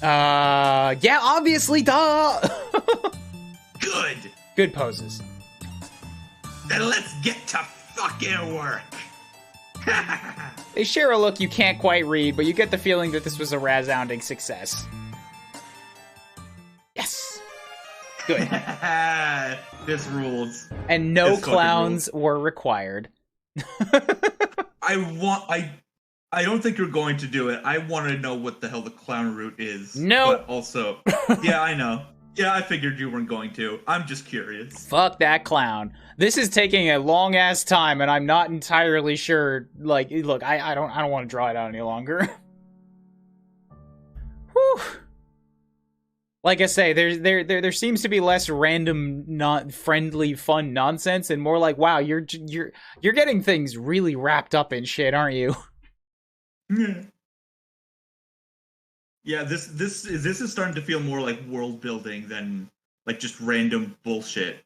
Yeah, obviously, duh! Good. Good poses. Then let's get to fucking work. They share a look you can't quite read, but you get the feeling that this was a resounding success. Yes! Good. This rules. And no This clowns were required. I don't think you're going to do it. I want to know what the hell the clown route is. No. But also, yeah, I know. Yeah, I figured you weren't going to. I'm just curious. Fuck that clown. This is taking a long ass time, and I'm not entirely sure. Like, look, I don't want to draw it out any longer. Whew. Like I say, there seems to be less random, not friendly, fun nonsense, and more like, wow, you're getting things really wrapped up in shit, aren't you? Yeah, this is starting to feel more like world building than like just random bullshit.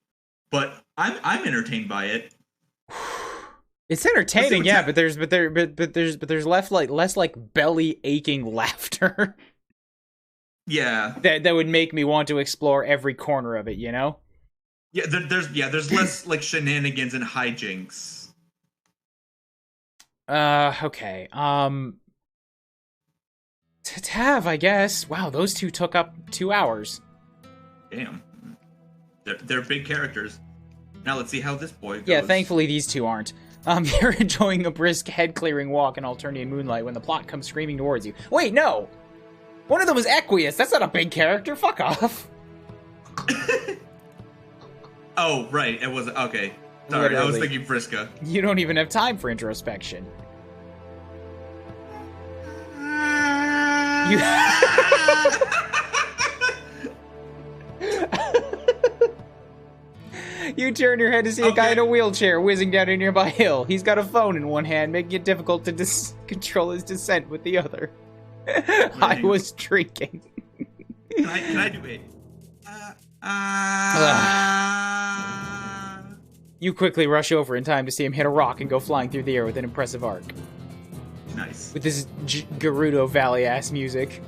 But I'm entertained by it. It's entertaining, yeah, but there's less like belly aching laughter. Yeah, that would make me want to explore every corner of it, you know? Yeah, there's less like shenanigans and hijinks. Okay. Tav, I guess. Wow, those two took up 2 hours. Damn. They're big characters. Now let's see how this boy goes. Yeah, thankfully these two aren't. You're enjoying a brisk head-clearing walk in Alternian moonlight when the plot comes screaming towards you. Wait, no! One of them was Equius. That's not a big character. Fuck off. Oh, right. It was... Okay. Sorry, Literally. I was thinking Friska. You don't even have time for introspection. You... You turn your head to see a guy in a wheelchair whizzing down a nearby hill. He's got a phone in one hand, making it difficult to control his descent with the other. I was drinking. Can I do it? You quickly rush over in time to see him hit a rock and go flying through the air with an impressive arc. Nice. With this Gerudo Valley-ass music.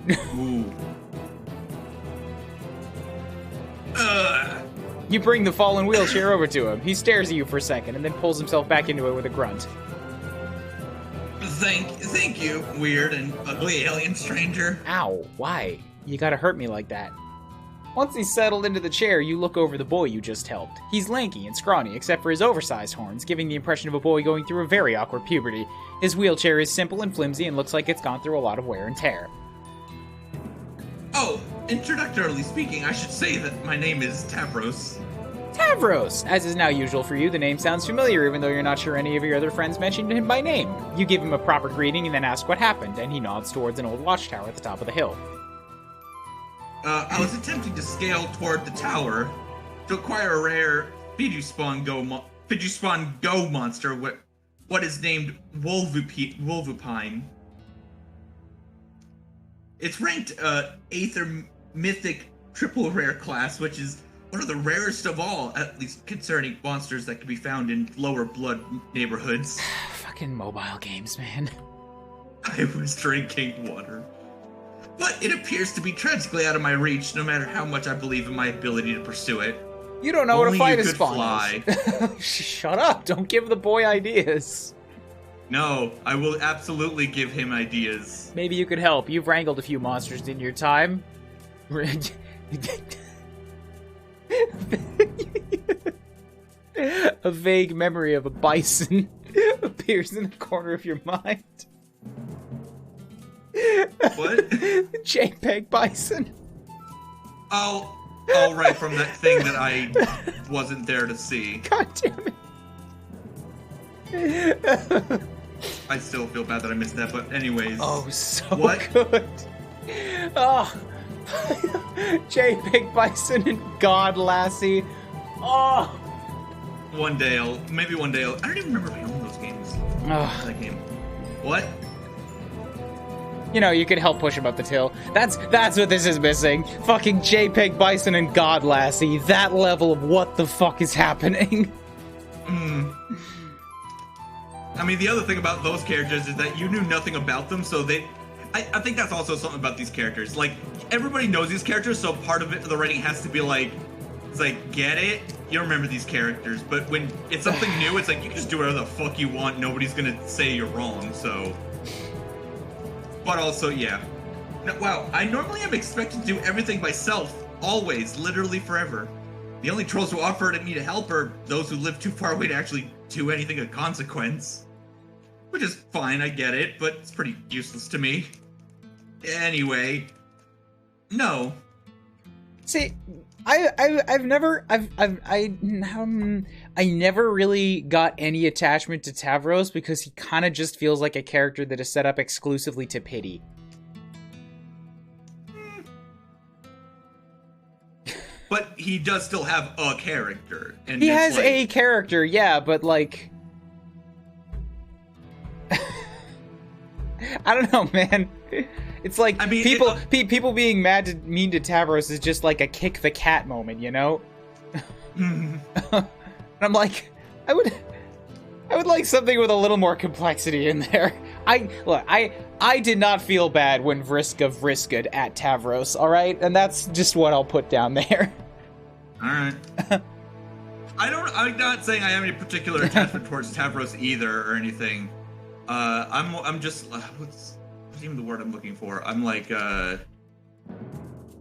Ooh. You bring the fallen wheelchair over to him. He stares at you for a second and then pulls himself back into it with a grunt. Thank you, weird and ugly alien stranger. Ow, why? You gotta hurt me like that. Once he's settled into the chair, you look over the boy you just helped. He's lanky and scrawny, except for his oversized horns, giving the impression of a boy going through a very awkward puberty. His wheelchair is simple and flimsy and looks like it's gone through a lot of wear and tear. Oh, introductorily speaking, I should say that my name is Tavros. Tavros! As is now usual for you, the name sounds familiar, even though you're not sure any of your other friends mentioned him by name. You give him a proper greeting and then ask what happened, and he nods towards an old watchtower at the top of the hill. I was attempting to scale toward the tower, To acquire a rare Fiduspawn Go monster, what is named Wolvupine. It's ranked 8th or mythic triple rare class, which is one of the rarest of all, at least concerning monsters that can be found in lower blood neighborhoods. Fucking mobile games, man. I was drinking water. But it appears to be tragically out of my reach, no matter how much I believe in my ability to pursue it. You don't know what a Only fight you is could spawn fly. is. Shut up. Don't give the boy ideas. No, I will absolutely give him ideas. Maybe you could help. You've wrangled a few monsters in your time. A vague memory of a bison appears in the corner of your mind. What? JPEG bison. Oh, right, from that thing that I wasn't there to see. God damn it. I still feel bad that I missed that, but anyways. Oh, so what? good. Oh. JPEG Bison and God Lassie. Oh. One day I don't even remember if I owned those games. Oh. That game. What? You know, you can help push him up the hill. That's what this is missing. Fucking JPEG Bison and God Lassie. That level of what the fuck is happening. I mean, the other thing about those characters is that you knew nothing about them, so I think that's also something about these characters. Like, everybody knows these characters, so part of it, the writing has to be like, it's like, get it? You don't remember these characters, but when it's something new, it's like, you can just do whatever the fuck you want, nobody's gonna say you're wrong, so... But also, yeah. Now, wow, I normally am expected to do everything myself, always, literally forever. The only trolls who offer me to help are those who live too far away to actually do anything of consequence. Which is fine, I get it, but it's pretty useless to me. Anyway, no. See, I never really got any attachment to Tavros because he kind of just feels like a character that is set up exclusively to pity. But he does still have a character. And He it's has like, a character, yeah, but like... I don't know, man. It's like, I mean, people being mean to Tavros is just like a kick the cat moment, you know? And I'm like, I would like something with a little more complexity in there. I did not feel bad when Vriska'd at Tavros, alright? And that's just what I'll put down there. Alright. I'm not saying I have any particular attachment towards Tavros either or anything. I'm just, what's even the word I'm looking for? I'm like,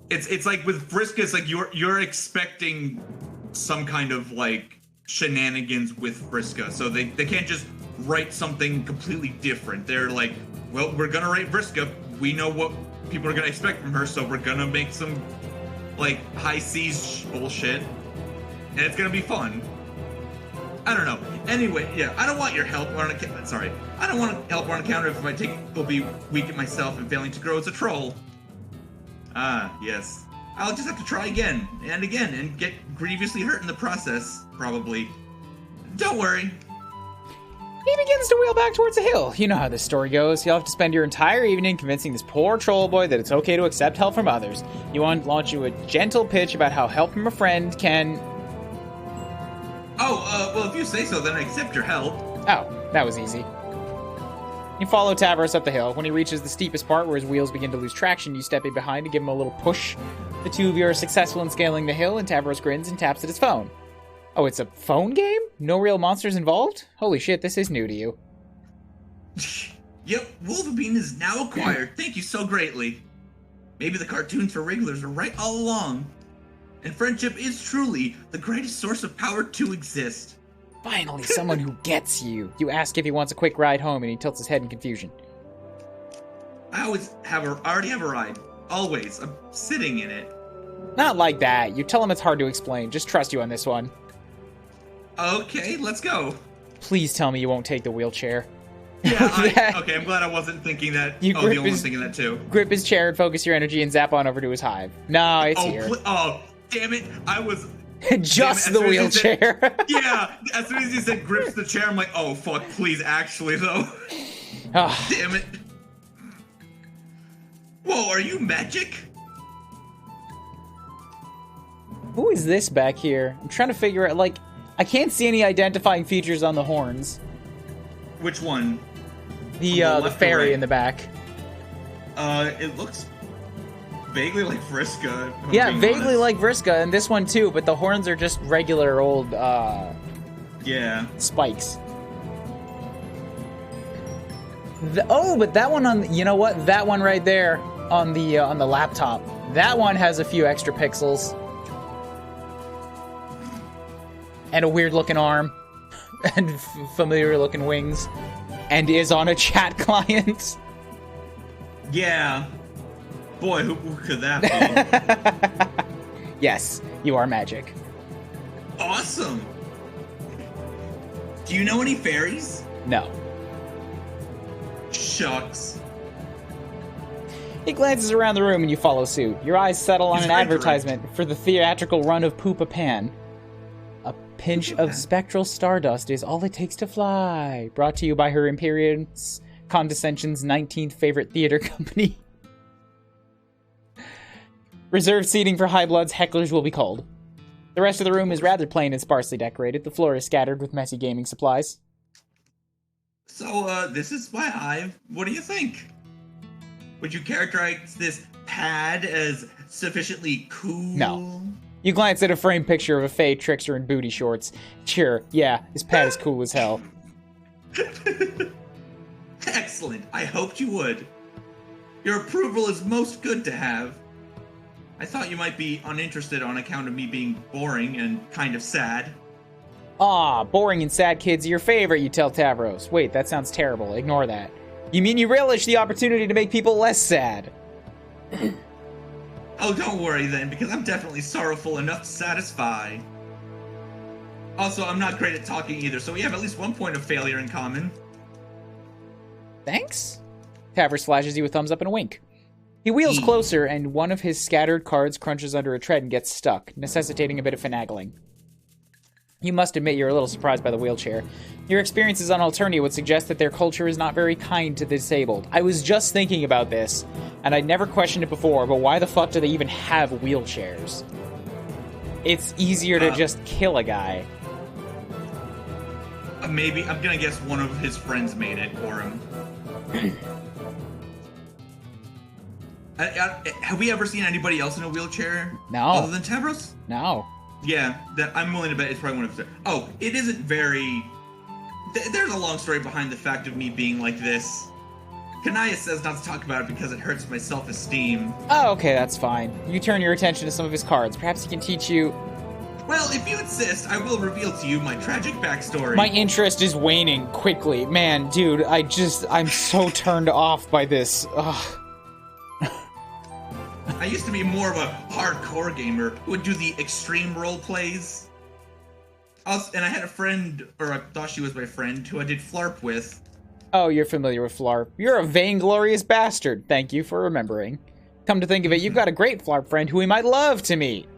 it's like with Vriska, it's like you're expecting some kind of like shenanigans with Vriska, so they can't just write something completely different. They're like, well, we're gonna write Vriska, we know what people are gonna expect from her, so we're gonna make some like high seas bullshit, and it's gonna be fun. I don't know. Anyway, yeah, I don't want your help on account. Sorry, I don't want help on account of if I will be weak at myself and failing to grow as a troll. Ah, yes. I'll just have to try again and again and get grievously hurt in the process, probably. Don't worry. He begins to wheel back towards the hill. You know how this story goes. You'll have to spend your entire evening convincing this poor troll boy that it's okay to accept help from others. You want to launch you a gentle pitch about how help from a friend can... Oh, well, if you say so, then I accept your help. Oh, that was easy. You follow Tavros up the hill. When he reaches the steepest part where his wheels begin to lose traction, you step in behind to give him a little push. The two of you are successful in scaling the hill, and Tavros grins and taps at his phone. Oh, it's a phone game? No real monsters involved? Holy shit, this is new to you. Yep, Wolverine is now acquired. Thank you so greatly. Maybe the cartoons for regulars are right all along. And friendship is truly the greatest source of power to exist. Finally, someone who gets you. You ask if he wants a quick ride home, and he tilts his head in confusion. I already have a ride. Always. I'm sitting in it. Not like that. You tell him it's hard to explain. Just trust you on this one. Okay, let's go. Please tell me you won't take the wheelchair. Yeah, okay, I'm glad I wasn't thinking that. The only one thinking that too. Grip his chair and focus your energy and zap on over to his hive. No, it's here. Oh, damn it. I was Just Damn, the as soon as he said- wheelchair. Yeah, as soon as he said grips the chair, I'm like, oh fuck, please, actually though. Ah, Damn it. Whoa, are you magic? who is this back here? I'm trying to figure out, like, I can't see any identifying features on the horns. Which one? The left or fairy right? in the back. It looks vaguely like Vriska. if I'm Yeah, being vaguely honest. like Vriska, and this one too, but the horns are just regular old, Yeah. spikes. But that one you know what? That one right there on the laptop. That one has a few extra pixels. And a weird looking arm. And familiar looking wings. And is on a chat client. Yeah. Boy, who could that be? Yes, you are magic. Awesome. Do you know any fairies? No. Shucks. He glances around the room and you follow suit. Your eyes settle on He's an right, advertisement for the theatrical run of Poopa Pan. A pinch of spectral stardust is all it takes to fly. Brought to you by Her Imperium's Condescension's 19th favorite theater company. Reserved seating for high bloods, hecklers will be called. The rest of the room is rather plain and sparsely decorated. The floor is scattered with messy gaming supplies. So, this is my hive. What do you think? Would you characterize this pad as sufficiently cool? No. You glance at a framed picture of a Fae trickster in booty shorts. Sure, yeah, this pad is cool as hell. Excellent. I hoped you would. Your approval is most good to have. I thought you might be uninterested on account of me being boring and kind of sad. Ah, boring and sad kids are your favorite, you tell Tavros. Wait, that sounds terrible. Ignore that. You mean you relish the opportunity to make people less sad? Oh, don't worry then, because I'm definitely sorrowful enough to satisfy. Also, I'm not great at talking either, so we have at least one point of failure in common. Thanks? Tavros flashes you a thumbs up and a wink. He wheels closer, and one of his scattered cards crunches under a tread and gets stuck, necessitating a bit of finagling. You must admit you're a little surprised by the wheelchair. Your experiences on Alternia would suggest that their culture is not very kind to the disabled. I was just thinking about this, and I'd never questioned it before, but why the fuck do they even have wheelchairs? It's easier to just kill a guy. Maybe, I'm gonna guess one of his friends made it for him. Have we ever seen anybody else in a wheelchair? No. Other than Tavros? No. Yeah, that I'm willing to bet it's probably one of his. Oh, it isn't very. There's a long story behind the fact of me being like this. Kanaya says not to talk about it because it hurts my self-esteem. Oh, okay, that's fine. You turn your attention to some of his cards. Perhaps he can teach you... Well, if you insist, I will reveal to you my tragic backstory. My interest is waning quickly. Man, dude, I'm so turned off by this. Ugh. I used to be more of a hardcore gamer who would do the extreme role plays. And I had a friend, or I thought she was my friend, who I did Flarp with. Oh, you're familiar with Flarp. You're a vainglorious bastard. Thank you for remembering. Come to think of it, you've got a great Flarp friend who we might love to meet.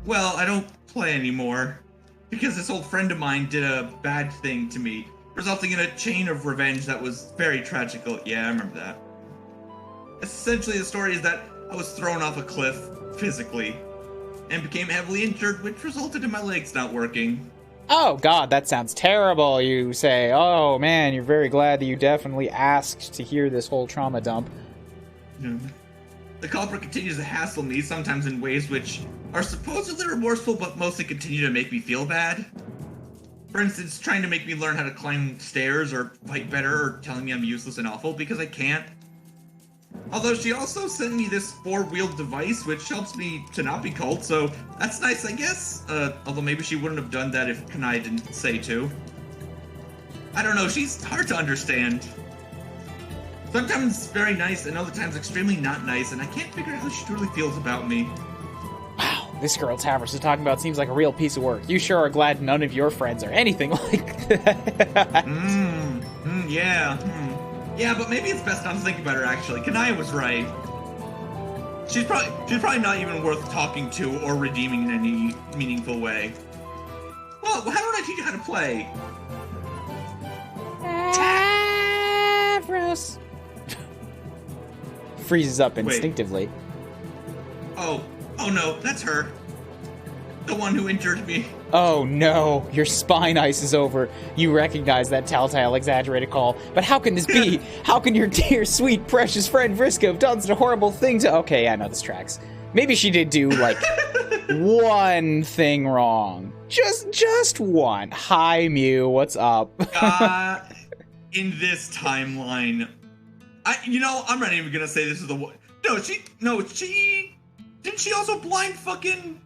Well, I don't play anymore, because this old friend of mine did a bad thing to me, resulting in a chain of revenge that was very tragical. Yeah, I remember that. Essentially, the story is that I was thrown off a cliff, physically, and became heavily injured, which resulted in my legs not working. Oh god, that sounds terrible, you say. Oh man, you're very glad that you definitely asked to hear this whole trauma dump. The culprit continues to hassle me, sometimes in ways which are supposedly remorseful, but mostly continue to make me feel bad. For instance, trying to make me learn how to climb stairs or fight better, or telling me I'm useless and awful because I can't. Although she also sent me this 4-wheeled device, which helps me to not be cold, so that's nice, I guess. Although maybe she wouldn't have done that if Kanai didn't say to. I don't know, she's hard to understand. Sometimes very nice, and other times extremely not nice, and I can't figure out how she truly feels about me. Wow, this girl Tavros is talking about seems like a real piece of work. You sure are glad none of your friends are anything like that. Yeah, but maybe it's best not to think about her, actually. Kanaya was right. She's probably not even worth talking to or redeeming in any meaningful way. Well, how don't I teach you how to play? Tavros freezes up instinctively. Oh no, that's her. The one who injured me. Oh no, your spine ice is over. You recognize that telltale exaggerated call. But how can this be? How can your dear, sweet, precious friend Vriska have done such a horrible thing to— Okay, yeah, I know this tracks. Maybe she did do, like, one thing wrong. Just one. Hi, Mew, what's up? In this timeline, I'm not even gonna say this is the one. She didn't she also blind fucking,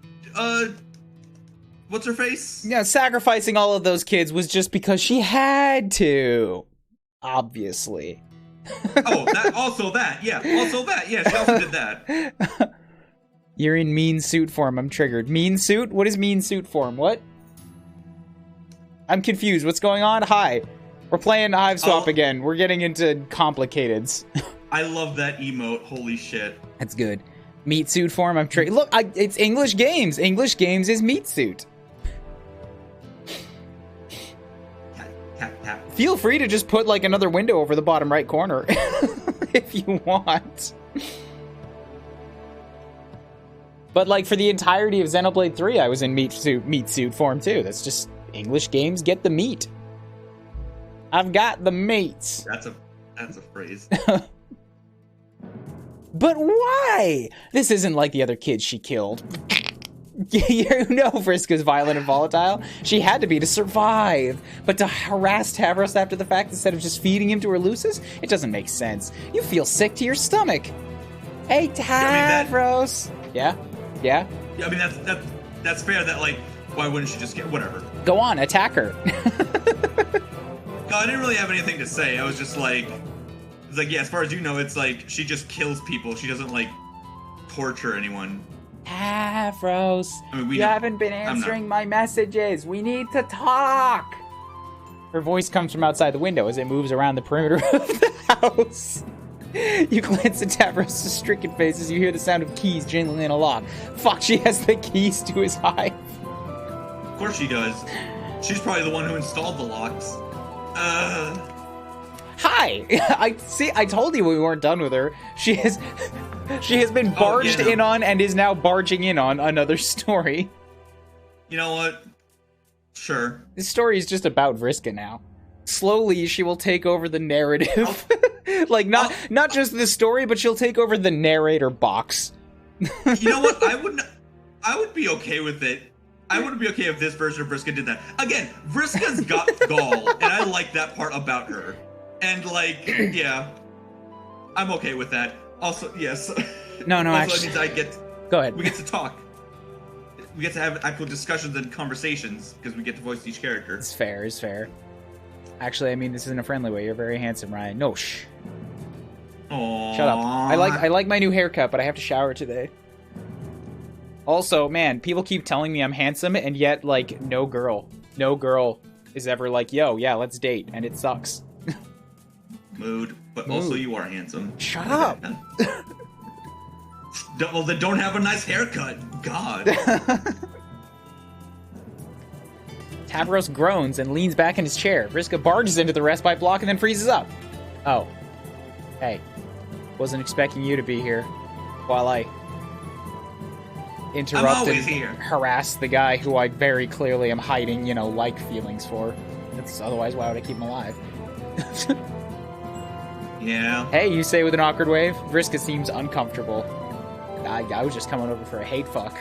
what's her face? Yeah, sacrificing all of those kids was just because she had to. Obviously. Also that, yeah, she also did that. You're in mean suit form, I'm triggered. Mean suit? What is mean suit form? What? I'm confused, what's going on? Hi. We're playing Hive Swap again. We're getting into complicateds. I love that emote, holy shit. That's good. Meat suit form, I'm triggered. Look, it's English games. English games is meat suit. Tap. Feel free to just put, like, another window over the bottom right corner if you want. But, like, for the entirety of Xenoblade 3, I was in meat suit form too. That's just English games get the meat. I've got the meats. That's a phrase. But why? This isn't like the other kids she killed. You know Vriska's violent and volatile. She had to be to survive. But to harass Tavros after the fact instead of just feeding him to her luces? It doesn't make sense. You feel sick to your stomach. Hey, Tavros. Yeah? Yeah, I mean, that's fair. That, like, why wouldn't she just get whatever? Go on, attack her. No, I didn't really have anything to say. I was just like, it's like, yeah, as far as you know, it's like she just kills people. She doesn't, like, torture anyone. Tavros, I mean, you haven't been answering my messages. We need to talk. Her voice comes from outside the window as it moves around the perimeter of the house. You glance at Tavros' stricken face as you hear the sound of keys jingling in a lock. Fuck, she has the keys to his hive. Of course she does. She's probably the one who installed the locks. Hi! I told you we weren't done with her. She has been barged in on and is now barging in on another story. You know what? Sure. This story is just about Vriska now. Slowly, she will take over the narrative. Like, not just the story, but she'll take over the narrator box. You know what? I would be okay with it. I wouldn't be okay if this version of Vriska did that. Again, Vriska's got gall, and I like that part about her. And, like, yeah, I'm okay with that. Also, yes. No, also, actually. That means Go ahead. We get to talk. We get to have actual discussions and conversations, because we get to voice each character. It's fair, it's fair. Actually, I mean this in a friendly way. You're very handsome, Ryan. No, shh. Aww. Shut up. I like my new haircut, but I have to shower today. Also, man, people keep telling me I'm handsome, and yet, like, no girl is ever like, yo, yeah, let's date, and it sucks. Mood, but also you are handsome. Shut up. Well, then don't have a nice haircut. God. Tavros groans and leans back in his chair. Vriska barges into the respite block and then freezes up. Oh. Hey. Wasn't expecting you to be here. While I interrupt and harass the guy who I very clearly am hiding, like feelings for. Otherwise, why would I keep him alive? Yeah. Hey, you say with an awkward wave. Vriska seems uncomfortable. I was just coming over for a hate fuck.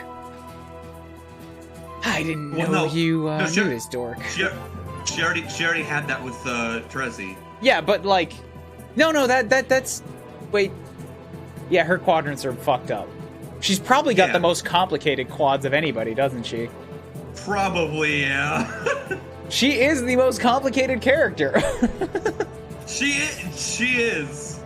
I didn't know you knew this dork. She already had that with Terezi. Yeah, but like, no, that's wait. Yeah, her quadrants are fucked up. She's probably got the most complicated quads of anybody, doesn't she? Probably, yeah. She is the most complicated character. She is.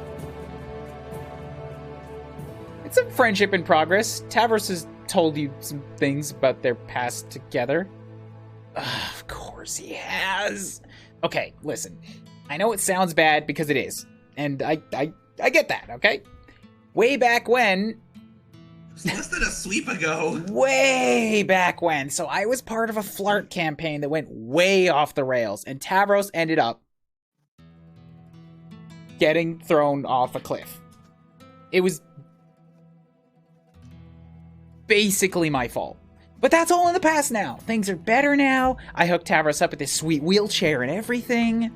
It's a friendship in progress. Tavros has told you some things about their past together. Of course he has. Okay, listen. I know it sounds bad because it is. And I get that, okay? Way back when, It's less than a sweep ago. Way back when. So I was part of a flirt campaign that went way off the rails, and Tavros ended up getting thrown off a cliff. It was basically my fault. But that's all in the past now. Things are better now. I hooked Tavros up with this sweet wheelchair and everything.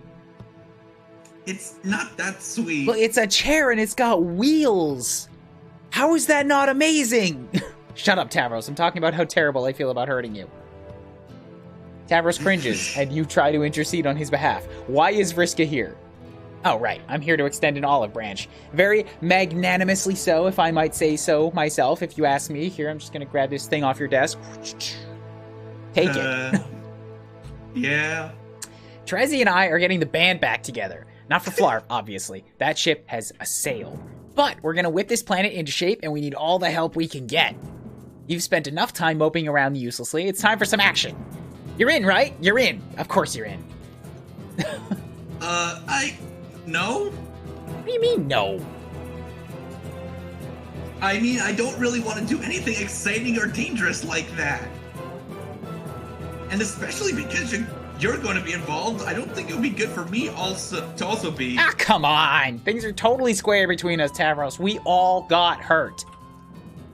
It's not that sweet. Well, it's a chair and it's got wheels. How is that not amazing? Shut up, Tavros. I'm talking about how terrible I feel about hurting you. Tavros cringes, and you try to intercede on his behalf. Why is Vriska here? Oh, right. I'm here to extend an olive branch. Very magnanimously so, if I might say so myself, if you ask me. Here, I'm just going to grab this thing off your desk. Take it. Yeah. Trezzy and I are getting the band back together. Not for Flarp, obviously. That ship has a sail. But we're going to whip this planet into shape, and we need all the help we can get. You've spent enough time moping around uselessly. It's time for some action. You're in, right? You're in. Of course you're in. No? What do you mean, no? I mean, I don't really want to do anything exciting or dangerous like that. And especially because you're going to be involved, I don't think it would be good for me to also be... Ah, come on! Things are totally square between us, Tavros. We all got hurt.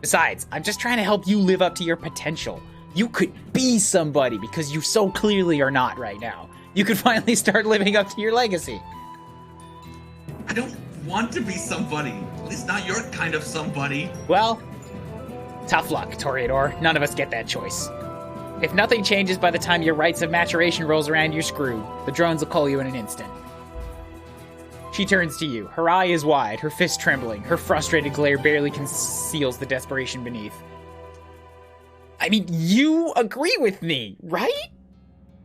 Besides, I'm just trying to help you live up to your potential. You could be somebody because you so clearly are not right now. You could finally start living up to your legacy. I don't want to be somebody. At least not your kind of somebody. Well, tough luck, Toreador. None of us get that choice. If nothing changes by the time your rites of maturation rolls around, you're screwed. The drones will call you in an instant. She turns to you. Her eye is wide, her fist trembling. Her frustrated glare barely conceals the desperation beneath. I mean, you agree with me, right?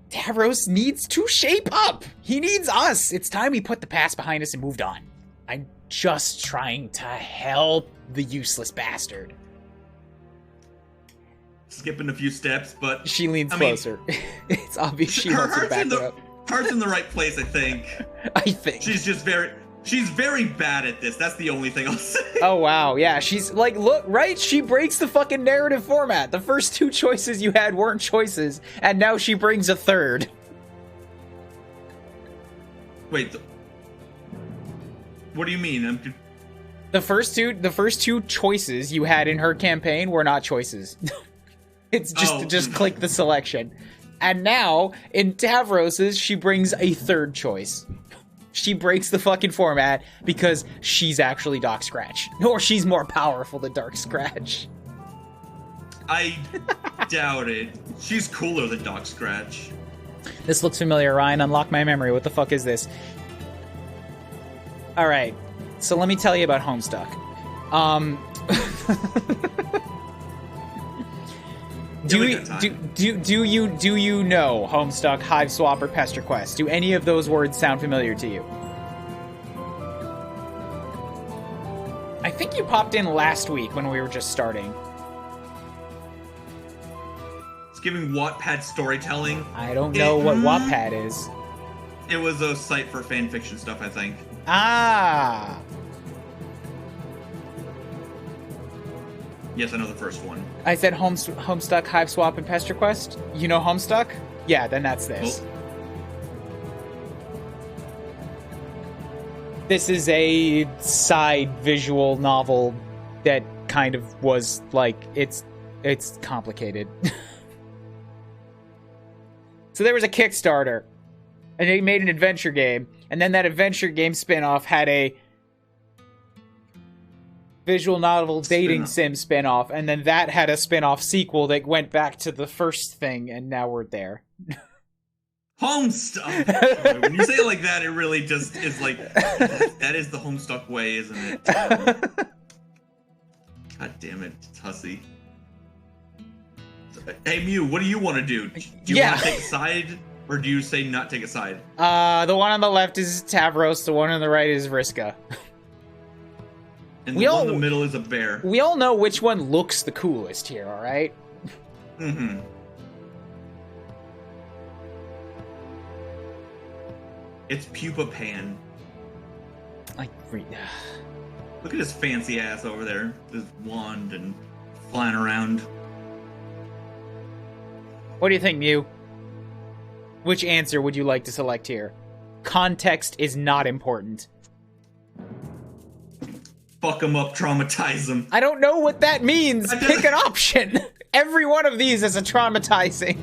Tavros needs to shape up. He needs us. It's time we put the past behind us and moved on. I'm just trying to help the useless bastard. Skipping a few steps, but... She leans closer. It's obvious she wants to back her up. Heart's in the right place, I think. I think. She's very bad at this. That's the only thing I'll say. Oh, wow. Yeah, she's like, look, right? She breaks the fucking narrative format. The first two choices you had weren't choices, and now she brings a third. Wait. What do you mean? The first two choices you had in her campaign were not choices. It's just click the selection. And now, in Tavros's, she brings a third choice. She breaks the fucking format because she's actually Doc Scratch. Or she's more powerful than Dark Scratch. I doubt it. She's cooler than Doc Scratch. This looks familiar, Ryan. Unlock my memory. What the fuck is this? Alright. So let me tell you about Homestuck. Do you know Homestuck, Hive Swap, or Pester Quest? Do any of those words sound familiar to you? I think you popped in last week when we were just starting. It's giving Wattpad storytelling. I don't know what Wattpad is. It was a site for fanfiction stuff, I think. Ah! Yes, I know the first one. I said Homestuck, Hive Swap, and Pester Quest. You know Homestuck? Yeah, then that's this. Oh. This is a side visual novel that kind of was like, it's complicated. So there was a Kickstarter, and they made an adventure game, and then that adventure game spin-off had a visual novel dating sim spin-off, and then that had a spin-off sequel that went back to the first thing, and now we're there. Homestuck! When you say it like that, it really just is like, that is the Homestuck way, isn't it? God damn it, Hussy. Hey, Mew, what do you want to do? Do you want to take a side, or do you say not take a side? The one on the left is Tavros, the one on the right is Vriska. And the one in the middle is a bear. We all know which one looks the coolest here, alright? Mm-hmm. It's Pupa Pan. Look at his fancy ass over there. His wand and flying around. What do you think, Mew? Which answer would you like to select here? Context is not important. Fuck him up, traumatize him. I don't know what that means. Pick an option. Every one of these is a traumatizing.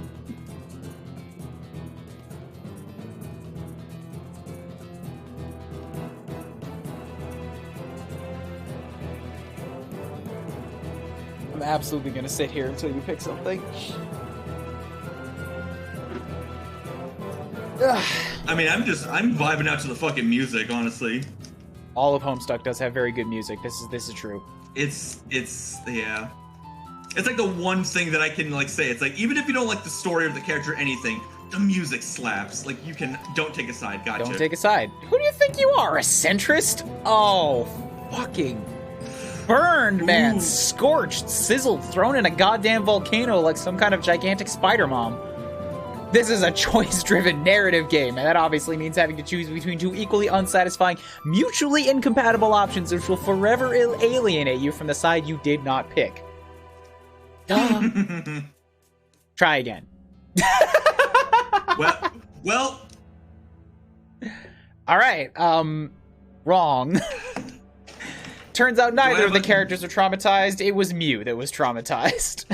I'm absolutely gonna sit here until you pick something. I mean, I'm vibing out to the fucking music, honestly. All of Homestuck does have very good music. This is true. It's yeah. It's like the one thing that I can like say. It's like even if you don't like the story of the character or anything, the music slaps. Like don't take a side. Gotcha. Don't take a side. Who do you think you are, a centrist? Oh, fucking burned, man. Ooh. Scorched, sizzled, thrown in a goddamn volcano like some kind of gigantic spider mom. This is a choice-driven narrative game, and that obviously means having to choose between two equally unsatisfying, mutually incompatible options which will forever alienate you from the side you did not pick. Duh. Try again. well. All right, wrong. Turns out neither of the characters are traumatized. It was Mew that was traumatized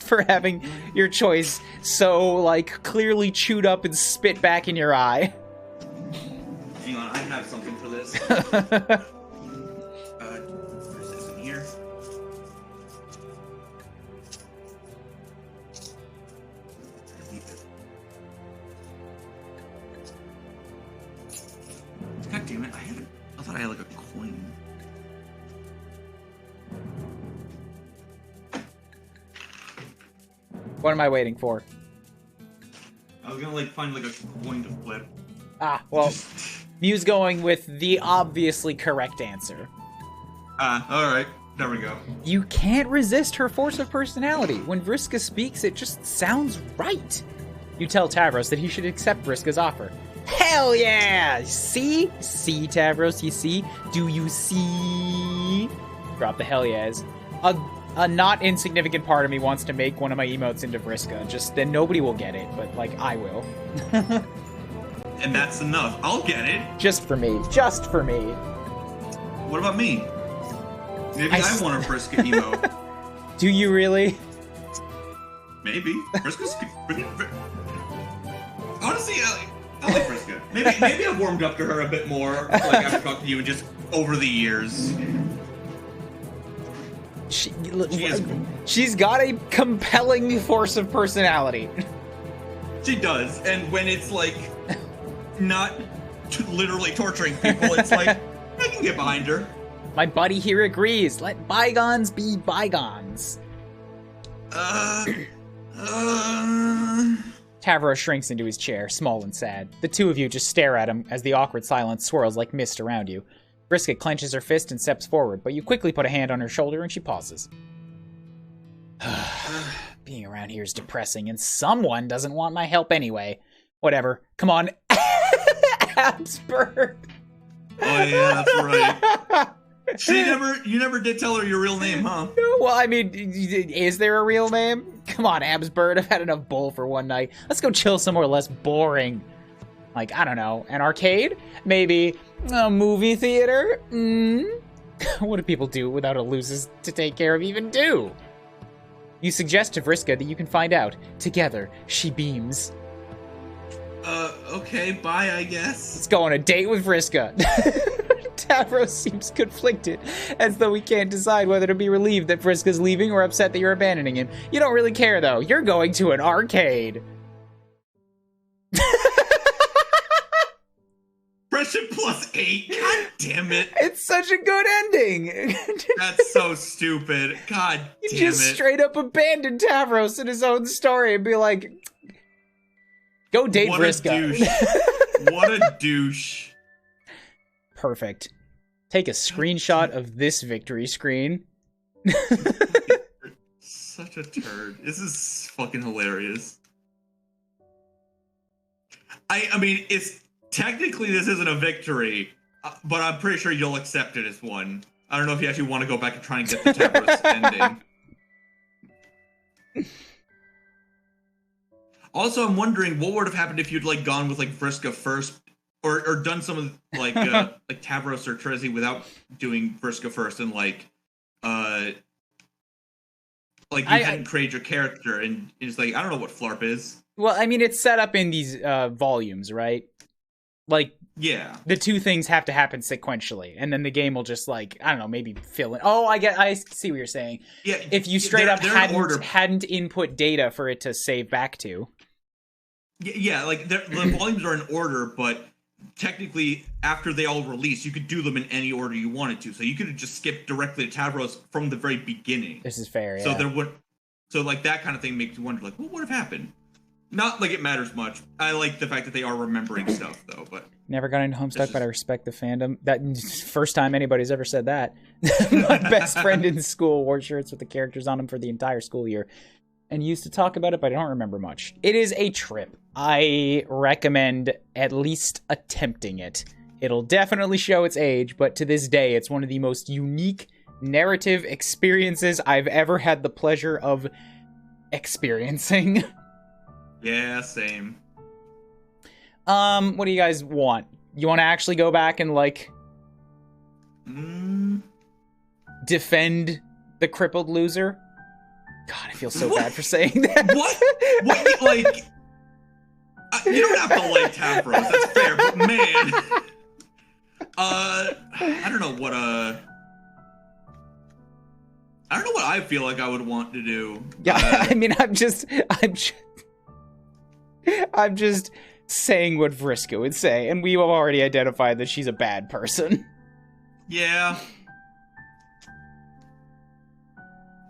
for having your choice so, like, clearly chewed up and spit back in your eye. Hang on, I have something for this. Where's this in here? God damn it, I thought I had like a coin. What am I waiting for? I was gonna like find like a coin to flip. Ah, well, Mew's going with the obviously correct answer. Alright. There we go. You can't resist her force of personality. When Vriska speaks, it just sounds right. You tell Tavros that he should accept Vriska's offer. Hell yeah! See? See, Tavros, you see? Do you see? Drop the hell yeahs. A not insignificant part of me wants to make one of my emotes into Vriska. Just then nobody will get it, but like I will. And that's enough. I'll get it. Just for me. Just for me. What about me? Maybe I want a Vriska emote. Do you really? Maybe. Vriska's honestly, I like Vriska. Maybe I've warmed up to her a bit more, like after talking to you, and just over the years. She's got a compelling force of personality. She does, and when it's like not literally torturing people, it's like I can get behind her. My buddy here agrees. Let bygones be bygones. Tavros shrinks into his chair, small and sad. The two of you just stare at him as the awkward silence swirls like mist around you. Vriska clenches her fist and steps forward, but you quickly put a hand on her shoulder and she pauses. Being around here is depressing, and someone doesn't want my help anyway. Whatever. Come on. Absberg. Oh yeah, that's right. You never did tell her your real name, huh? Well, I mean, is there a real name? Come on, Absbird, I've had enough bull for one night. Let's go chill somewhere less boring. Like, I don't know, an arcade? Maybe a movie theater? What do people do without a losers to take care of even do? You suggest to Vriska that you can find out. Together, she beams. Okay, bye, I guess. Let's go on a date with Vriska. Tavros seems conflicted, as though he can't decide whether to be relieved that Vriska's leaving or upset that you're abandoning him. You don't really care, though. You're going to an arcade. Friendship +8. God damn it. It's such a good ending. That's so stupid. God damn it. You just straight up abandon Tavros in his own story and be like, go date Vriska. What a douche. Perfect. Take a screenshot of this victory screen. Such a turd. This is fucking hilarious. I mean, it's technically this isn't a victory, but I'm pretty sure you'll accept it as one. I don't know if you actually want to go back and try and get the Tavros ending. Also, I'm wondering what would have happened if you'd like gone with like Vriska first, or done some of like like Tavros or Trezzy without doing Vriska first, and like you hadn't created your character, and it's like I don't know what Flarp is. Well, I mean, it's set up in these volumes, right? Like, yeah, the two things have to happen sequentially, and then the game will just like, I don't know, maybe fill in. Oh, I see what you're saying. Yeah, if you straight up hadn't input data for it to save back to. Yeah, like the volumes are in order, but technically, after they all release, you could do them in any order you wanted to. So you could have just skipped directly to Tavros from the very beginning. This is fair, yeah. So there would, like that kind of thing makes you wonder, like, what would have happened? Not like it matters much. I like the fact that they are remembering stuff, though. But never got into Homestuck, but I respect the fandom. That first time anybody's ever said that. My best friend in school wore shirts with the characters on them for the entire school year, and used to talk about it, but I don't remember much. It is a trip. I recommend at least attempting it. It'll definitely show its age, but to this day, it's one of the most unique narrative experiences I've ever had the pleasure of experiencing. Yeah, same. What do you guys want? You want to actually go back and, like, defend the crippled loser? God, I feel so bad for saying that. What? Like, you don't have to like Tavros, that's fair, but man. I don't know what I feel like I would want to do. Yeah, I mean, I'm just saying what Vriska would say, and we've already identified that she's a bad person. Yeah.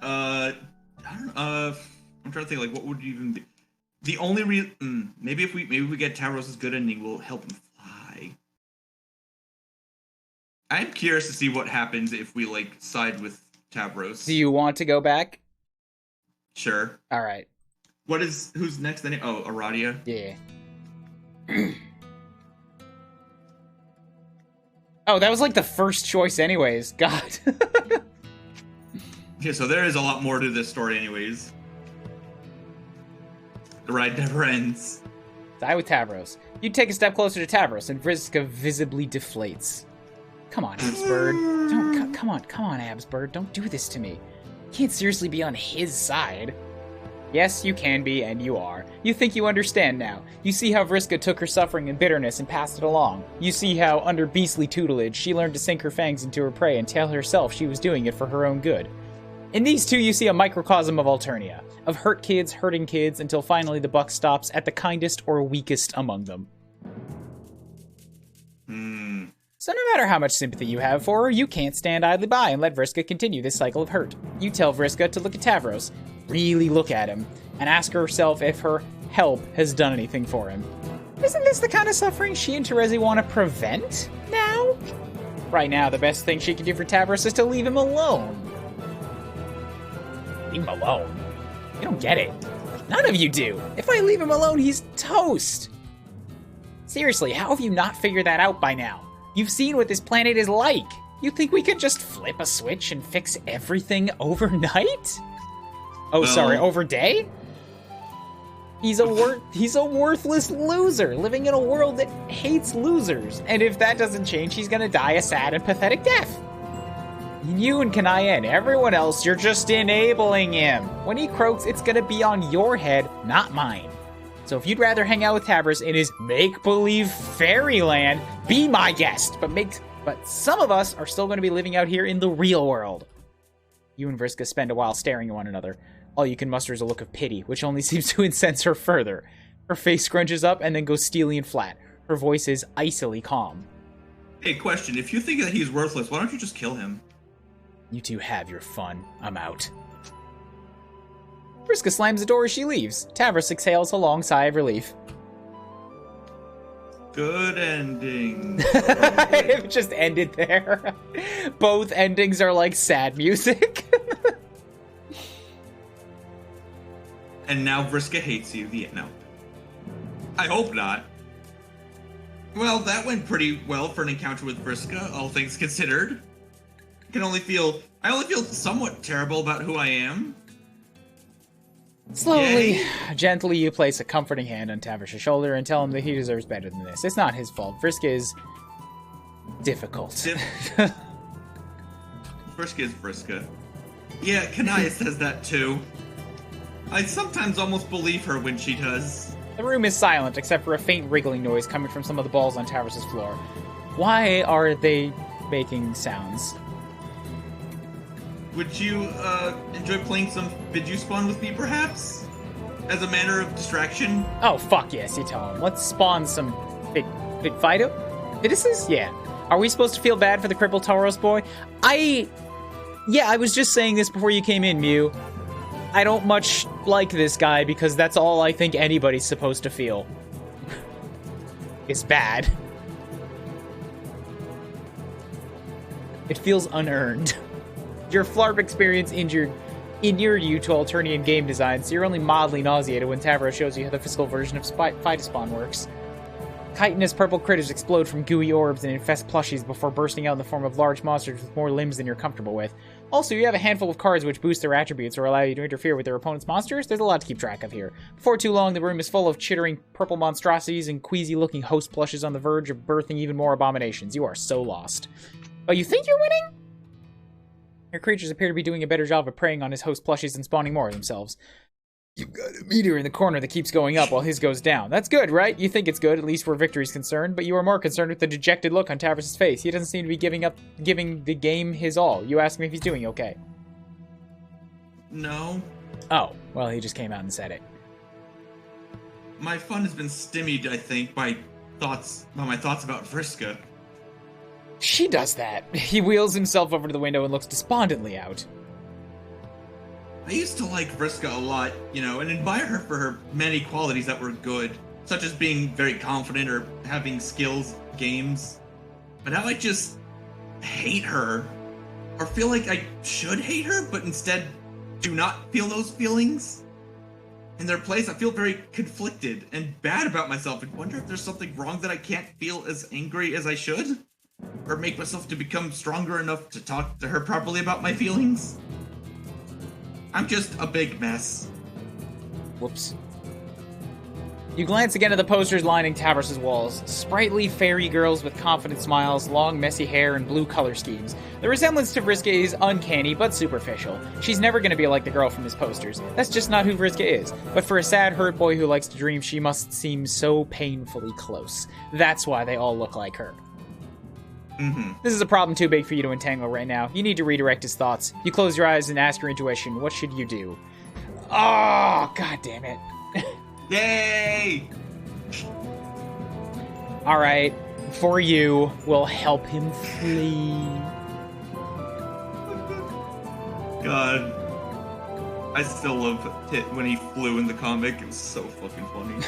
I'm trying to think, like, what would even be the only reason? Maybe if we get Tavros' good ending, we'll help him fly. I'm curious to see what happens if we like side with Tavros. Do you want to go back? Sure. All right. Who's next? Then Aradia. Yeah. Oh, that was like the first choice, anyways. God. Yeah, so there is a lot more to this story, anyways. The ride never ends. Die with Tavros. You take a step closer to Tavros, and Vriska visibly deflates. Come on, Absbird. Come on, Absbird. Don't do this to me. You can't seriously be on his side. Yes, you can be, and you are. You think you understand now. You see how Vriska took her suffering and bitterness and passed it along. You see how, under beastly tutelage, she learned to sink her fangs into her prey and tell herself she was doing it for her own good. In these two, you see a microcosm of Alternia, of hurt kids hurting kids until finally the buck stops at the kindest or weakest among them. So no matter how much sympathy you have for her, you can't stand idly by and let Vriska continue this cycle of hurt. You tell Vriska to look at Tavros, really look at him, and ask herself if her help has done anything for him. Isn't this the kind of suffering she and Terezi want to prevent now? Right now, the best thing she can do for Tavros is to leave him alone. Leave him alone? You don't get it. None of you do. If I leave him alone, he's toast. Seriously, how have you not figured that out by now? You've seen what this planet is like. You think we could just flip a switch and fix everything overnight? Oh, sorry, overday? He's a worthless loser living in a world that hates losers. And if that doesn't change, he's gonna die a sad and pathetic death. You and Kanaya and everyone else, you're just enabling him. When he croaks, it's gonna be on your head, not mine. So if you'd rather hang out with Tavros in his make-believe fairyland, be my guest. But some of us are still gonna be living out here in the real world. You and Vriska spend a while staring at one another. All you can muster is a look of pity, which only seems to incense her further. Her face scrunches up and then goes steely and flat. Her voice is icily calm. Hey, question. If you think that he's worthless, why don't you just kill him? You two have your fun. I'm out. Vriska slams the door as she leaves. Tavros exhales a long sigh of relief. Good ending. It just ended there. Both endings are like sad music. And now Vriska hates you. No. I hope not. Well, that went pretty well for an encounter with Vriska, all things considered. I only feel somewhat terrible about who I am. Slowly, Yay. gently, you place a comforting hand on Tavish's shoulder and tell him that he deserves better than this. It's not his fault. Vriska is difficult. Vriska is Vriska. Yeah, Kanaya says that too. I sometimes almost believe her when she does. The room is silent, except for a faint wriggling noise coming from some of the balls on Tavish's floor. Why are they making sounds? Would you enjoy playing some Bidju Spawn with me, perhaps? As a manner of distraction? Oh, fuck yes, you tell him. Let's spawn some big Fido? Fiduses? Yeah. Are we supposed to feel bad for the crippled Tauros boy? Yeah, I was just saying this before you came in, Mew. I don't much like this guy because that's all I think anybody's supposed to feel. It's bad. It feels unearned. Your Flarp experience inured you to Alternian game design, so you're only mildly nauseated when Tavros shows you how the physical version of Phytospawn works. Chitinous purple critters explode from gooey orbs and infest plushies before bursting out in the form of large monsters with more limbs than you're comfortable with. Also, you have a handful of cards which boost their attributes or allow you to interfere with their opponent's monsters. There's a lot to keep track of here. Before too long, the room is full of chittering purple monstrosities and queasy-looking host plushes on the verge of birthing even more abominations. You are so lost. Oh, you think you're winning? Your creatures appear to be doing a better job of preying on his host plushies and spawning more of themselves. You've got a meter in the corner that keeps going up while his goes down. That's good, right? You think it's good, at least where victory's concerned, but you are more concerned with the dejected look on Tavros' face. He doesn't seem to be giving the game his all. You ask him if he's doing okay. No. Oh, well, he just came out and said it. My fun has been stymied, I think, by my thoughts about Vriska. She does that. He wheels himself over to the window and looks despondently out. I used to like Vriska a lot, and admire her for her many qualities that were good, such as being very confident or having skills, games. But now I just hate her, or feel like I should hate her, but instead do not feel those feelings. In their place, I feel very conflicted and bad about myself and wonder if there's something wrong that I can't feel as angry as I should? Or make myself to become stronger enough to talk to her properly about my feelings? I'm just a big mess. Whoops. You glance again at the posters lining Tavros' walls. Sprightly fairy girls with confident smiles, long messy hair, and blue color schemes. The resemblance to Vriska is uncanny but superficial. She's never going to be like the girl from his posters. That's just not who Vriska is. But for a sad, hurt boy who likes to dream, she must seem so painfully close. That's why they all look like her. This is a problem too big for you to entangle right now. You need to redirect his thoughts. You close your eyes and ask your intuition, what should you do? Oh, god damn it. Yay! Alright, for you, we'll help him flee. God. I still love it when he flew in the comic. It was so fucking funny.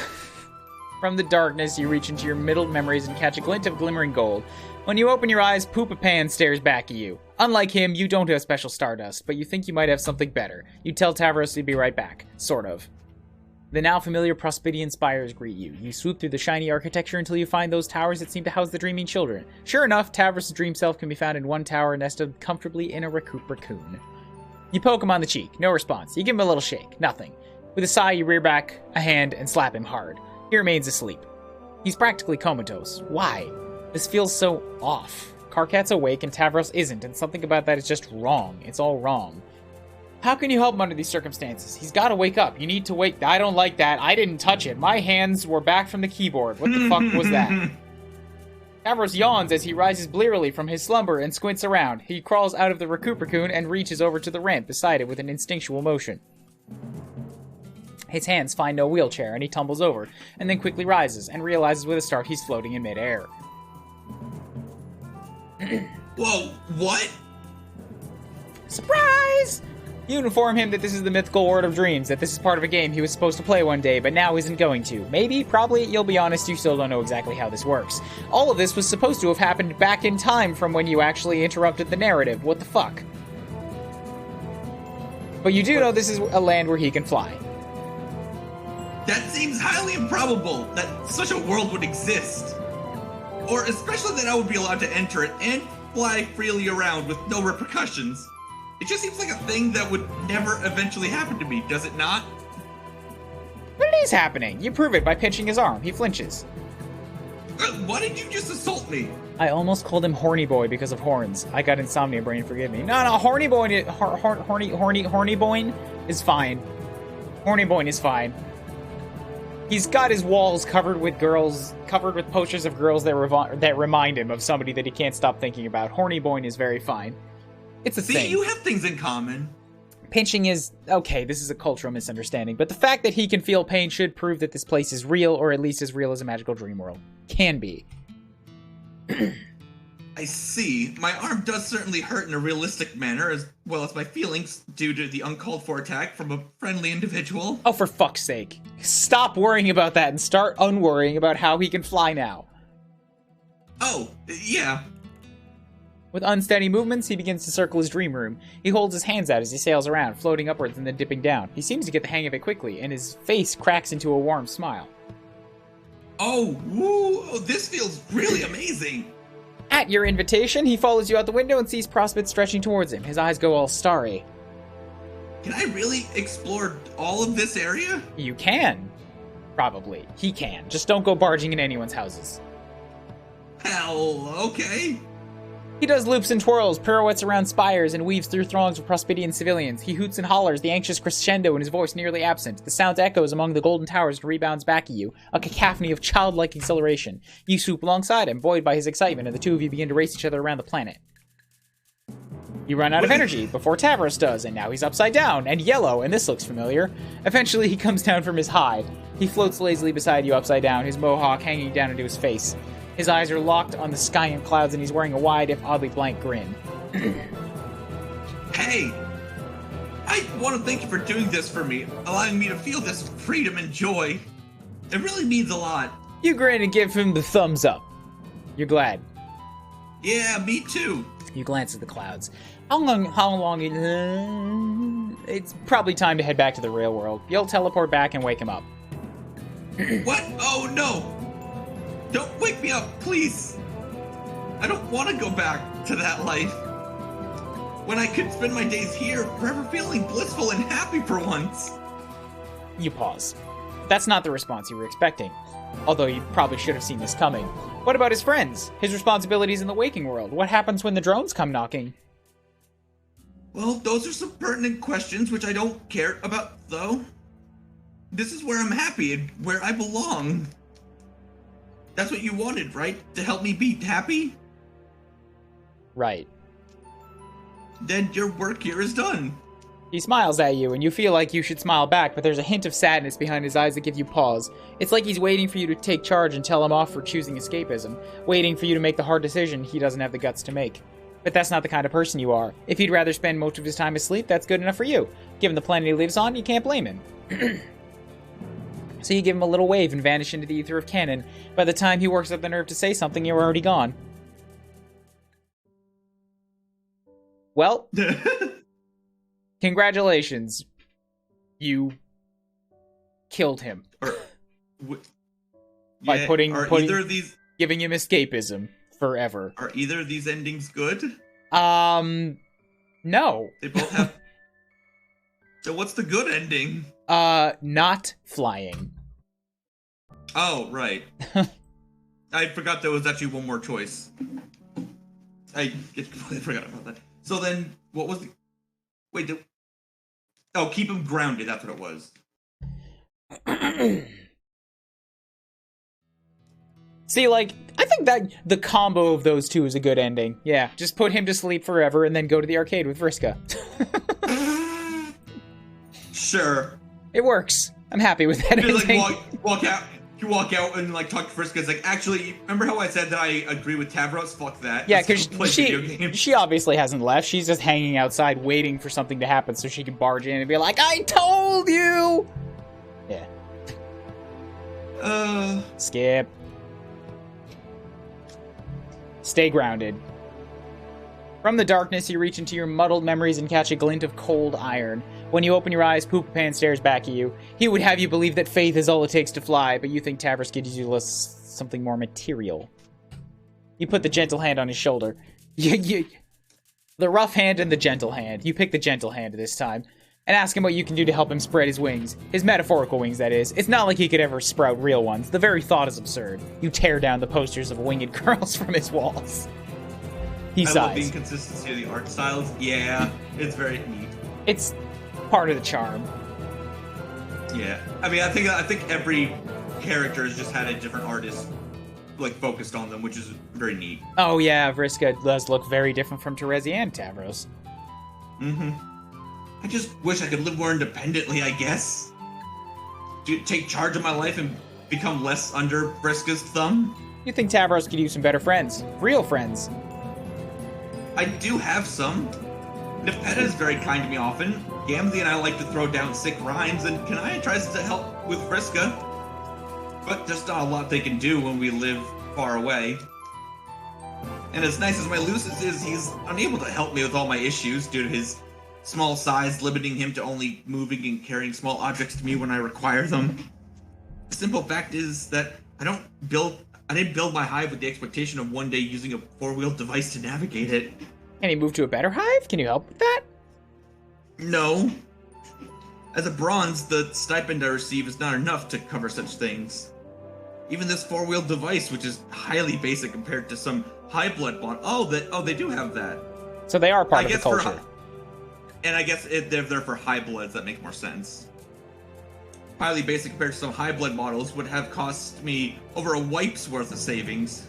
From the darkness, you reach into your middled memories and catch a glint of glimmering gold. When you open your eyes, Poopa Pan stares back at you. Unlike him, you don't have special stardust, but you think you might have something better. You tell Tavros to be right back. Sort of. The now familiar Prospidian spires greet you. You swoop through the shiny architecture until you find those towers that seem to house the dreaming children. Sure enough, Tavros' dream self can be found in one tower nested comfortably in a raccoon. You poke him on the cheek. No response. You give him a little shake. Nothing. With a sigh, you rear back a hand and slap him hard. He remains asleep. He's practically comatose. Why? This feels so off. Karkat's awake and Tavros isn't, and something about that is just wrong. It's all wrong. How can you help him under these circumstances? He's got to wake up. You need to wake... I don't like that. I didn't touch it. My hands were back from the keyboard. What the fuck was that? Tavros yawns as he rises blearily from his slumber and squints around. He crawls out of the raccoon and reaches over to the ramp beside it with an instinctual motion. His hands find no wheelchair and he tumbles over, and then quickly rises and realizes with a start he's floating in midair. Whoa, what? Surprise! You inform him that this is the mythical World of Dreams, that this is part of a game he was supposed to play one day, but now isn't going to. Maybe, probably, you'll be honest, you still don't know exactly how this works. All of this was supposed to have happened back in time from when you actually interrupted the narrative. What the fuck? But you do know this is a land where he can fly. That seems highly improbable that such a world would exist. Or especially that I would be allowed to enter it and fly freely around with no repercussions. It just seems like a thing that would never eventually happen to me, does it not? is happening? You prove it by pinching his arm. He flinches. Why did you just assault me? I almost called him Horny Boy because of horns. I got insomnia brain, forgive me. No, Horny Boy, Horny Boy is fine. Horny Boy is fine. He's got his walls covered with posters of girls that remind him of somebody that he can't stop thinking about. Horny Boy is very fine. It's a thing. See, you have things in common. Pinching is... Okay, this is a cultural misunderstanding, but the fact that he can feel pain should prove that this place is real, or at least as real as a magical dream world. Can be. I see. My arm does certainly hurt in a realistic manner, as well as my feelings, due to the uncalled for attack from a friendly individual. Oh, for fuck's sake. Stop worrying about that and start unworrying about how he can fly now. Oh, yeah. With unsteady movements, he begins to circle his dream room. He holds his hands out as he sails around, floating upwards and then dipping down. He seems to get the hang of it quickly, and his face cracks into a warm smile. Oh, woo! Oh, this feels really amazing! At your invitation, he follows you out the window and sees Prospect stretching towards him. His eyes go all starry. Can I really explore all of this area? You can. Probably. He can. Just don't go barging in anyone's houses. Hell, okay. He does loops and twirls, pirouettes around spires, and weaves through throngs of Prospidian civilians. He hoots and hollers, the anxious crescendo in his voice nearly absent. The sound echoes among the golden towers and rebounds back at you, a cacophony of childlike exhilaration. You swoop alongside him, buoyed by his excitement, and the two of you begin to race each other around the planet. You run out of energy before Tavros does, and now he's upside down and yellow, and this looks familiar. Eventually, he comes down from his hide. He floats lazily beside you upside down, his mohawk hanging down into his face. His eyes are locked on the sky and clouds, and he's wearing a wide, if oddly blank, grin. Hey! I want to thank you for doing this for me, allowing me to feel this freedom and joy. It really means a lot. You grin and give him the thumbs up. You're glad. Yeah, me too. You glance at the clouds. How long it's probably time to head back to the real world. You'll teleport back and wake him up. What? Oh, no! Don't wake me up, please! I don't want to go back to that life. When I could spend my days here, forever feeling blissful and happy for once. You pause. That's not the response you were expecting. Although you probably should have seen this coming. What about his friends? His responsibilities in the waking world? What happens when the drones come knocking? Well, those are some pertinent questions which I don't care about, though. This is where I'm happy and where I belong. That's what you wanted, right? To help me be happy? Right. Then your work here is done. He smiles at you, and you feel like you should smile back, but there's a hint of sadness behind his eyes that give you pause. It's like he's waiting for you to take charge and tell him off for choosing escapism, waiting for you to make the hard decision he doesn't have the guts to make. But that's not the kind of person you are. If he'd rather spend most of his time asleep, that's good enough for you. Given the planet he lives on, you can't blame him. So you give him a little wave and vanish into the ether of Canon. By the time he works up the nerve to say something, you're already gone. Well, congratulations. You killed him. By giving him escapism forever. Are either of these endings good? No. They both have... So what's the good ending? Not flying. Oh, right. I forgot there was actually one more choice. I completely forgot about that. So then, what was the... Wait, oh, keep him grounded, that's what it was. See, like, I think that the combo of those two is a good ending. Yeah, just put him to sleep forever and then go to the arcade with Vriska. Sure. It works. I'm happy with that ending. Like, you walk out and like talk to Vriska. It's like, actually, remember how I said that I agree with Tavros? Fuck that. Yeah, because she obviously hasn't left. She's just hanging outside waiting for something to happen so she can barge in and be like, I told you! Yeah. Skip. Stay grounded. From the darkness, you reach into your muddled memories and catch a glint of cold iron. When you open your eyes, Poopapan stares back at you. He would have you believe that faith is all it takes to fly, but you think Tavros gives you something more material. You put the gentle hand on his shoulder. The rough hand and the gentle hand. You pick the gentle hand this time. and ask him what you can do to help him spread his wings. His metaphorical wings, that is. It's not like he could ever sprout real ones. The very thought is absurd. You tear down the posters of winged girls from his walls. He sighs. I love the inconsistency of the art styles. Yeah, it's very neat. It's part of the charm. Yeah, I mean, I think every character has just had a different artist, like, focused on them, which is very neat. Oh yeah, Vriska does look very different from Terezi and Tavros. Mm-hmm. I just wish I could live more independently, I guess. To take charge of my life and become less under Vriska's thumb. You think Tavros could use some better friends? Real friends. I do have some. Nefeta is very kind to me often. Gamzee and I like to throw down sick rhymes, and Kanaya tries to help with Vriska. But there's not a lot they can do when we live far away. And as nice as my Lucis is, he's unable to help me with all my issues due to his small size, limiting him to only moving and carrying small objects to me when I require them. The simple fact is that I didn't build my hive with the expectation of one day using a four-wheeled device to navigate it. Can he move to a better hive? Can you help with that? No. As a bronze, the stipend I receive is not enough to cover such things. Even this four-wheeled device, which is highly basic compared to some high-blood bond. Oh, they do have that. So they are part of the culture. And I guess they're there for high bloods. That makes more sense. Highly basic compared to some high blood models would have cost me over a wipe's worth of savings.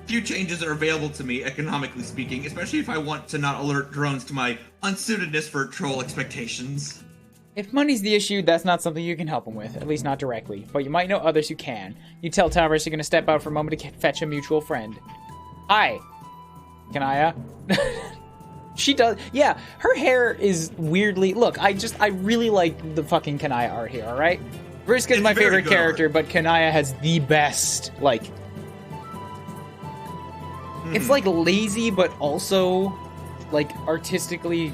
Few changes are available to me, economically speaking, especially if I want to not alert drones to my unsuitedness for troll expectations. If money's the issue, that's not something you can help him with, at least not directly, but you might know others who can. You tell Tavros you're gonna step out for a moment to fetch a mutual friend. Hi. Kanaya. She does, yeah, her hair is weirdly, look, I really like the fucking Kanaya art here, alright? Vriska's my favorite character, but Kanaya has the best, like, it's like lazy, but also, like, artistically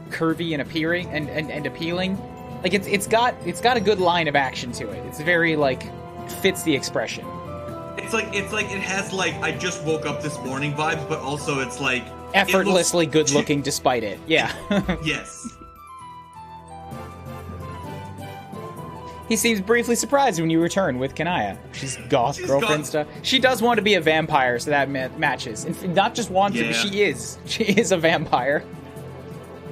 curvy and appealing, and appealing. Like, it's got a good line of action to it. It's very, like, fits the expression. It's like it has, like, I just woke up this morning vibes, but also it's like, effortlessly good-looking despite it. Yeah. Yes. He seems briefly surprised when you return with Kanaya. She's girlfriend stuff. She does want to be a vampire, so that matches. And not just wants to, but she is. She is a vampire.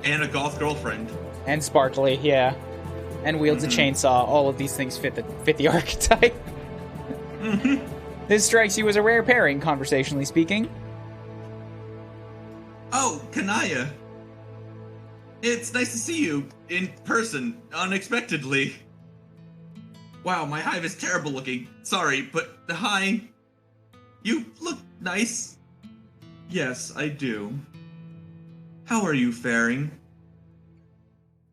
And a goth girlfriend. And sparkly, yeah. And wields a chainsaw. All of these things fit the archetype. This strikes you as a rare pairing, conversationally speaking. Oh, Kanaya. It's nice to see you in person, unexpectedly. Wow, my hive is terrible looking. Sorry, but hi. You look nice. Yes, I do. How are you faring?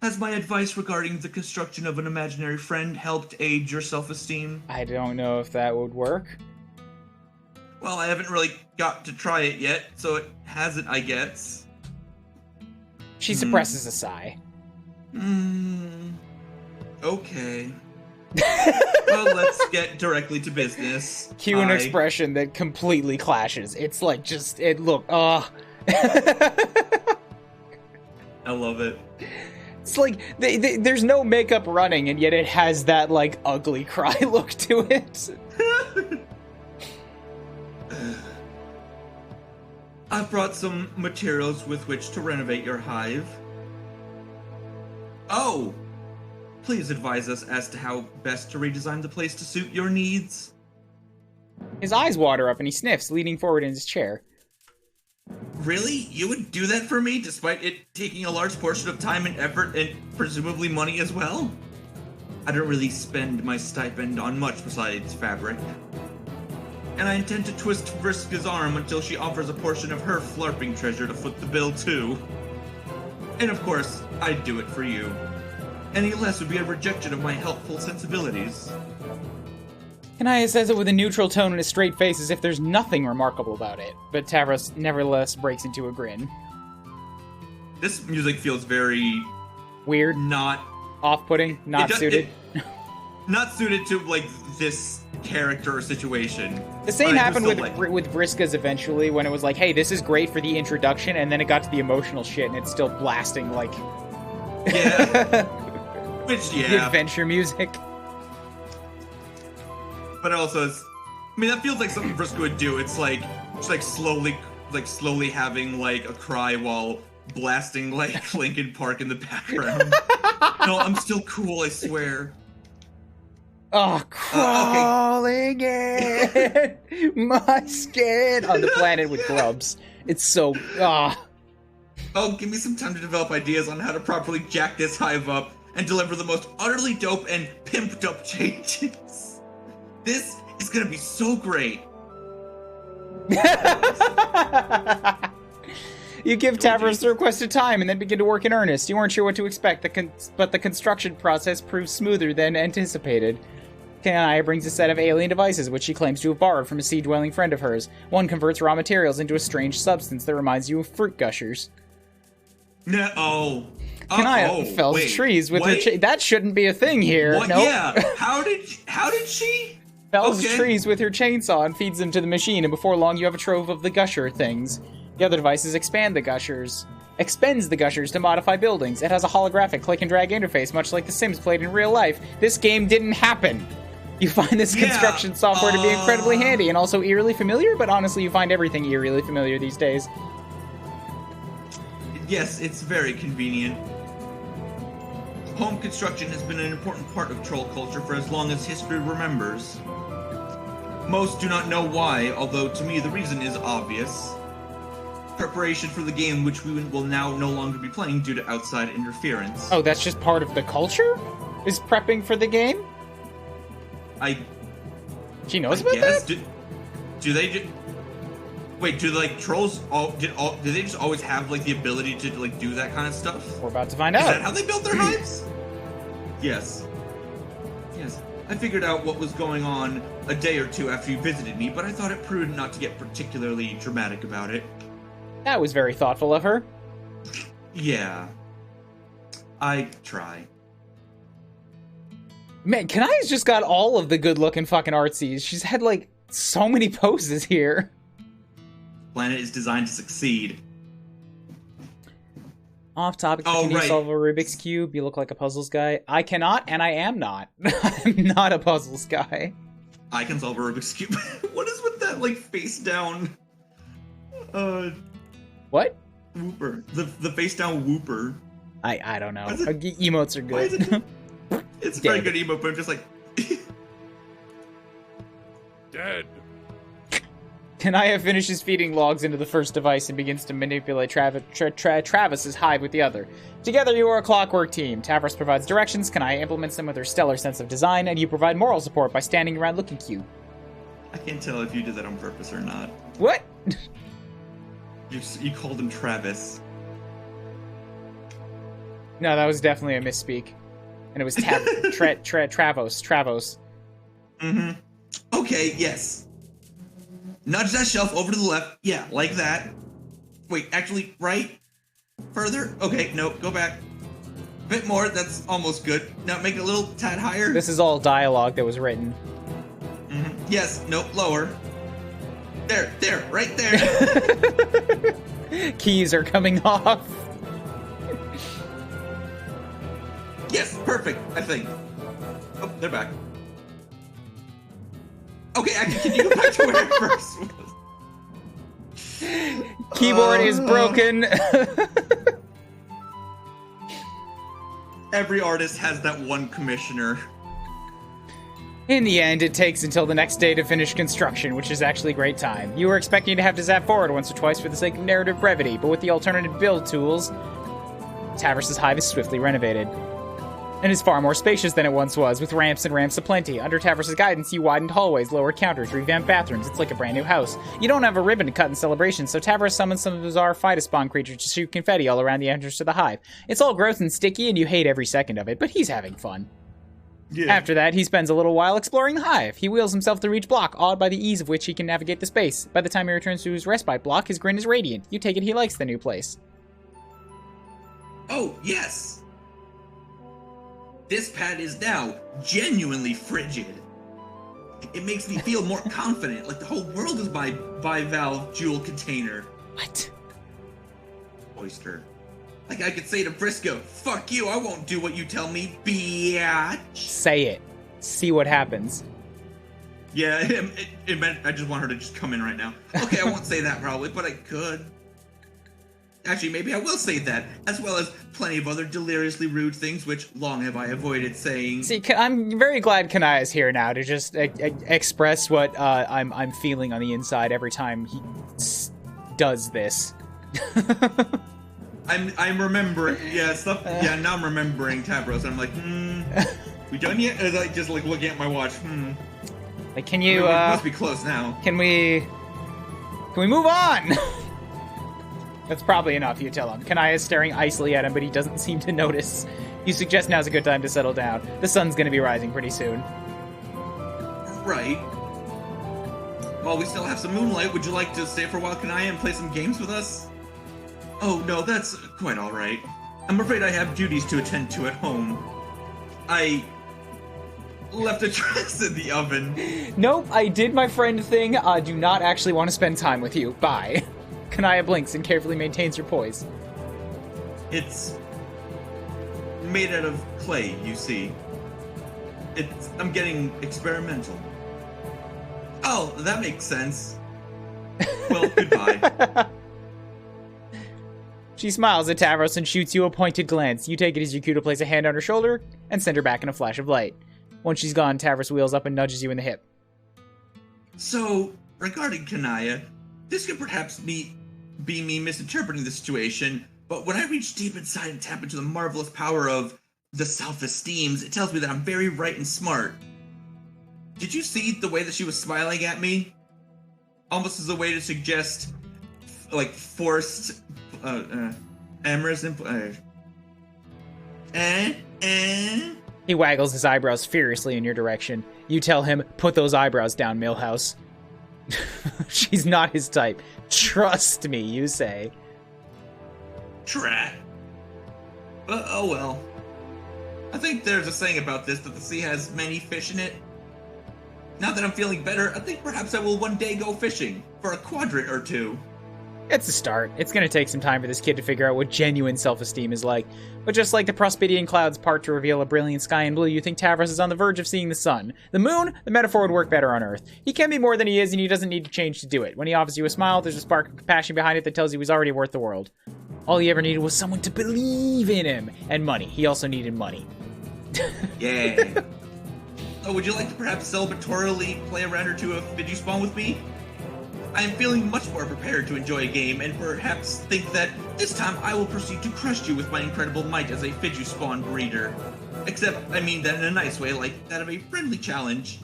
Has my advice regarding the construction of an imaginary friend helped aid your self-esteem? I don't know if that would work. Well, I haven't really got to try it yet, so it hasn't, I guess. She suppresses a sigh. Okay. Well, let's get directly to business. Cue an expression that completely clashes. It's like look, I love it. It's like, there's no makeup running, and yet it has that, like, ugly cry look to it. I've brought some materials with which to renovate your hive. Oh! Please advise us as to how best to redesign the place to suit your needs. His eyes water up and he sniffs, leaning forward in his chair. Really? You would do that for me, despite it taking a large portion of time and effort, and presumably money as well? I don't really spend my stipend on much besides fabric. And I intend to twist Vriska's arm until she offers a portion of her flarping treasure to foot the bill too. And of course, I'd do it for you. Any less would be a rejection of my helpful sensibilities. Kanaya says it with a neutral tone and a straight face as if there's nothing remarkable about it, but Tavros nevertheless breaks into a grin. This music feels very... weird? Not... off-putting? Not suited? Not suited to, like, this character or situation. The same But I do happened still with Vriska's eventually, when it was like, hey, this is great for the introduction, and then it got to the emotional shit, and it's still blasting, like... Yeah. Which, the yeah. adventure music. But also, it's, I mean, that feels like something Vriska would do. It's like, just like slowly having like a cry while blasting like Linkin Park in the background. No, I'm still cool, I swear. Oh, crawling in my skin on the planet with grubs. It's so Oh, give me some time to develop ideas on how to properly jack this hive up and deliver the most utterly dope and pimped up changes. This is gonna be so great. You give Tavros the requested time and then begin to work in earnest. You weren't sure what to expect, but the construction process proved smoother than anticipated. Kanaya brings a set of alien devices, which she claims to have borrowed from a sea-dwelling friend of hers. One converts raw materials into a strange substance that reminds you of fruit gushers. No. Kanaya fells trees with her that shouldn't be a thing here. What? Nope. Yeah. How did she? Fells trees with her chainsaw and feeds them to the machine, and before long you have a trove of the gusher things. The other devices expends the gushers to modify buildings. It has a holographic click-and-drag interface, much like The Sims played in real life. This game didn't happen. You find this construction software to be incredibly handy and also eerily familiar, but honestly you find everything eerily familiar these days. Yes, it's very convenient. Home construction has been an important part of troll culture for as long as history remembers. Most do not know why, although to me the reason is obvious. Preparation for the game, which we will now no longer be playing due to outside interference. Oh, that's just part of the culture? Is prepping for the game? She knows about that? Do they wait, do like trolls do they just always have like the ability to like do that kind of stuff? We're about to find out. Is that how they built their hives? Yes. Yes. I figured out what was going on a day or two after you visited me, but I thought it prudent not to get particularly dramatic about it. That was very thoughtful of her. Yeah. I try. Man, Kanaya's just got all of the good-looking fucking artsies. She's had, like, so many poses here. Planet is designed to succeed. Off topic, can you solve a Rubik's Cube? You look like a puzzles guy. I cannot, and I am not. I'm not a puzzles guy. I can solve a Rubik's Cube. What is with that, like, face down... What? Whooper. The face down whooper. I don't know. Emotes are good. It's a very good emote, but I'm just like... Dead. Kanaya finishes feeding logs into the first device and begins to manipulate Travis's hive with the other. Together you are a clockwork team. Tavros provides directions, Kanaya implements them with her stellar sense of design, and you provide moral support by standing around looking cute. I can't tell if you did that on purpose or not. What? You called him Travis. No, that was definitely a misspeak. And it was Travos. Mm-hmm. Okay, yes. Nudge that shelf over to the left. Yeah, like that. Wait, actually, right? Further? Okay, no, go back. A bit more, that's almost good. Now make it a little tad higher. This is all dialogue that was written. Mm-hmm. Yes, no, lower. There, right there. Keys are coming off. Yes, perfect, I think. Oh, they're back. Okay, can you go back to where it first was? Keyboard is broken. Every artist has that one commissioner. In the end, it takes until the next day to finish construction, which is actually great time. You were expecting to have to zap forward once or twice for the sake of narrative brevity, but with the alternative build tools, Tavros' hive is swiftly renovated. And is far more spacious than it once was, with ramps and ramps aplenty. Under Tavros' guidance, you widened hallways, lowered counters, revamped bathrooms. It's like a brand new house. You don't have a ribbon to cut in celebration, so Tavros summons some bizarre phytospawn creatures to shoot confetti all around the entrance to the hive. It's all gross and sticky, and you hate every second of it, but he's having fun. Yeah. After that, he spends a little while exploring the hive. He wheels himself through each block, awed by the ease of which he can navigate the space. By the time he returns to his respite block, his grin is radiant. You take it he likes the new place. Oh, yes! This pad is now genuinely frigid. It makes me feel more confident, like the whole world is my bivalve jewel container. What? Oyster. Like I could say to Briscoe, fuck you, I won't do what you tell me, biatch. Say it. See what happens. Yeah, it meant I just want her to just come in right now. Okay, I won't say that probably, but I could. Actually, maybe I will say that, as well as plenty of other deliriously rude things, which long have I avoided saying. See, I'm very glad Kanaya's here now to just express what I'm feeling on the inside every time he does this. I'm remembering, yeah, stuff. Yeah, now I'm remembering Tavros. I'm like, we done yet? Or like just like looking at my watch. Like, can you? We must be close now. Can we move on? That's probably enough, you tell him. Kanaya is staring icily at him, but he doesn't seem to notice. You suggest now's a good time to settle down. The sun's gonna be rising pretty soon. Right. While we still have some moonlight, would you like to stay for a while, Kanaya, and play some games with us? Oh, no, that's quite alright. I'm afraid I have duties to attend to at home. I left a dress in the oven. Nope, I did my friend thing. I do not actually want to spend time with you. Bye. Kanaya blinks and carefully maintains her poise. It's made out of clay, you see. I'm getting experimental. Oh, that makes sense. Well, goodbye. She smiles at Tavros and shoots you a pointed glance. You take it as your cue to place a hand on her shoulder and send her back in a flash of light. Once she's gone, Tavros wheels up and nudges you in the hip. So, regarding Kanaya, this could perhaps be me misinterpreting the situation, but when I reach deep inside and tap into the marvelous power of the self-esteems, it tells me that I'm very right and smart. Did you see the way that she was smiling at me? Almost as a way to suggest, like, forced, amorous He waggles his eyebrows furiously in your direction. You tell him, put those eyebrows down, Millhouse. She's not his type. Trust me, you say. Trat. Oh well. I think there's a saying about this, that the sea has many fish in it. Now that I'm feeling better, I think perhaps I will one day go fishing for a quadrant or two. It's a start. It's going to take some time for this kid to figure out what genuine self-esteem is like. But just like the Prospidian clouds part to reveal a brilliant sky in blue, you think Tavros is on the verge of seeing the sun. The moon? The metaphor would work better on Earth. He can be more than he is, and he doesn't need to change to do it. When he offers you a smile, there's a spark of compassion behind it that tells you he's already worth the world. All he ever needed was someone to believe in him. And money. He also needed money. Yeah. Oh, would you like to perhaps celebratorily play a round or two of Fidget Spawn with me? I am feeling much more prepared to enjoy a game, and perhaps think that this time I will proceed to crush you with my incredible might as a Fidget Spawn breeder. Except, I mean that in a nice way, like that of a friendly challenge.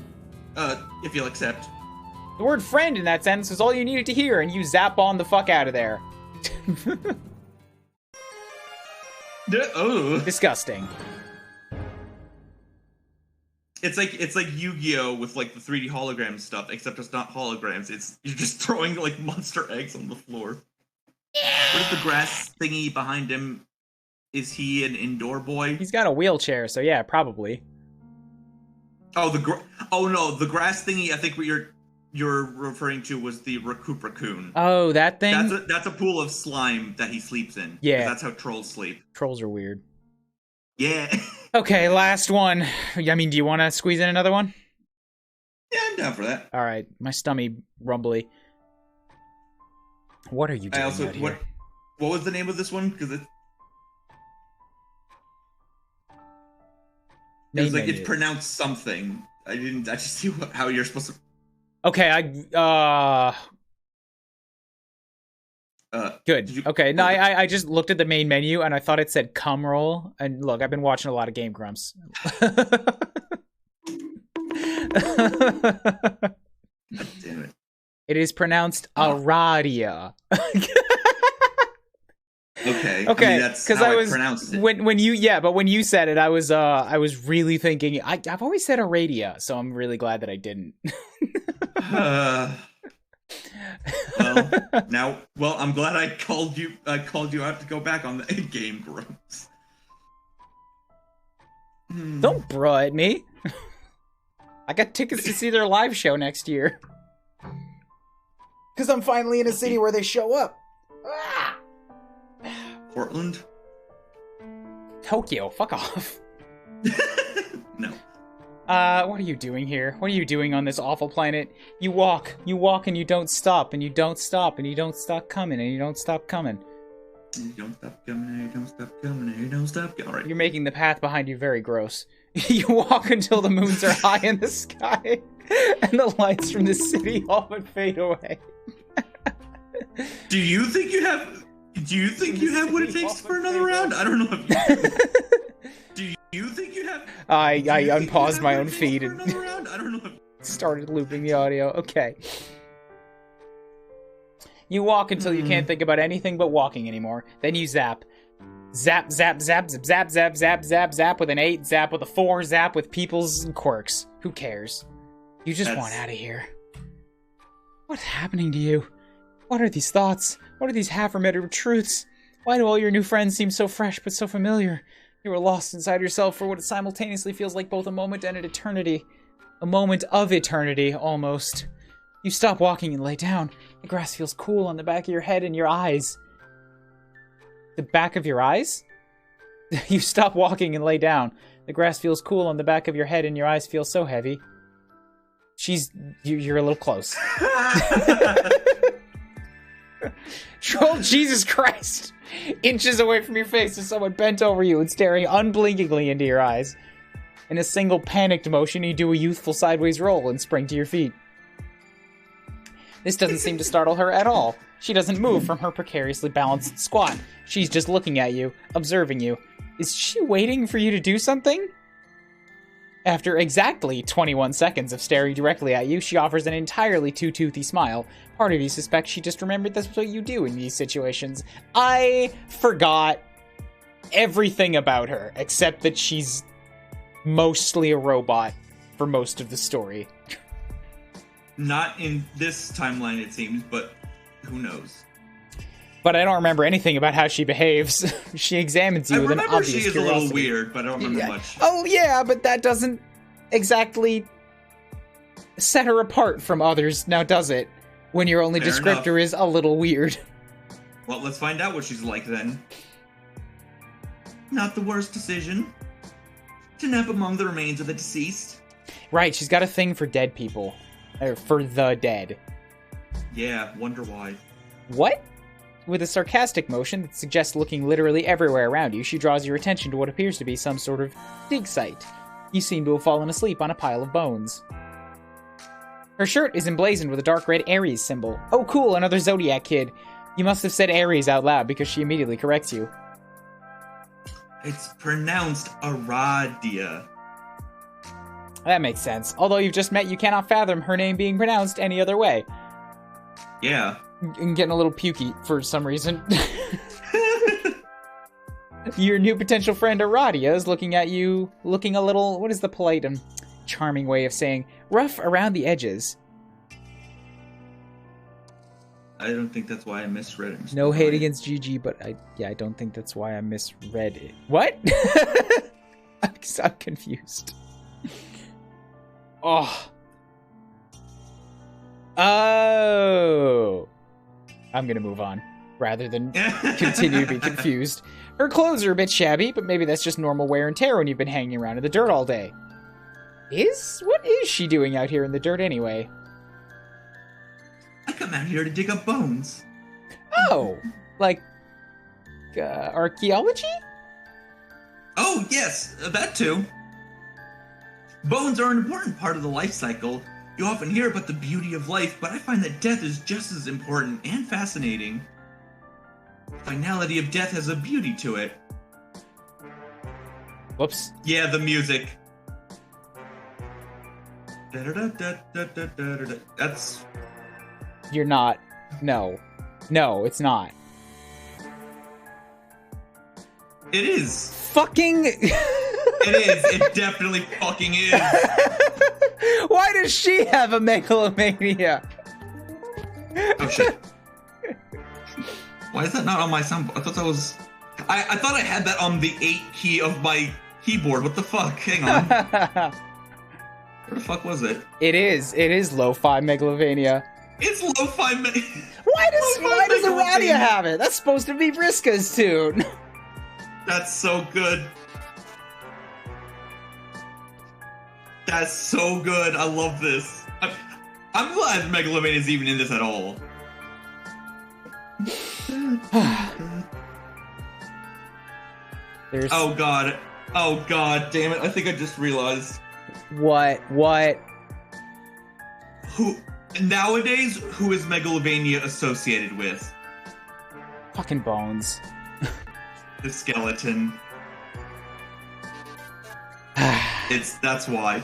If you'll accept. The word friend in that sentence was all you needed to hear, and you zap on the fuck out of there. Oh. Disgusting. It's like Yu-Gi-Oh with like the 3D hologram stuff, except it's not holograms. You're just throwing like monster eggs on the floor. What is the grass thingy behind him? Is he an indoor boy? He's got a wheelchair, so yeah, probably. Oh, the grass thingy. I think what you're referring to was the Raccoon. Oh, that thing. That's a pool of slime that he sleeps in. Yeah, that's how trolls sleep. Trolls are weird. Yeah. Okay, last one. I mean, do you want to squeeze in another one? Yeah, I'm down for that. All right, my stomach rumbly. What are you doing out here? What was the name of this one? Because it was like it's pronounced something. I just see how you're supposed to. Okay, good. Okay, no, I just looked at the main menu and I thought it said cum roll. And look, I've been watching a lot of Game Grumps. God damn it. It is pronounced Aradia. Okay. Okay. I mean, that's how I pronounced it. When you said it, I was really thinking. I've always said Aradia, so I'm really glad that I didn't. Well, I'm glad I called you out to go back on the Game Grumps. Don't bruh at me. I got tickets to see their live show next year. Because I'm finally in a city where they show up. Ah! Portland? Tokyo, fuck off. No. What are you doing here? What are you doing on this awful planet? You walk and you don't stop, and you don't stop, and you don't stop coming, and you don't stop coming. You don't stop coming, you don't stop coming, you don't stop coming. Alright. You're making the path behind you very gross. You walk until the moons are high in the sky, and the lights from the city all but fade away. Do you think you have what it takes for another round? I don't know if you do. You think you have? I unpaused my own feed and I don't know if started looping the audio. Okay. You walk until you can't think about anything but walking anymore. Then you zap. Zap, zap, zap, zap, zap, zap, zap, zap, zap with an 8, zap with a 4, zap with people's quirks. Who cares? You just want out of here. What's happening to you? What are these thoughts? What are these half-remembered truths? Why do all your new friends seem so fresh but so familiar? You were lost inside yourself for what simultaneously feels like both a moment and an eternity. A moment of eternity, almost. You stop walking and lay down. The grass feels cool on the back of your head and your eyes. The back of your eyes? You stop walking and lay down. The grass feels cool on the back of your head and your eyes feel so heavy. You're a little close. Oh, Jesus Christ! Inches away from your face is someone bent over you and staring unblinkingly into your eyes. In a single panicked motion, you do a youthful sideways roll and spring to your feet. This doesn't seem to startle her at all. She doesn't move from her precariously balanced squat. She's just looking at you, observing you. Is she waiting for you to do something? After exactly 21 seconds of staring directly at you, she offers an entirely too-toothy smile. Part of you suspects she just remembered that's what you do in these situations. I forgot everything about her, except that she's mostly a robot for most of the story. Not in this timeline, it seems, but who knows? But I don't remember anything about how she behaves. She examines you with an obvious curiosity. She is a little weird, but I don't remember much. Oh, yeah, but that doesn't exactly set her apart from others, now does it? When your only descriptor is a little weird. Well, let's find out what she's like then. Not the worst decision. To nap among the remains of the deceased. Right, she's got a thing for dead people. Or for the dead. Yeah, wonder why. What? With a sarcastic motion that suggests looking literally everywhere around you, she draws your attention to what appears to be some sort of dig site. You seem to have fallen asleep on a pile of bones. Her shirt is emblazoned with a dark red Aries symbol. Oh cool, another Zodiac kid. You must have said Aries out loud because she immediately corrects you. It's pronounced Aradia. That makes sense. Although you've just met, you cannot fathom her name being pronounced any other way. Yeah. I'm getting a little pukey for some reason. Your new potential friend Aradia is looking at you, looking a little, what is the polite and charming way of saying, rough around the edges. I don't think that's why I misread it. No hate against GG, but I don't think that's why I misread it. What? I'm confused. Oh. I'm gonna move on, rather than continue to be confused. Her clothes are a bit shabby, but maybe that's just normal wear and tear when you've been hanging around in the dirt all day. What is she doing out here in the dirt anyway? I come out here to dig up bones. Oh, like, archaeology? Oh, yes, that too. Bones are an important part of the life cycle. You often hear about the beauty of life, but I find that death is just as important and fascinating. The finality of death has a beauty to it. Whoops. Yeah, the music. That's... You're not. No. No, it's not. It is. Fucking... It is. It definitely fucking is. Why does she have a megalomania? Oh shit. Why is that not on my sound? I thought that was... I thought I had that on the 8 key of my keyboard. What the fuck? Hang on. Where the fuck was it? It is lo-fi Megalovania. It's lo-fi Why does Aradia have it? That's supposed to be Vriska's tune. That's so good. That's so good. I love this. I'm glad Megalovania is even in this at all. Oh god. Oh god, damn it. I think I just realized. What? Nowadays, who is Megalovania associated with? Fucking Bones. The skeleton. That's why.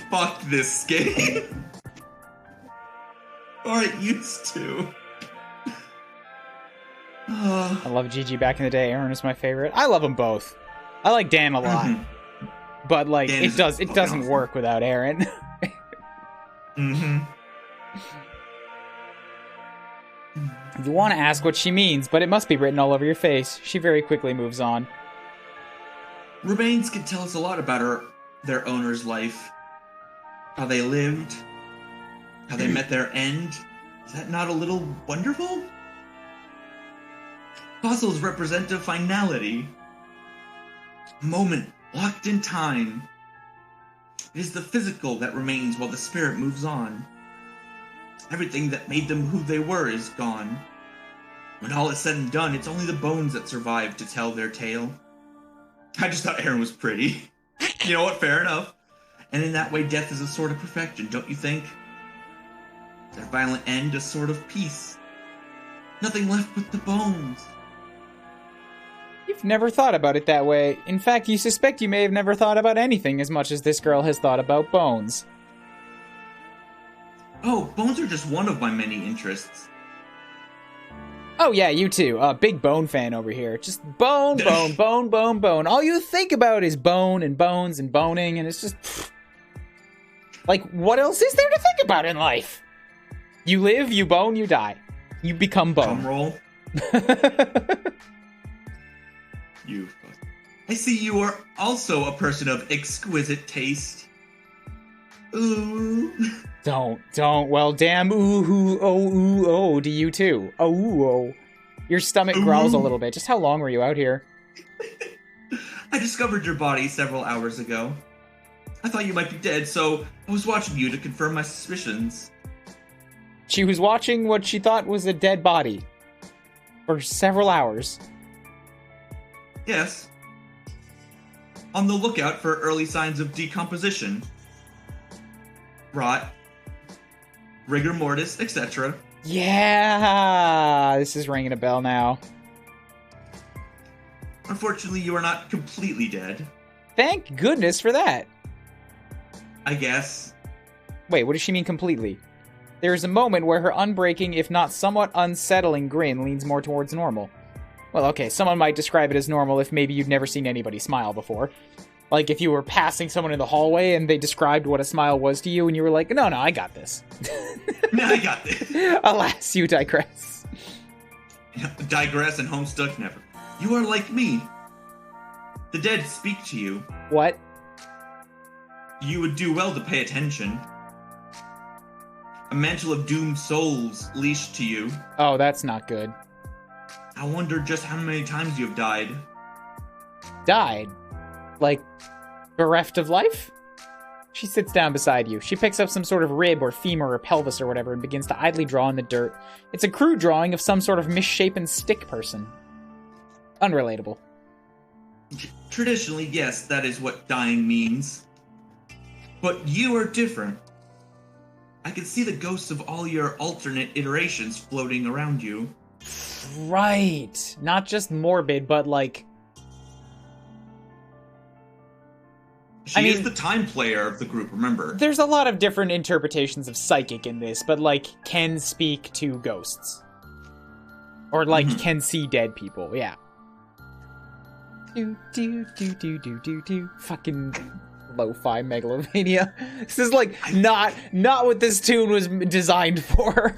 Fuck this game. Or it used to. I love Gigi back in the day. Aaron is my favorite. I love them both. I like Dan a lot. But like Dan it doesn't awesome. work without Aaron. Mm-hmm. You want to ask what she means, but it must be written all over your face. She very quickly moves on. Remains can tell us a lot about their owner's life. How they lived. How they met their end. Is that not a little wonderful? Fossils represent a finality. A moment locked in time. It is the physical that remains while the spirit moves on. Everything that made them who they were is gone. When all is said and done, it's only the bones that survive to tell their tale. I just thought Aaron was pretty. You know what? Fair enough. And in that way, death is a sort of perfection, don't you think? Their violent end, a sort of peace. Nothing left but the bones. You've never thought about it that way. In fact, you suspect you may have never thought about anything as much as this girl has thought about bones. Oh, bones are just one of my many interests. Oh yeah, you too. Big bone fan over here. Just bone. All you think about is bone and bones and boning, and it's just... Like, what else is there to think about in life? You live, you bone, you die. You become bone. Drum roll. I see you are also a person of exquisite taste. Ooh. Don't. Well, damn, ooh, do you too? Oh. Your stomach growls a little bit. Just how long were you out here? I discovered your body several hours ago. I thought you might be dead, so I was watching you to confirm my suspicions. She was watching what she thought was a dead body. For several hours. Yes. On the lookout for early signs of decomposition. Rot. Rigor mortis, etc. Yeah! This is ringing a bell now. Unfortunately, you are not completely dead. Thank goodness for that. I guess. Wait, what does she mean completely? There is a moment where her unbreaking, if not somewhat unsettling grin leans more towards normal. Well, okay, someone might describe it as normal if maybe you'd never seen anybody smile before. Like if you were passing someone in the hallway and they described what a smile was to you and you were like, no, I got this. No, I got this. Alas, you digress. Digress and Homestuck never. You are like me. The dead speak to you. What? You would do well to pay attention. A mantle of doomed souls leashed to you. Oh, that's not good. I wonder just how many times you have died. Died? Like, bereft of life? She sits down beside you. She picks up some sort of rib or femur or pelvis or whatever and begins to idly draw in the dirt. It's a crude drawing of some sort of misshapen stick person. Unrelatable. Traditionally, yes, that is what dying means. But you are different. I can see the ghosts of all your alternate iterations floating around you. Right. Not just morbid, but like... She is the time player of the group, remember? There's a lot of different interpretations of psychic in this, but like, can speak to ghosts. Or like, can see dead people, yeah. Do. Fucking lo-fi Megalovania. This is like, not what this tune was designed for.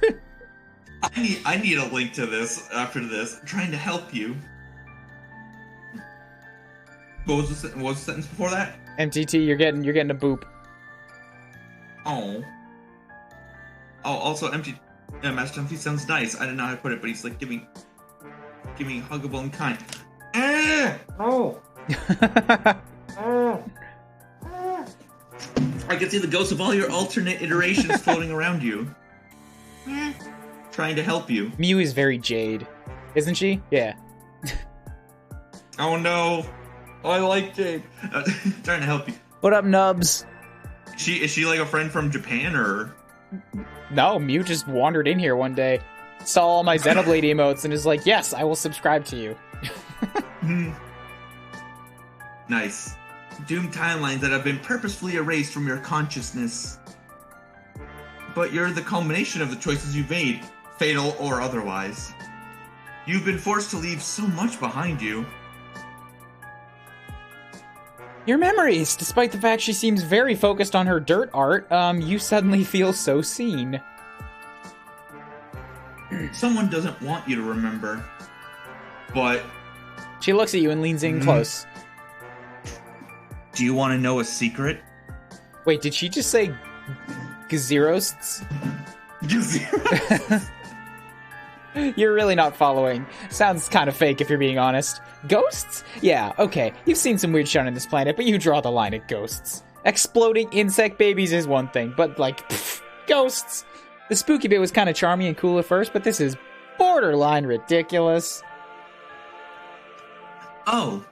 I need a link to this after this. I'm trying to help you. What was the sentence before that? MTT, you're getting a boop. Oh. Oh, also, MasterTimeThief sounds nice. I don't know how to put it, but he's like giving huggable and kind. Oh. I can see the ghosts of all your alternate iterations floating around you. Trying to help you. Mew is very Jade, isn't she? Yeah. Oh no. Oh, I like Jade. Trying to help you. What up, Nubs? Is she like a friend from Japan, or? No, Mew just wandered in here one day, saw all my Xenoblade emotes, and is like, yes, I will subscribe to you. Nice. Doomed timelines that have been purposefully erased from your consciousness. But you're the culmination of the choices you've made, fatal or otherwise. You've been forced to leave so much behind you. Your memories, despite the fact she seems very focused on her dirt art, you suddenly feel so seen. Someone doesn't want you to remember, but... She looks at you and leans in close. Do you want to know a secret? Wait, did she just say Gazerosts? Gazerosts? You're really not following. Sounds kind of fake if you're being honest. Ghosts? Yeah, okay. You've seen some weird shit on this planet, but you draw the line at ghosts. Exploding insect babies is one thing, but like, pfft, ghosts! The spooky bit was kind of charming and cool at first, but this is borderline ridiculous. Oh.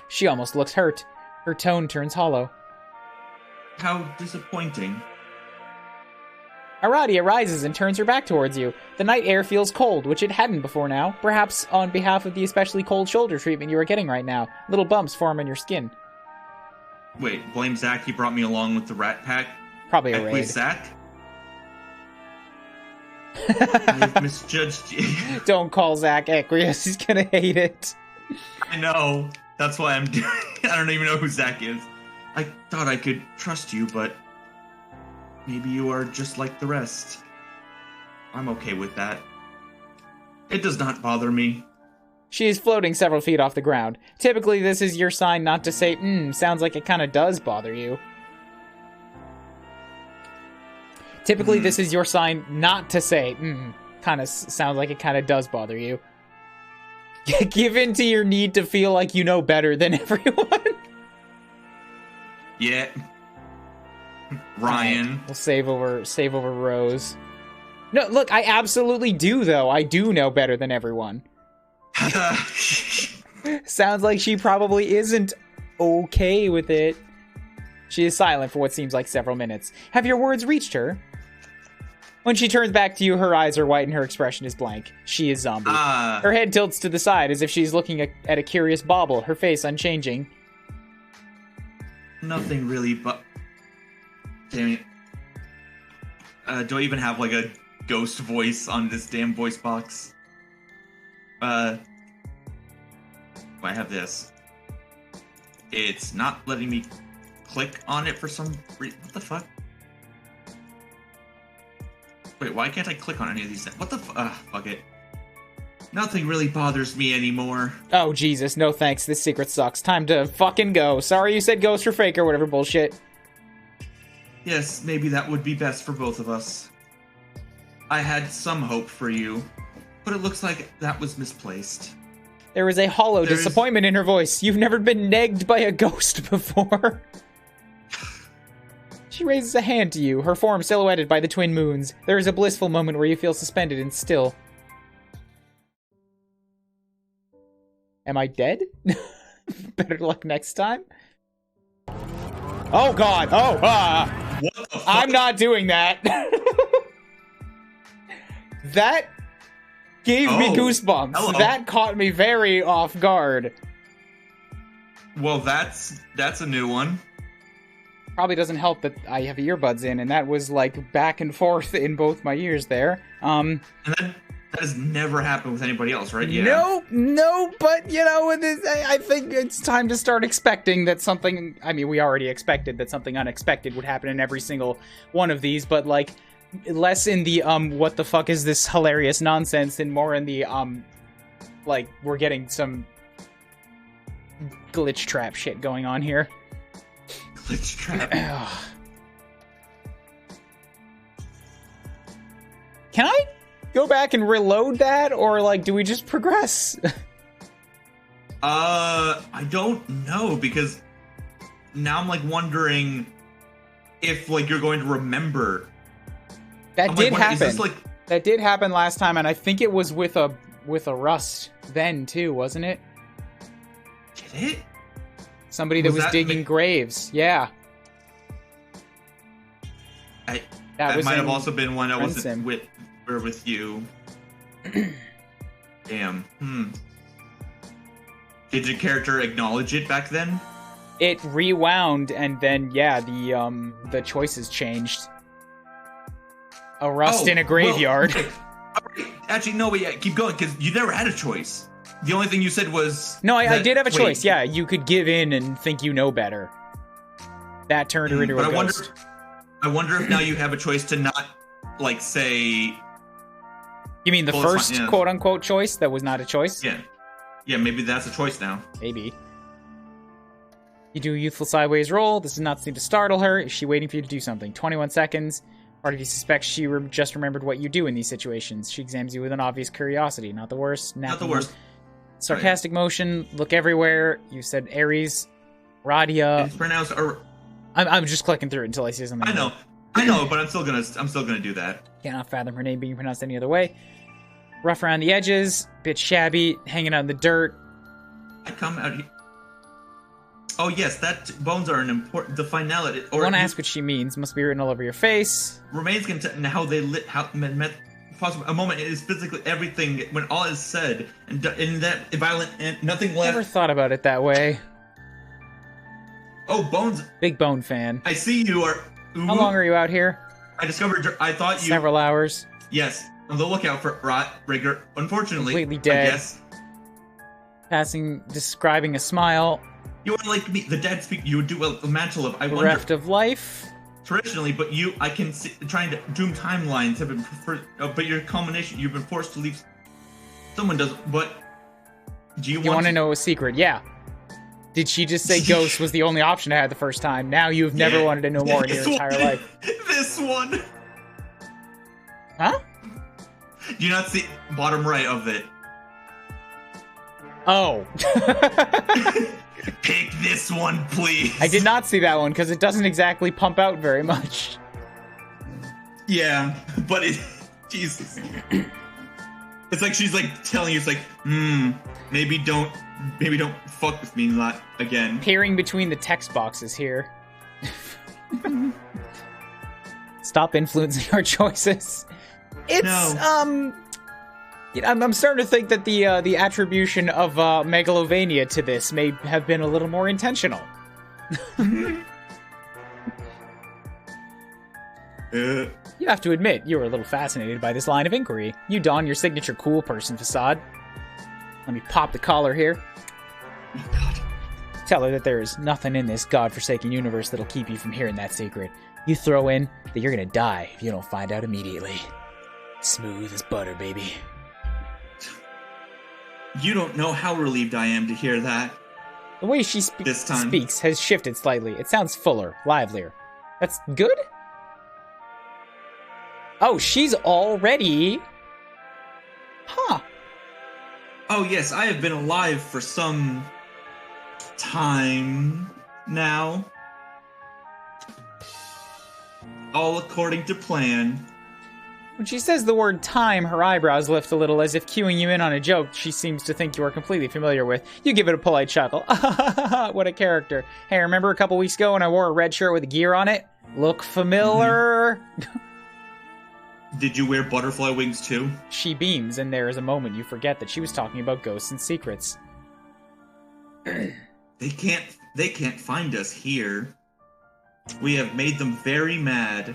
She almost looks hurt. Her tone turns hollow. How disappointing. Aradia rises and turns her back towards you. The night air feels cold, which it hadn't before now. Perhaps on behalf of the especially cold shoulder treatment you are getting right now. Little bumps form on your skin. Wait, blame Zach, he brought me along with the rat pack? Probably a raid. Wait, Zach? I've misjudged you. Don't call Zach Equius, he's gonna hate it. I know. That's why I'm doing I don't even know who Zach is. I thought I could trust you, but maybe you are just like the rest. I'm okay with that. It does not bother me. She is floating several feet off the ground. Typically, this is your sign not to say, sounds like it kind of does bother you. Typically, this is your sign not to say, kind of sounds like it kind of does bother you. Give in to your need to feel like you know better than everyone. Yeah. Ryan. Right, we'll save over Rose. No, look, I absolutely do, though. I do know better than everyone. Sounds like she probably isn't okay with it. She is silent for what seems like several minutes. Have your words reached her? When she turns back to you, her eyes are white and her expression is blank. She is zombie. Her head tilts to the side as if she's looking at a curious bauble, her face unchanging. Nothing really, but... Damn it. Do I even have, like, a ghost voice on this damn voice box? I have this. It's not letting me click on it for some reason. What the fuck? Wait, why can't I click on any of these things? What the fuck it. Nothing really bothers me anymore. Oh, Jesus, no thanks. This secret sucks. Time to fucking go. Sorry you said ghost or fake or whatever bullshit. Yes, maybe that would be best for both of us. I had some hope for you, but it looks like that was misplaced. There was a hollow disappointment in her voice. You've never been negged by a ghost before. She raises a hand to you, her form silhouetted by the twin moons. There is a blissful moment where you feel suspended and still. Am I dead? Better luck next time. Oh god! Oh! What the fuck? I'm not doing that! That gave me goosebumps. Hello. That caught me very off guard. Well, that's a new one. Probably doesn't help that I have earbuds in, and that was like back and forth in both my ears there. And that has never happened with anybody else, right? Yeah. No, but you know, I think it's time to start expecting that something. I mean, we already expected that something unexpected would happen in every single one of these, but like less in the what the fuck is this hilarious nonsense, and more in the like we're getting some glitch trap shit going on here. Glitch trap. Can I go back and reload that, or like, do we just progress? I don't know, because now I'm like wondering if like you're going to remember. That did happen. Is this, like... That did happen last time, and I think it was with a rust then too, wasn't it? Did it? Somebody that was digging graves. Yeah. That might have also been one I wasn't with you. Damn. Did your character acknowledge it back then? It rewound, and then yeah, the choices changed. A rust in a graveyard. Well, okay. Actually, no, wait, yeah, keep going, because you never had a choice. The only thing you said was... No, I did have a choice, yeah. You could give in and think you know better. That turned her into a ghost. I wonder if now you have a choice to not, like, say... You mean the first quote-unquote choice that was not a choice? Yeah. Yeah, maybe that's a choice now. Maybe. You do a youthful sideways roll. This does not seem to startle her. Is she waiting for you to do something? 21 seconds. Part of you suspects she just remembered what you do in these situations. She examines you with an obvious curiosity. Not the worst. Not the worst. Sarcastic motion. Look everywhere. You said Ares. Radia. It's pronounced... I'm just clicking through it until I see something. I know, but I'm still gonna do that. Cannot fathom her name being pronounced any other way. Rough around the edges. Bit shabby. Hanging out in the dirt. I come out here... Oh yes, that bones are an important. The finality. I want to ask what she means. Must be written all over your face. Remains can how they lit. How met. Possible. A moment is physically everything when all is said, and in that violent and nothing left. Never thought about it that way. Oh, bones. Big bone fan. I see you are. Ooh. How long are you out here? I discovered. I thought you. Several hours. Yes. On the lookout for rot rigor. Unfortunately, completely dead. I guess. Passing, describing a smile. You are like me. The dead speak. You would do a mantle of. I wonder. Bereft of life. Traditionally, but you, I can see, trying to doom timelines have been preferred, but your culmination, you've been forced to leave. Someone does, but do you want to know a secret? Yeah. Did she just say ghost was the only option I had the first time? Now you've never wanted to know more in your entire life. This one. Huh? Do you not see bottom right of it? Oh. Pick this one, please. I did not see that one because it doesn't exactly pump out very much. Yeah, but it... Jesus. It's like she's like telling you, it's like, maybe don't fuck with me not again. Peering between the text boxes here. Stop influencing our choices. It's, no. I'm starting to think that the attribution of megalovania to this may have been a little more intentional. You have to admit, you were a little fascinated by this line of inquiry. You don your signature cool person facade. Let me pop the collar here. Oh, God. Tell her that there is nothing in this godforsaken universe that'll keep you from hearing that secret. You throw in that you're gonna die if you don't find out immediately. Smooth as butter, baby. You don't know how relieved I am to hear that. The way she speaks has shifted slightly. It sounds fuller, livelier. That's good? Oh, she's already... Huh. Oh, yes, I have been alive for some time now. All according to plan. When she says the word time, her eyebrows lift a little, as if cueing you in on a joke she seems to think you are completely familiar with. You give it a polite chuckle. What a character. Hey, remember a couple weeks ago when I wore a red shirt with a gear on it? Look familiar? Did you wear butterfly wings too? She beams, and there is a moment you forget that she was talking about ghosts and secrets. They can't find us here. We have made them very mad.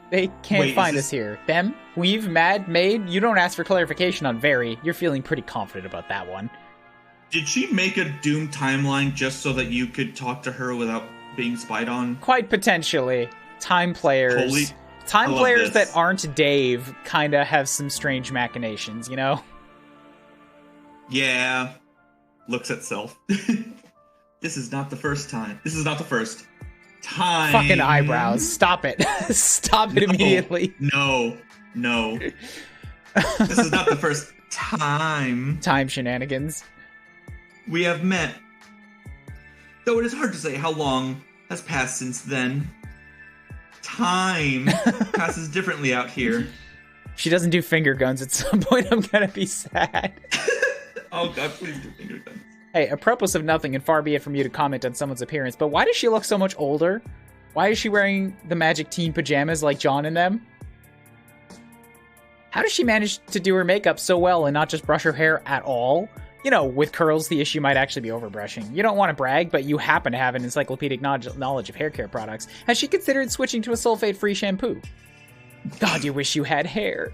They can't find us here. Them? We've made? You don't ask for clarification on very. You're feeling pretty confident about that one. Did she make a Doom timeline just so that you could talk to her without being spied on? Quite potentially. Time players. Time players that aren't Dave kind of have some strange machinations, you know? Yeah. Looks at self. This is not the first time. This is not the first. time. Fucking eyebrows. Stop it. Stop it immediately. No. This is not the first time. Time shenanigans. We have met. Though it is hard to say how long has passed since then. Time passes differently out here. If she doesn't do finger guns at some point, I'm gonna be sad. Oh god, please do finger guns. Hey, apropos of nothing, and far be it from you to comment on someone's appearance, but why does she look so much older? Why is she wearing the magic teen pajamas like John in them? How does she manage to do her makeup so well and not just brush her hair at all? You know, with curls, the issue might actually be overbrushing. You don't want to brag, but you happen to have an encyclopedic knowledge of hair care products. Has she considered switching to a sulfate-free shampoo? God, you wish you had hair.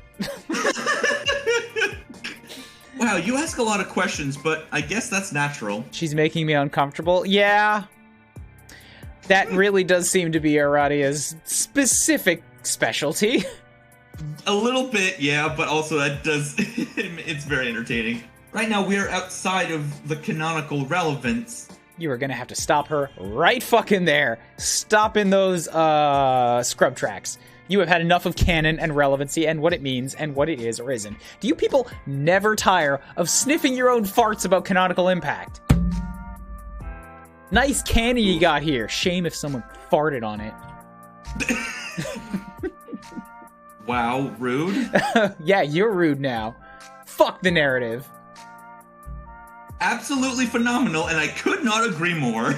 Wow, you ask a lot of questions, but I guess that's natural. She's making me uncomfortable. Yeah. That really does seem to be Aradia's specific specialty. A little bit, yeah, but also that does... it's very entertaining. Right now, we are outside of the canonical relevance. You are gonna have to stop her right fucking there. Stop in those, scrub tracks. You have had enough of canon and relevancy and what it means and what it is or isn't. Do you people never tire of sniffing your own farts about canonical impact? Nice candy you got here. Shame if someone farted on it. Wow, rude. Yeah, you're rude now. Fuck the narrative. Absolutely phenomenal, and I could not agree more.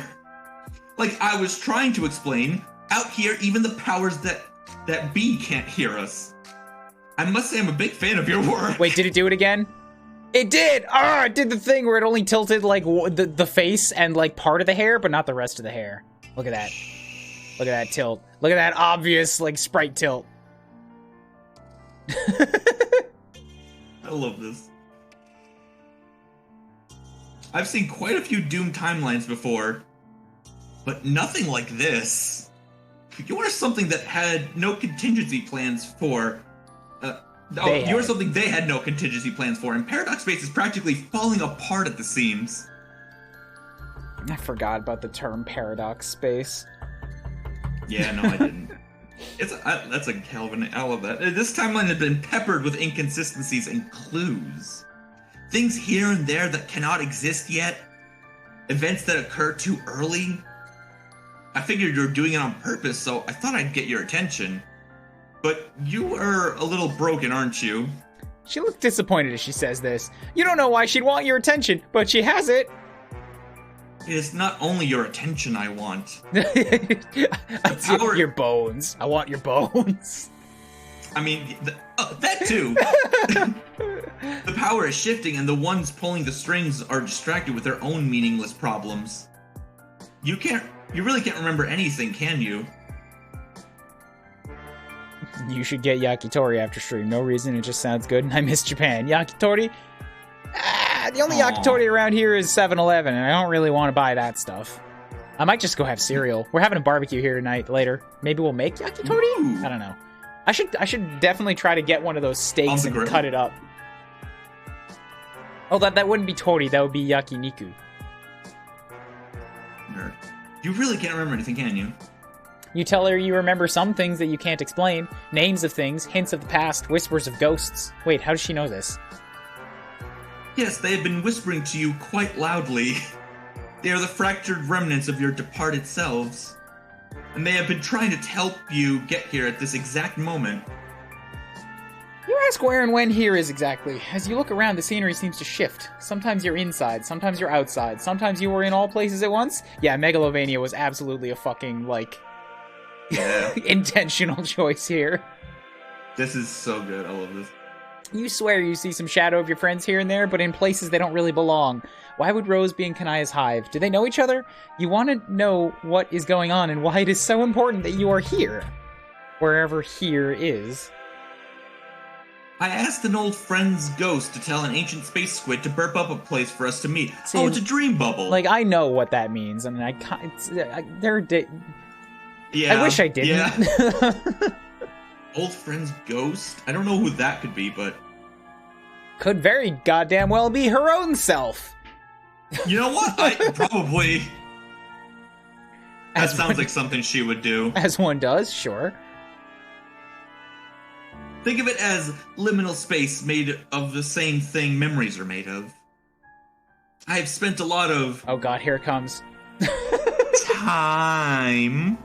Like I was trying to explain, out here, even the powers that be can't hear us. I must say I'm a big fan of your work. Wait, did it do it again? It did! Ah, it did the thing where it only tilted, like, the face and, like, part of the hair, but not the rest of the hair. Look at that. Look at that tilt. Look at that obvious, like, sprite tilt. I love this. I've seen quite a few Doom timelines before, but nothing like this. You are something that had no contingency plans for. You are something they had no contingency plans for, and Paradox Space is practically falling apart at the seams. I forgot about the term Paradox Space. Yeah, no, I didn't. That's a hell of an... I love that. This timeline has been peppered with inconsistencies and clues. Things here and there that cannot exist yet. Events that occur too early. I figured you're doing it on purpose, so I thought I'd get your attention. But you are a little broken, aren't you? She looks disappointed as she says this. You don't know why she'd want your attention, but she has it. It is not only your attention I want. Your bones. I want your bones. I mean, that too. The power is shifting, and the ones pulling the strings are distracted with their own meaningless problems. You really can't remember anything, can you? You should get yakitori after stream. No reason, it just sounds good, and I miss Japan. Yakitori? The only yakitori around here is 7-Eleven, and I don't really want to buy that stuff. I might just go have cereal. We're having a barbecue here tonight, later. Maybe we'll make yakitori? Ooh. I don't know. I should definitely try to get one of those steaks and cut it up. Oh, that wouldn't be tori, that would be yakiniku. Nerd. You really can't remember anything, can you? You tell her you remember some things that you can't explain. Names of things, hints of the past, whispers of ghosts. Wait, how does she know this? Yes, they have been whispering to you quite loudly. They are the fractured remnants of your departed selves. And they have been trying to help you get here at this exact moment. You ask where and when here is exactly. As you look around, the scenery seems to shift. Sometimes you're inside, sometimes you're outside, sometimes you were in all places at once. Yeah, Megalovania was absolutely a fucking, like, intentional choice here. This is so good, I love this. You swear you see some shadow of your friends here and there, but in places they don't really belong. Why would Rose be in Kanaya's hive? Do they know each other? You want to know what is going on and why it is so important that you are here. Wherever here is. I asked an old friend's ghost to tell an ancient space squid to burp up a place for us to meet. See, it's a dream bubble. Like, I know what that means. I mean, I wish I didn't. Yeah. Old friend's ghost? I don't know who that could be, but... Could very goddamn well be her own self. You know what? I probably... That sounds like something she would do. As one does, sure. Think of it as liminal space made of the same thing memories are made of. I've spent a lot of... Oh god, here it comes. time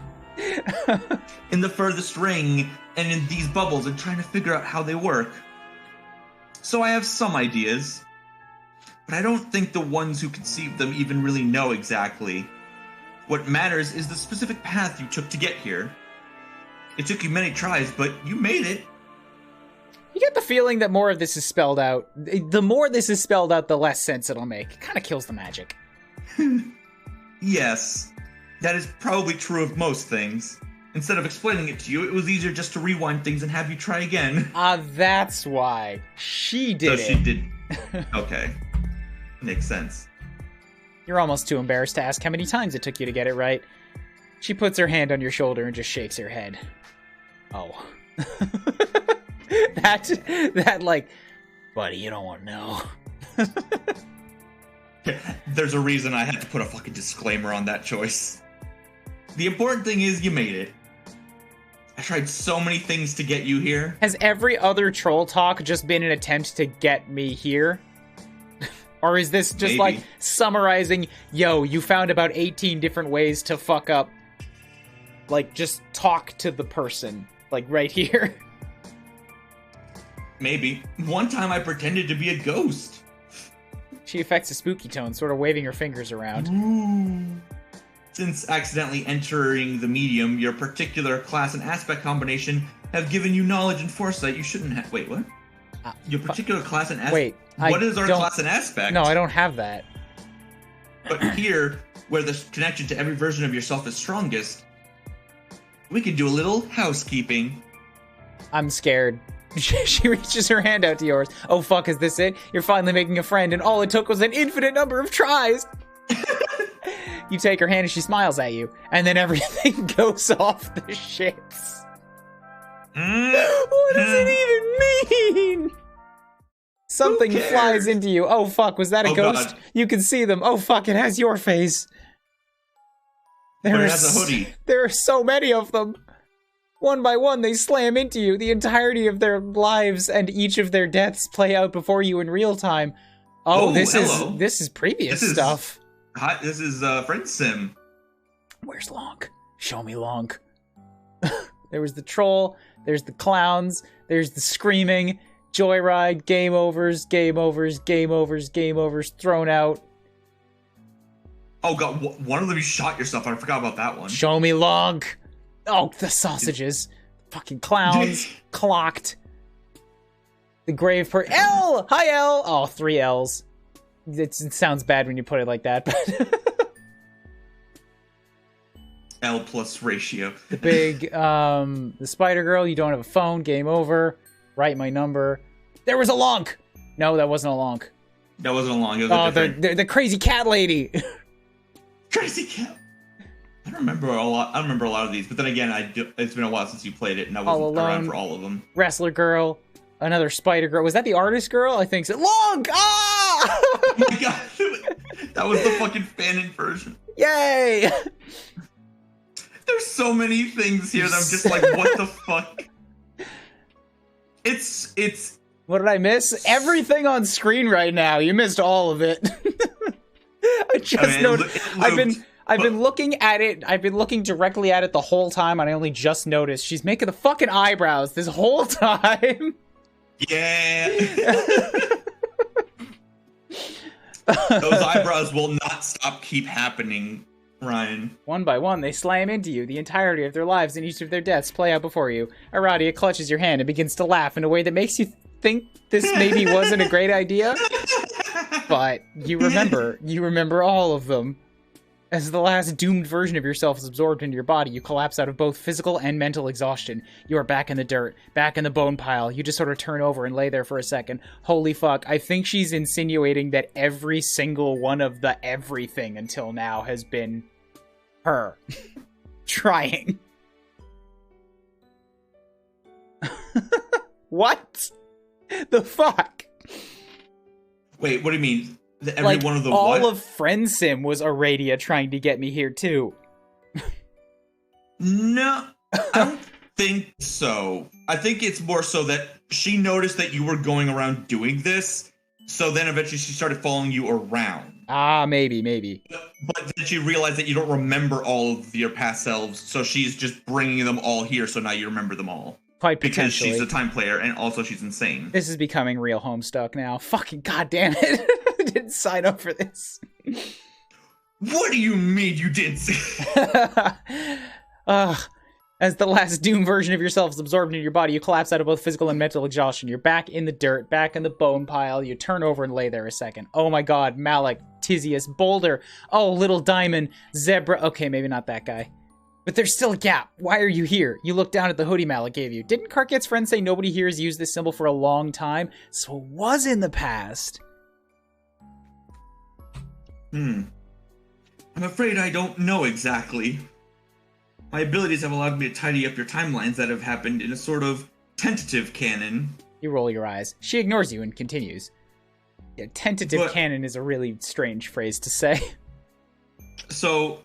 in the furthest ring and in these bubbles and trying to figure out how they work. So I have some ideas, but I don't think the ones who conceived them even really know exactly. What matters is the specific path you took to get here. It took you many tries, but you made it. You get the feeling that more of this is spelled out. The more this is spelled out, the less sense it'll make. It kind of kills the magic. Yes, that is probably true of most things. Instead of explaining it to you, it was easier just to rewind things and have you try again. That's why. She did it. So she did. Okay. Makes sense. You're almost too embarrassed to ask how many times it took you to get it right. She puts her hand on your shoulder and just shakes her head. Oh. that like, buddy, you don't want to know. There's a reason I had to put a fucking disclaimer on that choice. The important thing is you made it. I tried so many things to get you here. Has every other troll talk just been an attempt to get me here? Or is this just Maybe. like summarizing, yo, you found about 18 different ways to fuck up. Like, just talk to the person. Like, right here. Maybe. One time I pretended to be a ghost. She affects a spooky tone, sort of waving her fingers around. Ooh. Since accidentally entering the medium, your particular class and aspect combination have given you knowledge and foresight you shouldn't have. Wait, what? Your particular class and aspect? Wait, what is our class and aspect? No, I don't have that. But here, where the connection to every version of yourself is strongest, we can do a little housekeeping. I'm scared. She reaches her hand out to yours. Oh fuck, is this it? You're finally making a friend, and all it took was an infinite number of tries! You take her hand and she smiles at you, and then everything goes off the shits. What does it even mean? Something flies into you. Oh fuck, was that a ghost? God. You can see them. Oh fuck, it has your face. But it has a hoodie. There are so many of them. One by one, they slam into you. The entirety of their lives and each of their deaths play out before you in real time. Oh, this is previous stuff. Hi, this is Friend Sim. Where's Lonk? Show me Lonk. There was the troll. There's the clowns. There's the screaming. Joyride. Game overs. Game overs. Game overs. Game overs. Thrown out. Oh god, one of them you shot yourself. I forgot about that one. Show me Lonk. Oh, the sausages. Fucking clowns. Clocked. The grave per L! Hi, L! Oh, 3 L's. It sounds bad when you put it like that, but... L plus ratio. The big, the spider girl, you don't have a phone, game over. Write my number. There was a Lonk! No, that wasn't a Lonk. That wasn't a Lonk, it was a different... the crazy cat lady! Crazy cat! I don't remember a lot of these, but then again, it's been a while since you played it, and I wasn't around for all of them. Wrestler girl, another spider girl. Was that the artist girl? I think so. Lonk! Ah! Oh my god! That was the fucking fan-in version. Yay! There's so many things here that I'm just like, what the fuck? It's... What did I miss? Everything on screen right now. You missed all of it. I just noticed. I've been looking at it. I've been looking directly at it the whole time, and I only just noticed she's making the fucking eyebrows this whole time. Yeah. Those eyebrows will not keep happening, Ryan. One by one, they slam into you. The entirety of their lives and each of their deaths play out before you. Aradia clutches your hand and begins to laugh in a way that makes you think this maybe wasn't a great idea. But you remember all of them. As the last doomed version of yourself is absorbed into your body, you collapse out of both physical and mental exhaustion. You are back in the dirt, back in the bone pile. You just sort of turn over and lay there for a second. Holy fuck, I think she's insinuating that every single one of the everything until now has been her. Trying. What? The fuck? Wait, what do you mean? Every like, one of the all what? of Friend Sim was Aradia trying to get me here too. No, I don't think so. I think it's more so that she noticed that you were going around doing this, so then eventually she started following you around. Ah, maybe. But then she realized that you don't remember all of your past selves, so she's just bringing them all here, so now you remember them all. Quite because potentially. she's a time player, and also she's insane. This is becoming real Homestuck now. Fucking goddamn it. I didn't sign up for this. What do you mean you didn't see? As the last Doom version of yourself is absorbed into your body, you collapse out of both physical and mental exhaustion. You're back in the dirt, back in the bone pile. You turn over and lay there a second. Oh my god, Malik, Tizius, Boulder. Oh, Little Diamond, Zebra. Okay, maybe not that guy. But there's still a gap. Why are you here? You look down at the hoodie Malik gave you. Didn't Karket's friend say nobody here has used this symbol for a long time? So it was in the past. I'm afraid I don't know exactly. My abilities have allowed me to tidy up your timelines that have happened in a sort of tentative canon. You roll your eyes. She ignores you and continues. Yeah, tentative canon is a really strange phrase to say. So,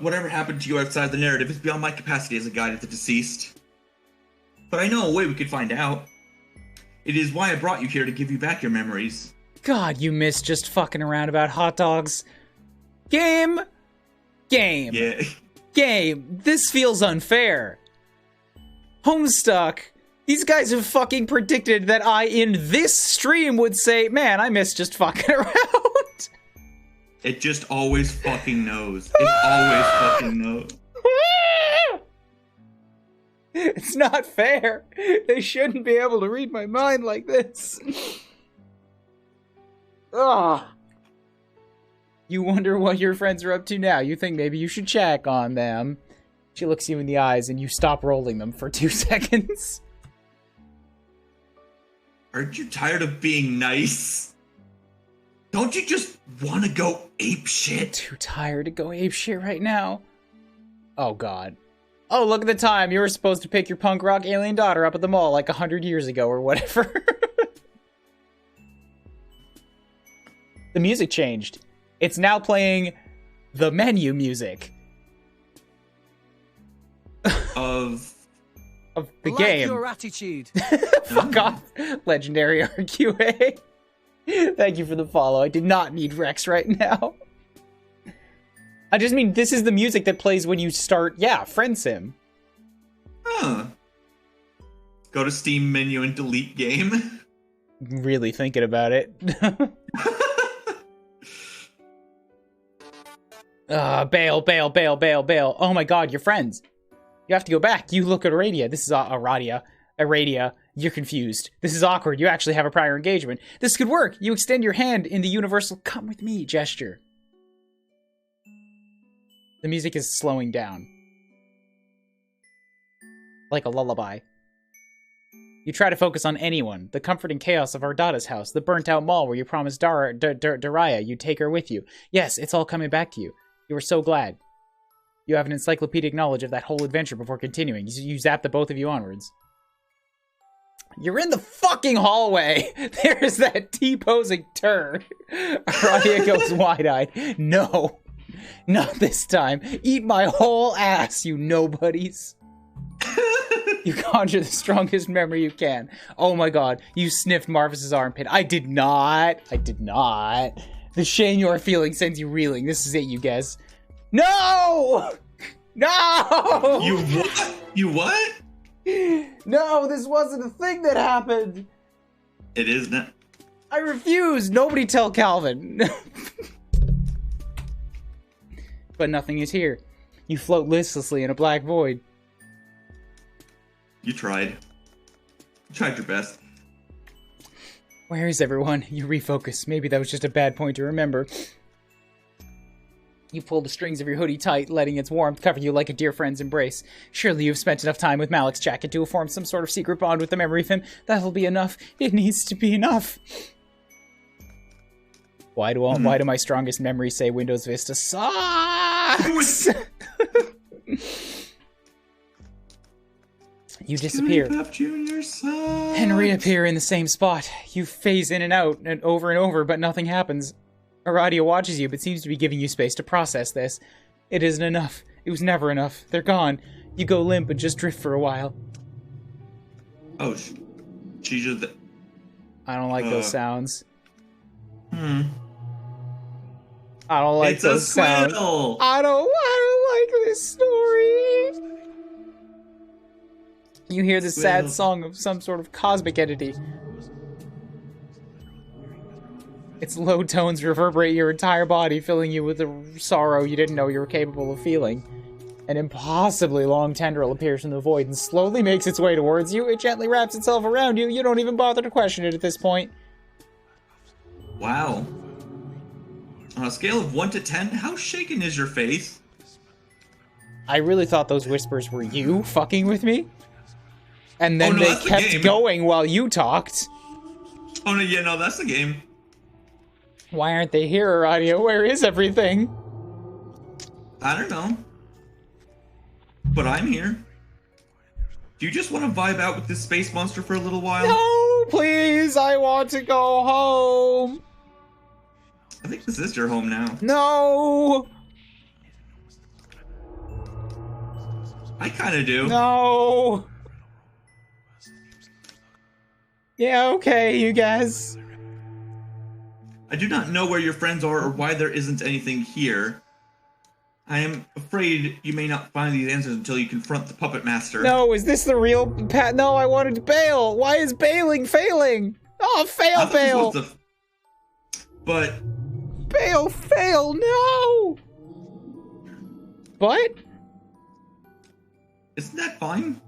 whatever happened to you outside the narrative is beyond my capacity as a guide of the deceased. But I know a way we could find out. It is why I brought you here to give you back your memories. God, you miss just fucking around about hot dogs. Game! Yeah. Game! This feels unfair. Homestuck! These guys have fucking predicted that I, in this stream, would say, man, I miss just fucking around. It just always fucking knows. It always fucking knows. It's not fair. They shouldn't be able to read my mind like this. Ugh. You wonder what your friends are up to now. You think maybe you should check on them. She looks you in the eyes and you stop rolling them for 2 seconds. Aren't you tired of being nice? Don't you just want to go ape shit? Too tired to go ape shit right now. Oh god. Oh, look at the time. You were supposed to pick your punk rock alien daughter up at the mall like 100 years ago or whatever. The music changed. It's now playing the menu music. Of the like game. your attitude. Fuck off, legendary RQA. Thank you for the follow. I did not need Rex right now. I just mean, this is the music that plays when you start, friend sim. Huh. Go to Steam menu and delete game. Really thinking about it. Bail. Oh my god, you're friends. You have to go back. You look at Aradia. This is Aradia. You're confused. This is awkward. You actually have a prior engagement. This could work. You extend your hand in the universal come with me gesture. The music is slowing down. Like a lullaby. You try to focus on anyone. The comfort and chaos of Ardada's house. The burnt-out mall where you promised Daria you'd take her with you. Yes, it's all coming back to you. You were so glad. You have an encyclopedic knowledge of that whole adventure before continuing. You zap the both of you onwards. You're in the fucking hallway! There's that T-posing turd. Aradia goes wide-eyed. No. Not this time. Eat my whole ass, you nobodies. You conjure the strongest memory you can. Oh my god. You sniffed Marvis's armpit. I did not. The shame you are feeling sends you reeling. This is it, you guys. No! No! You what? You what? No, this wasn't a thing that happened. It is not. I refuse. Nobody tell Calvin. But nothing is here. You float listlessly in a black void. You tried. You tried your best. Where is everyone? You refocus. Maybe that was just a bad point to remember. You pull the strings of your hoodie tight, letting its warmth cover you like a dear friend's embrace. Surely you've spent enough time with Malik's jacket to have formed some sort of secret bond with the memory of him. That'll be enough. It needs to be enough. Why do my strongest memories say Windows Vista sucks? You disappear and reappear in the same spot. You phase in and out and over, but nothing happens. Aradia watches you, but seems to be giving you space to process this. It isn't enough. It was never enough. They're gone. You go limp and just drift for a while. Oh, she just... I don't like those sounds. Hmm. I don't like those sounds. I don't like this story. You hear the sad song of some sort of cosmic entity. Its low tones reverberate your entire body, filling you with a sorrow you didn't know you were capable of feeling. An impossibly long tendril appears from the void and slowly makes its way towards you. It gently wraps itself around you. You don't even bother to question it at this point. Wow. On a scale of 1 to 10, how shaken is your faith? I really thought those whispers were you fucking with me. And then they kept going while you talked. Oh no, yeah, no, that's the game. Why aren't they here, Audio? Where is everything? I don't know. But I'm here. Do you just want to vibe out with this space monster for a little while? No, please, I want to go home. I think this is your home now. No. I kind of do. No. Yeah, okay, you guys. I do not know where your friends are or why there isn't anything here. I am afraid you may not find these answers until you confront the Puppet Master. No, is this the real Pat? No, I wanted to bail. Why is bailing failing? Oh, bail. But... Fail, no! What? Isn't that fine?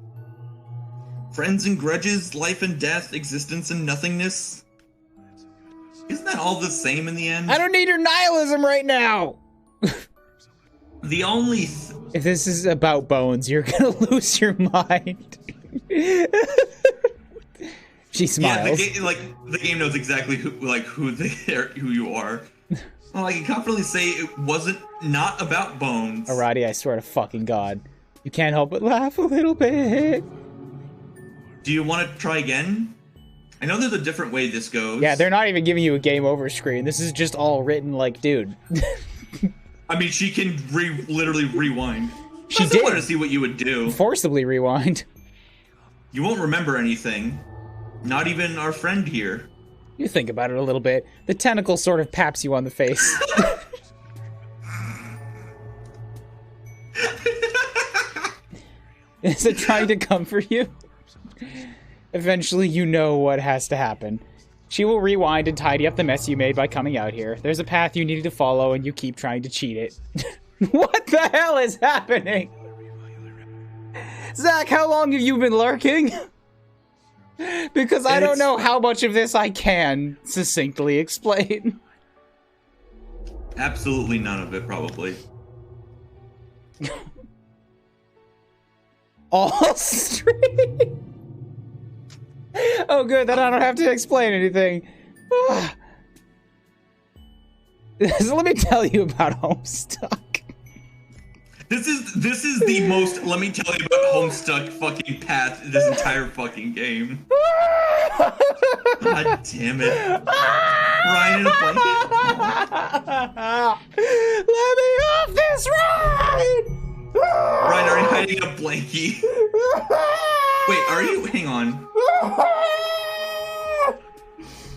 Friends and grudges, life and death, existence and nothingness. Isn't that all the same in the end? I don't need your nihilism right now! The only... If this is about bones, you're gonna lose your mind. She smiles. Yeah, the game knows exactly who you are. Well, I can confidently say it wasn't not about bones. Arati, I swear to fucking God. You can't help but laugh a little bit. Do you want to try again? I know there's a different way this goes. Yeah, they're not even giving you a game over screen. This is just all written like, dude. I mean, she can literally rewind. She did. I wanted to see what you would do. Forcibly rewind. You won't remember anything. Not even our friend here. You think about it a little bit. The tentacle sort of paps you on the face. Is it trying to comfort you? Eventually, you know what has to happen. She will rewind and tidy up the mess you made by coming out here. There's a path you needed to follow, and you keep trying to cheat it. What the hell is happening? Zach, how long have you been lurking? Because I don't know how much of this I can succinctly explain. Absolutely none of it, probably. All straight. Oh, good. Then I don't have to explain anything. So let me tell you about Homestuck. This is the most let me tell you about Homestuck fucking path this entire fucking game. God damn it. Ryan in a blanket? Let me off this ride! Ryan, are you hiding a blankie? Wait, are you? Hang on.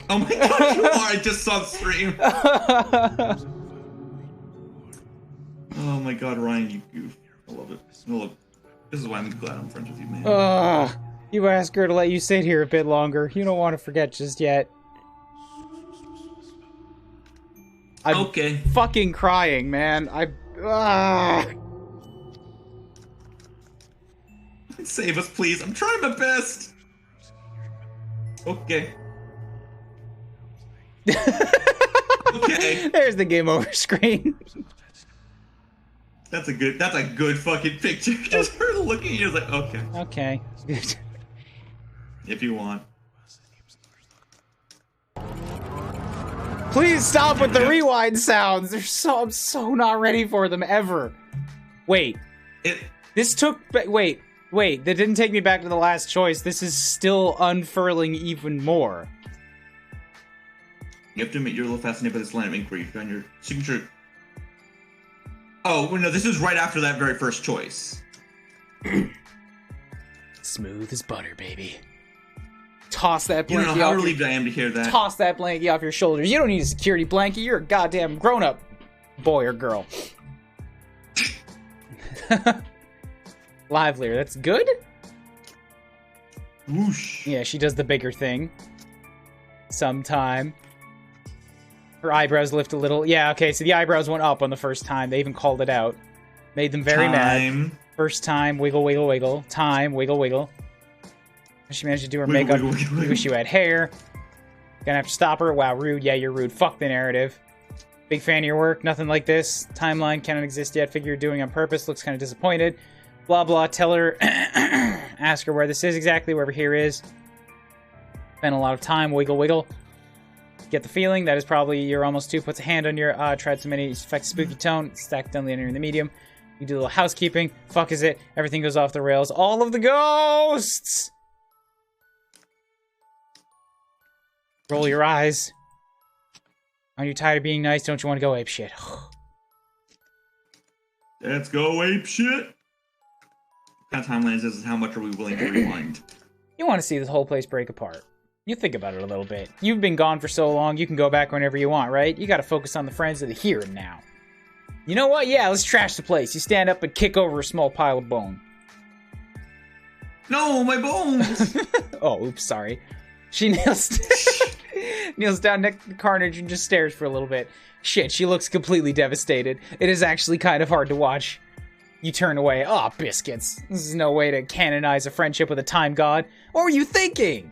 Oh my god, you are! I just saw the stream. Oh my god, Ryan, you goof. I love it. Look, this is why I'm glad I'm friends with you, man. You asked her to let you sit here a bit longer. You don't want to forget just yet. I'm okay. Fucking crying, man. Save us, please. I'm trying my best. Okay. Okay. There's the game over screen. That's a good fucking picture. Just her looking at you like, okay. Okay. If you want. Please stop with the rewind sounds. I'm so not ready for them ever. Wait. Wait, that didn't take me back to the last choice. This is still unfurling even more. You have to admit you're a little fascinated by this line of inquiry. You found your signature. Oh, no, this is right after that very first choice. Smooth as butter, baby. Toss that blankie You don't know how off relieved I am to hear that. Toss that blankie off your shoulders. You don't need a security blanket. You're a goddamn grown-up boy or girl. Livelier. That's good? Whoosh. Yeah, she does the bigger thing. Sometime. Her eyebrows lift a little. Yeah, okay, so the eyebrows went up on the first time. They even called it out. Made them very mad. First time, wiggle, wiggle, wiggle. Time, wiggle, wiggle. She managed to do her makeup. Wiggle, wiggle, wiggle. Wish you had hair. Gonna have to stop her. Wow, rude. Yeah, you're rude. Fuck the narrative. Big fan of your work. Nothing like this. Timeline cannot exist yet. Figure you're doing on purpose. Looks kind of disappointed. Blah, blah. Tell her. Ask her where this is exactly. Wherever here is. Spend a lot of time. Wiggle, wiggle. Get the feeling. That is probably you're almost two. Puts a hand on your... tried so many. Effects spooky tone. Stacked down the in the medium. You do a little housekeeping. Fuck is it? Everything goes off the rails. All of the ghosts! Roll your eyes. Aren't you tired of being nice? Don't you want to go ape shit? Let's go ape shit. What kind of timelines is how much are we willing to rewind? You want to see this whole place break apart. You think about it a little bit. You've been gone for so long, you can go back whenever you want, right? You gotta focus on the friends of the here and now. You know what? Yeah, let's trash the place. You stand up and kick over a small pile of bone. No, my bones! Oh, oops, sorry. She kneels down next to Carnage and just stares for a little bit. Shit, she looks completely devastated. It is actually kind of hard to watch. You turn away. Aw, biscuits. This is no way to canonize a friendship with a time god. What were you thinking?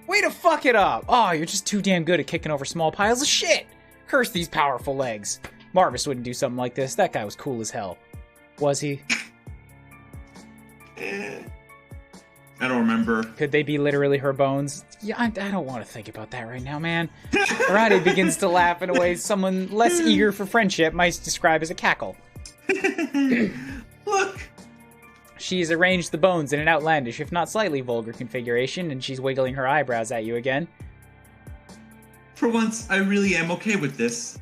Way to fuck it up. Oh, you're just too damn good at kicking over small piles of shit. Curse these powerful legs. Marvis wouldn't do something like this. That guy was cool as hell. Was he? I don't remember. Could they be literally her bones? Yeah, I don't want to think about that right now, man. Arade begins to laugh in a way someone less eager for friendship might describe as a cackle. Look! She's arranged the bones in an outlandish, if not slightly vulgar configuration, and she's wiggling her eyebrows at you again. For once, I really am okay with this.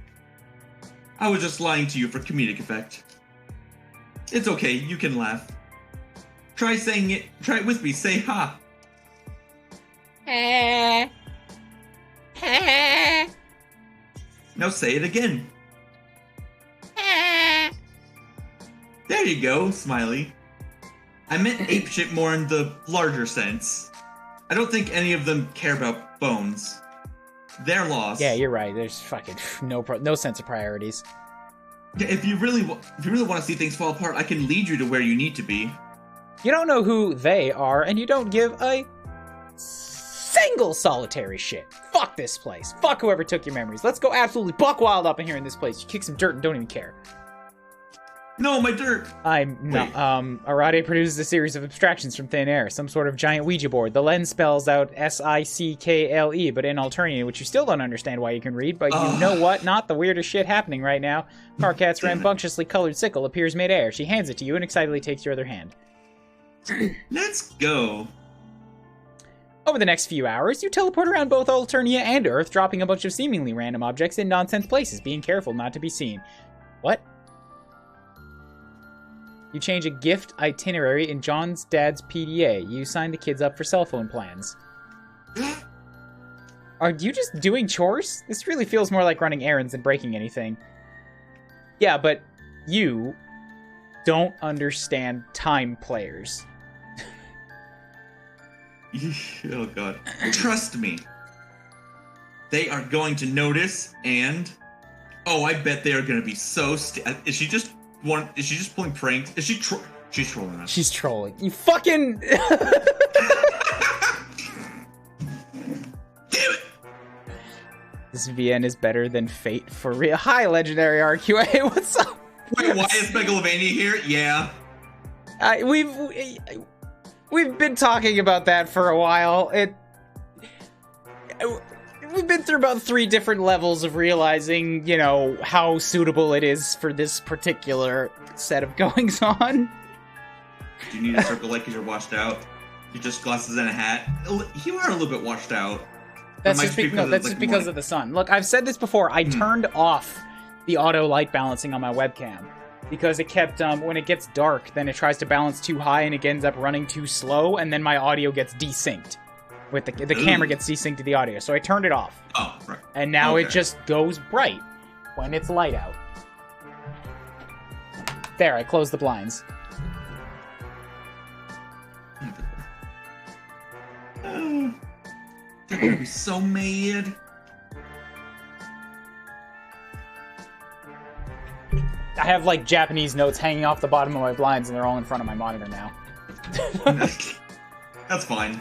I was just lying to you for comedic effect. It's okay, you can laugh. Try saying it. Try it with me. Say ha. Now say it again. There you go, Smiley. I meant apeshit more in the larger sense. I don't think any of them care about bones. They're lost. Yeah, you're right. There's fucking no sense of priorities. Yeah, if you really want to see things fall apart, I can lead you to where you need to be. You don't know who they are, and you don't give a single solitary shit. Fuck this place. Fuck whoever took your memories. Let's go absolutely buck wild up in here in this place. You kick some dirt and don't even care. No, my dirt! Arade produces a series of abstractions from thin air. Some sort of giant Ouija board. The lens spells out S-I-C-K-L-E, but in Alternian, which you still don't understand why you can read, but you know what? Not the weirdest shit happening right now. Karkat's rambunctiously colored sickle appears midair. She hands it to you and excitedly takes your other hand. Let's go. Over the next few hours, you teleport around both Alternia and Earth, dropping a bunch of seemingly random objects in nonsense places, being careful not to be seen. What? You change a gift itinerary in John's dad's PDA. You sign the kids up for cell phone plans. Are you just doing chores? This really feels more like running errands than breaking anything. Yeah, but you don't understand time players. Oh god. Trust me. They are going to notice, and oh, I bet they are going to be so is she just pulling pranks? Is she she's trolling us. She's trolling. You fucking Damn it. This VN is better than Fate for real. Hi, legendary RQA. What's up? Wait, why is Megalovania here? Yeah. We've been talking about that for a while. We've been through about 3 different levels of realizing, you know, how suitable it is for this particular set of goings on. Do you need a circle light because you're washed out? You just glasses and a hat. You are a little bit washed out. That's just because of the sun. Look, I've said this before. I turned off the auto light balancing on my webcam. because it kept, when it gets dark, then it tries to balance too high and it ends up running too slow, and then my audio gets desynced. With the camera gets desynced to the audio, so I turned it off. Oh, right. And now it just goes bright when it's light out. There, I closed the blinds. They're gonna be so mad. I have, like, Japanese notes hanging off the bottom of my blinds, and they're all in front of my monitor now. That's fine.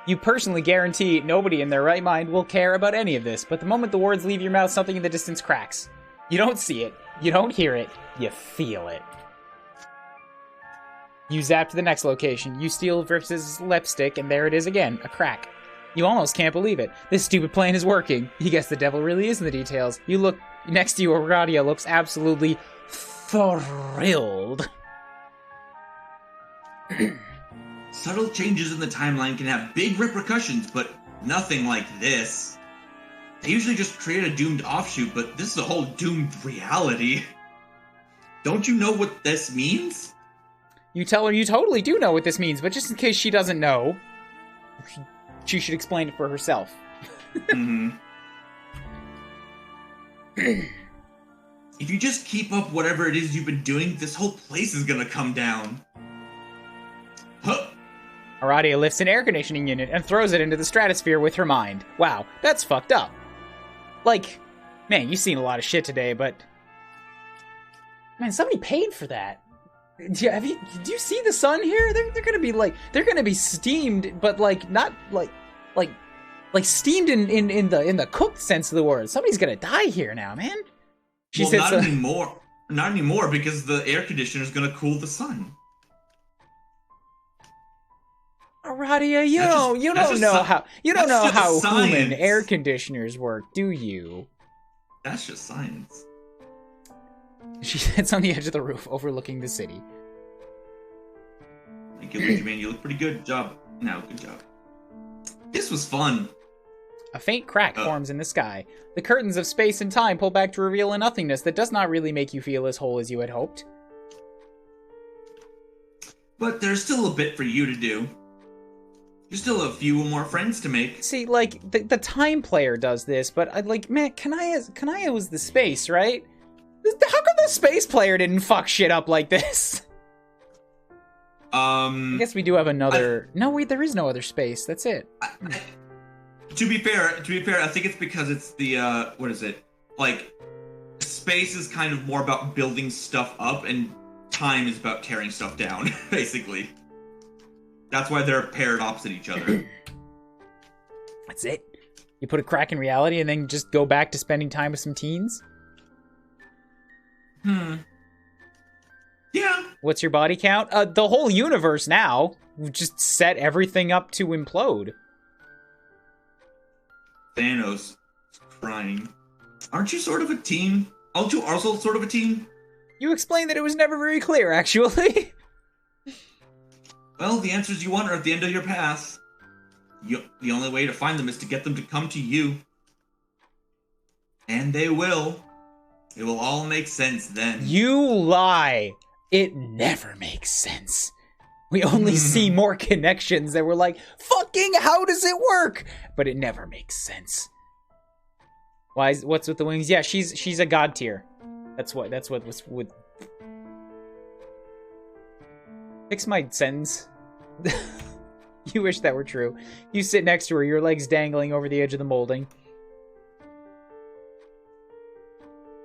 You personally guarantee nobody in their right mind will care about any of this, but the moment the words leave your mouth, something in the distance cracks. You don't see it, you don't hear it, you feel it. You zap to the next location, you steal Vrix's lipstick, and there it is again, a crack. You almost can't believe it. This stupid plan is working. You guess the devil really is in the details. You look next to you, Aradia looks absolutely thrilled. Subtle changes in the timeline can have big repercussions, but nothing like this. They usually just create a doomed offshoot, but this is a whole doomed reality. Don't you know what this means? You tell her you totally do know what this means, but just in case she doesn't know, she should explain it for herself. Mm-hmm. If you just keep up whatever it is you've been doing, this whole place is gonna come down. Huh. Aradia lifts an air conditioning unit and throws it into the stratosphere with her mind. Wow, that's fucked up. Like, man, you've seen a lot of shit today, but... Man, somebody paid for that. Do you see the sun here? They're gonna be like... They're gonna be steamed, but like, not like steamed in the cooked sense of the word. Somebody's gonna die here now, man. Not anymore. Not anymore, because the air conditioner is gonna cool the sun. Aradia, you don't know how human air conditioners work, do you? That's just science. She sits on the edge of the roof, overlooking the city. Thank you, Luigi, man. You look pretty good. Good job. Good job. This was fun. A faint crack forms in the sky. The curtains of space and time pull back to reveal a nothingness that does not really make you feel as whole as you had hoped. But there's still a bit for you to do. There's still a few more friends to make. See, like, the time player does this, but, man, Kanaya was the space, right? How come the space player didn't fuck shit up like this? I guess we do have another... No, wait, there is no other space. That's it. To be fair, I think it's because it's the, what is it? Like, space is kind of more about building stuff up, and time is about tearing stuff down, basically. That's why they're paired opposite each other. That's it? You put a crack in reality and then just go back to spending time with some teens? Yeah. What's your body count? The whole universe now. We've just set everything up to implode. Thanos is crying. Aren't you sort of a team? Aren't you also sort of a team? You explained that it was never very clear, actually. Well, the answers you want are at the end of your path. The only way to find them is to get them to come to you. And they will. It will all make sense then. You lie. It never makes sense. We only see more connections that we're like, fucking how does it work? But it never makes sense. What's with the wings? Yeah, she's a god tier. That's what was with... Fix my sentence. You wish that were true. You sit next to her, your legs dangling over the edge of the molding.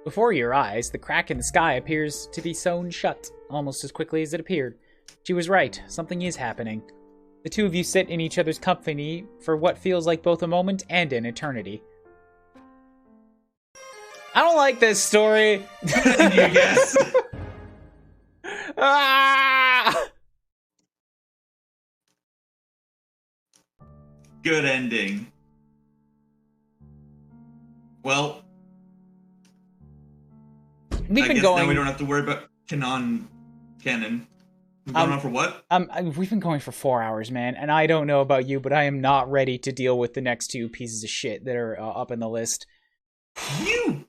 Before your eyes, the crack in the sky appears to be sewn shut, almost as quickly as it appeared. She was right. Something is happening. The two of you sit in each other's company for what feels like both a moment and an eternity. I don't like this story. Yes. Ah! Good ending. Well, We've been guess going. now we don't have to worry about Canon. We've gone on for what? We've been going for 4 hours, man, and I don't know about you, but I am not ready to deal with the next two pieces of shit that are up in the list. You.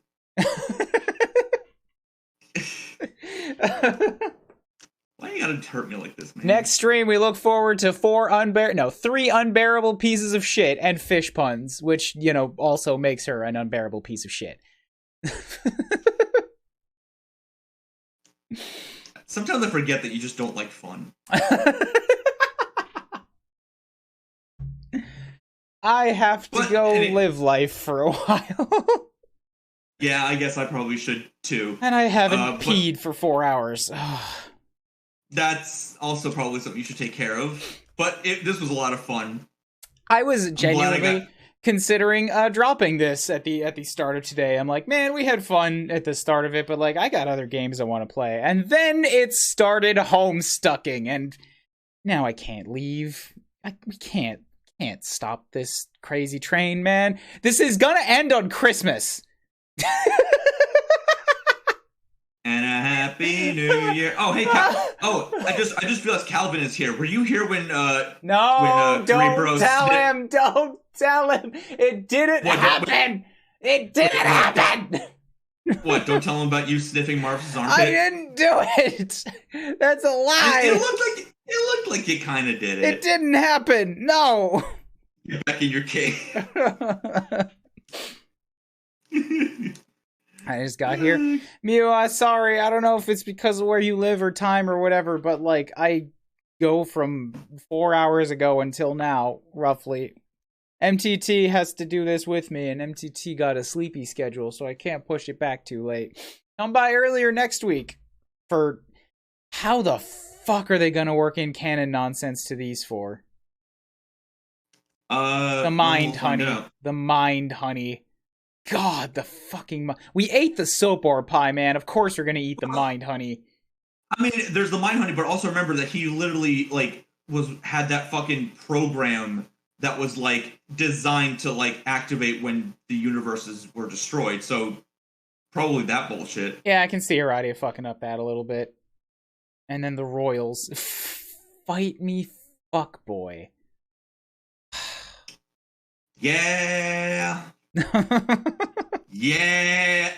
Why you gotta hurt me like this, man? Next stream, we look forward to 3 unbearable pieces of shit and fish puns, which, you know, also makes her an unbearable piece of shit. Sometimes I forget that you just don't like fun. I have to go live life for a while. Yeah, I guess I probably should too. And I haven't peed for 4 hours. That's also probably something you should take care of. But this was a lot of fun. I was genuinely considering dropping this at the start of today. I'm like, man, we had fun at the start of it, but like I got other games I want to play. And then it started homestucking, and now I can't leave. We can't stop this crazy train, man. This is gonna end on Christmas. And a happy new year. Oh, hey, I just realized Calvin is here. Were you here when don't Kuuribro tell him. Don't tell him. It didn't happen. It didn't happen. What? Don't tell him about you sniffing Marv's armpit. I didn't do it. That's a lie. It looked like you kind of did it. It didn't happen. No. You're back in your cave. I just got here. Mew, sorry. I don't know if it's because of where you live or time or whatever, but like I go from 4 hours ago until now, roughly. MTT has to do this with me, and MTT got a sleepy schedule, so I can't push it back too late. Come by earlier next week for how the fuck are they gonna work in Canon nonsense to these for? The mind honey. The mind honey. God, the fucking... We ate the soap ore pie, man. Of course we're gonna eat the mind honey. I mean, there's the mind honey, but also remember that he literally, like, had that fucking program that was, like, designed to, like, activate when the universes were destroyed. So, probably that bullshit. Yeah, I can see Aradia fucking up that a little bit. And then the Royals. Fight me, fuck boy. Yeah. Yeah.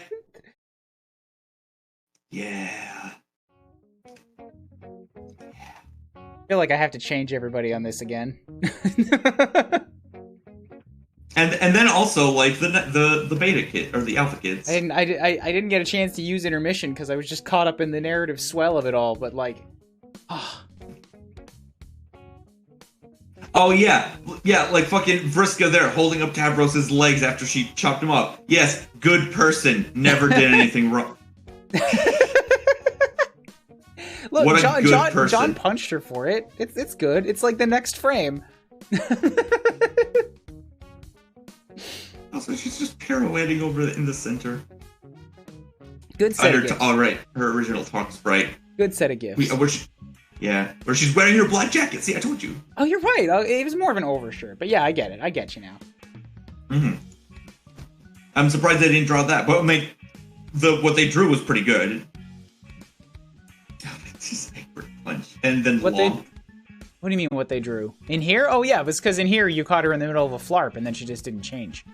Yeah. I feel like I have to change everybody on this again. and then also like the beta kid or the alpha kids. I didn't get a chance to use intermission because I was just caught up in the narrative swell of it all. But like, oh yeah, like fucking Vriska there holding up Tavros's legs after she chopped him up. Yes, good person, never did anything wrong. Look, what a good person. John punched her for it. It's good. It's like the next frame. Also, she's just pirouetting over in the center. Good set of gifts. All right, her original talk is right. Good set of gifts. Where she's wearing her black jacket. See, I told you. Oh, you're right. It was more of an overshirt, but yeah, I get it. I get you now. Mm-hmm. I'm surprised they didn't draw that, but what they drew was pretty good. It's just punch and then what do you mean what they drew in here? Oh yeah, it was because in here you caught her in the middle of a flarp and then she just didn't change.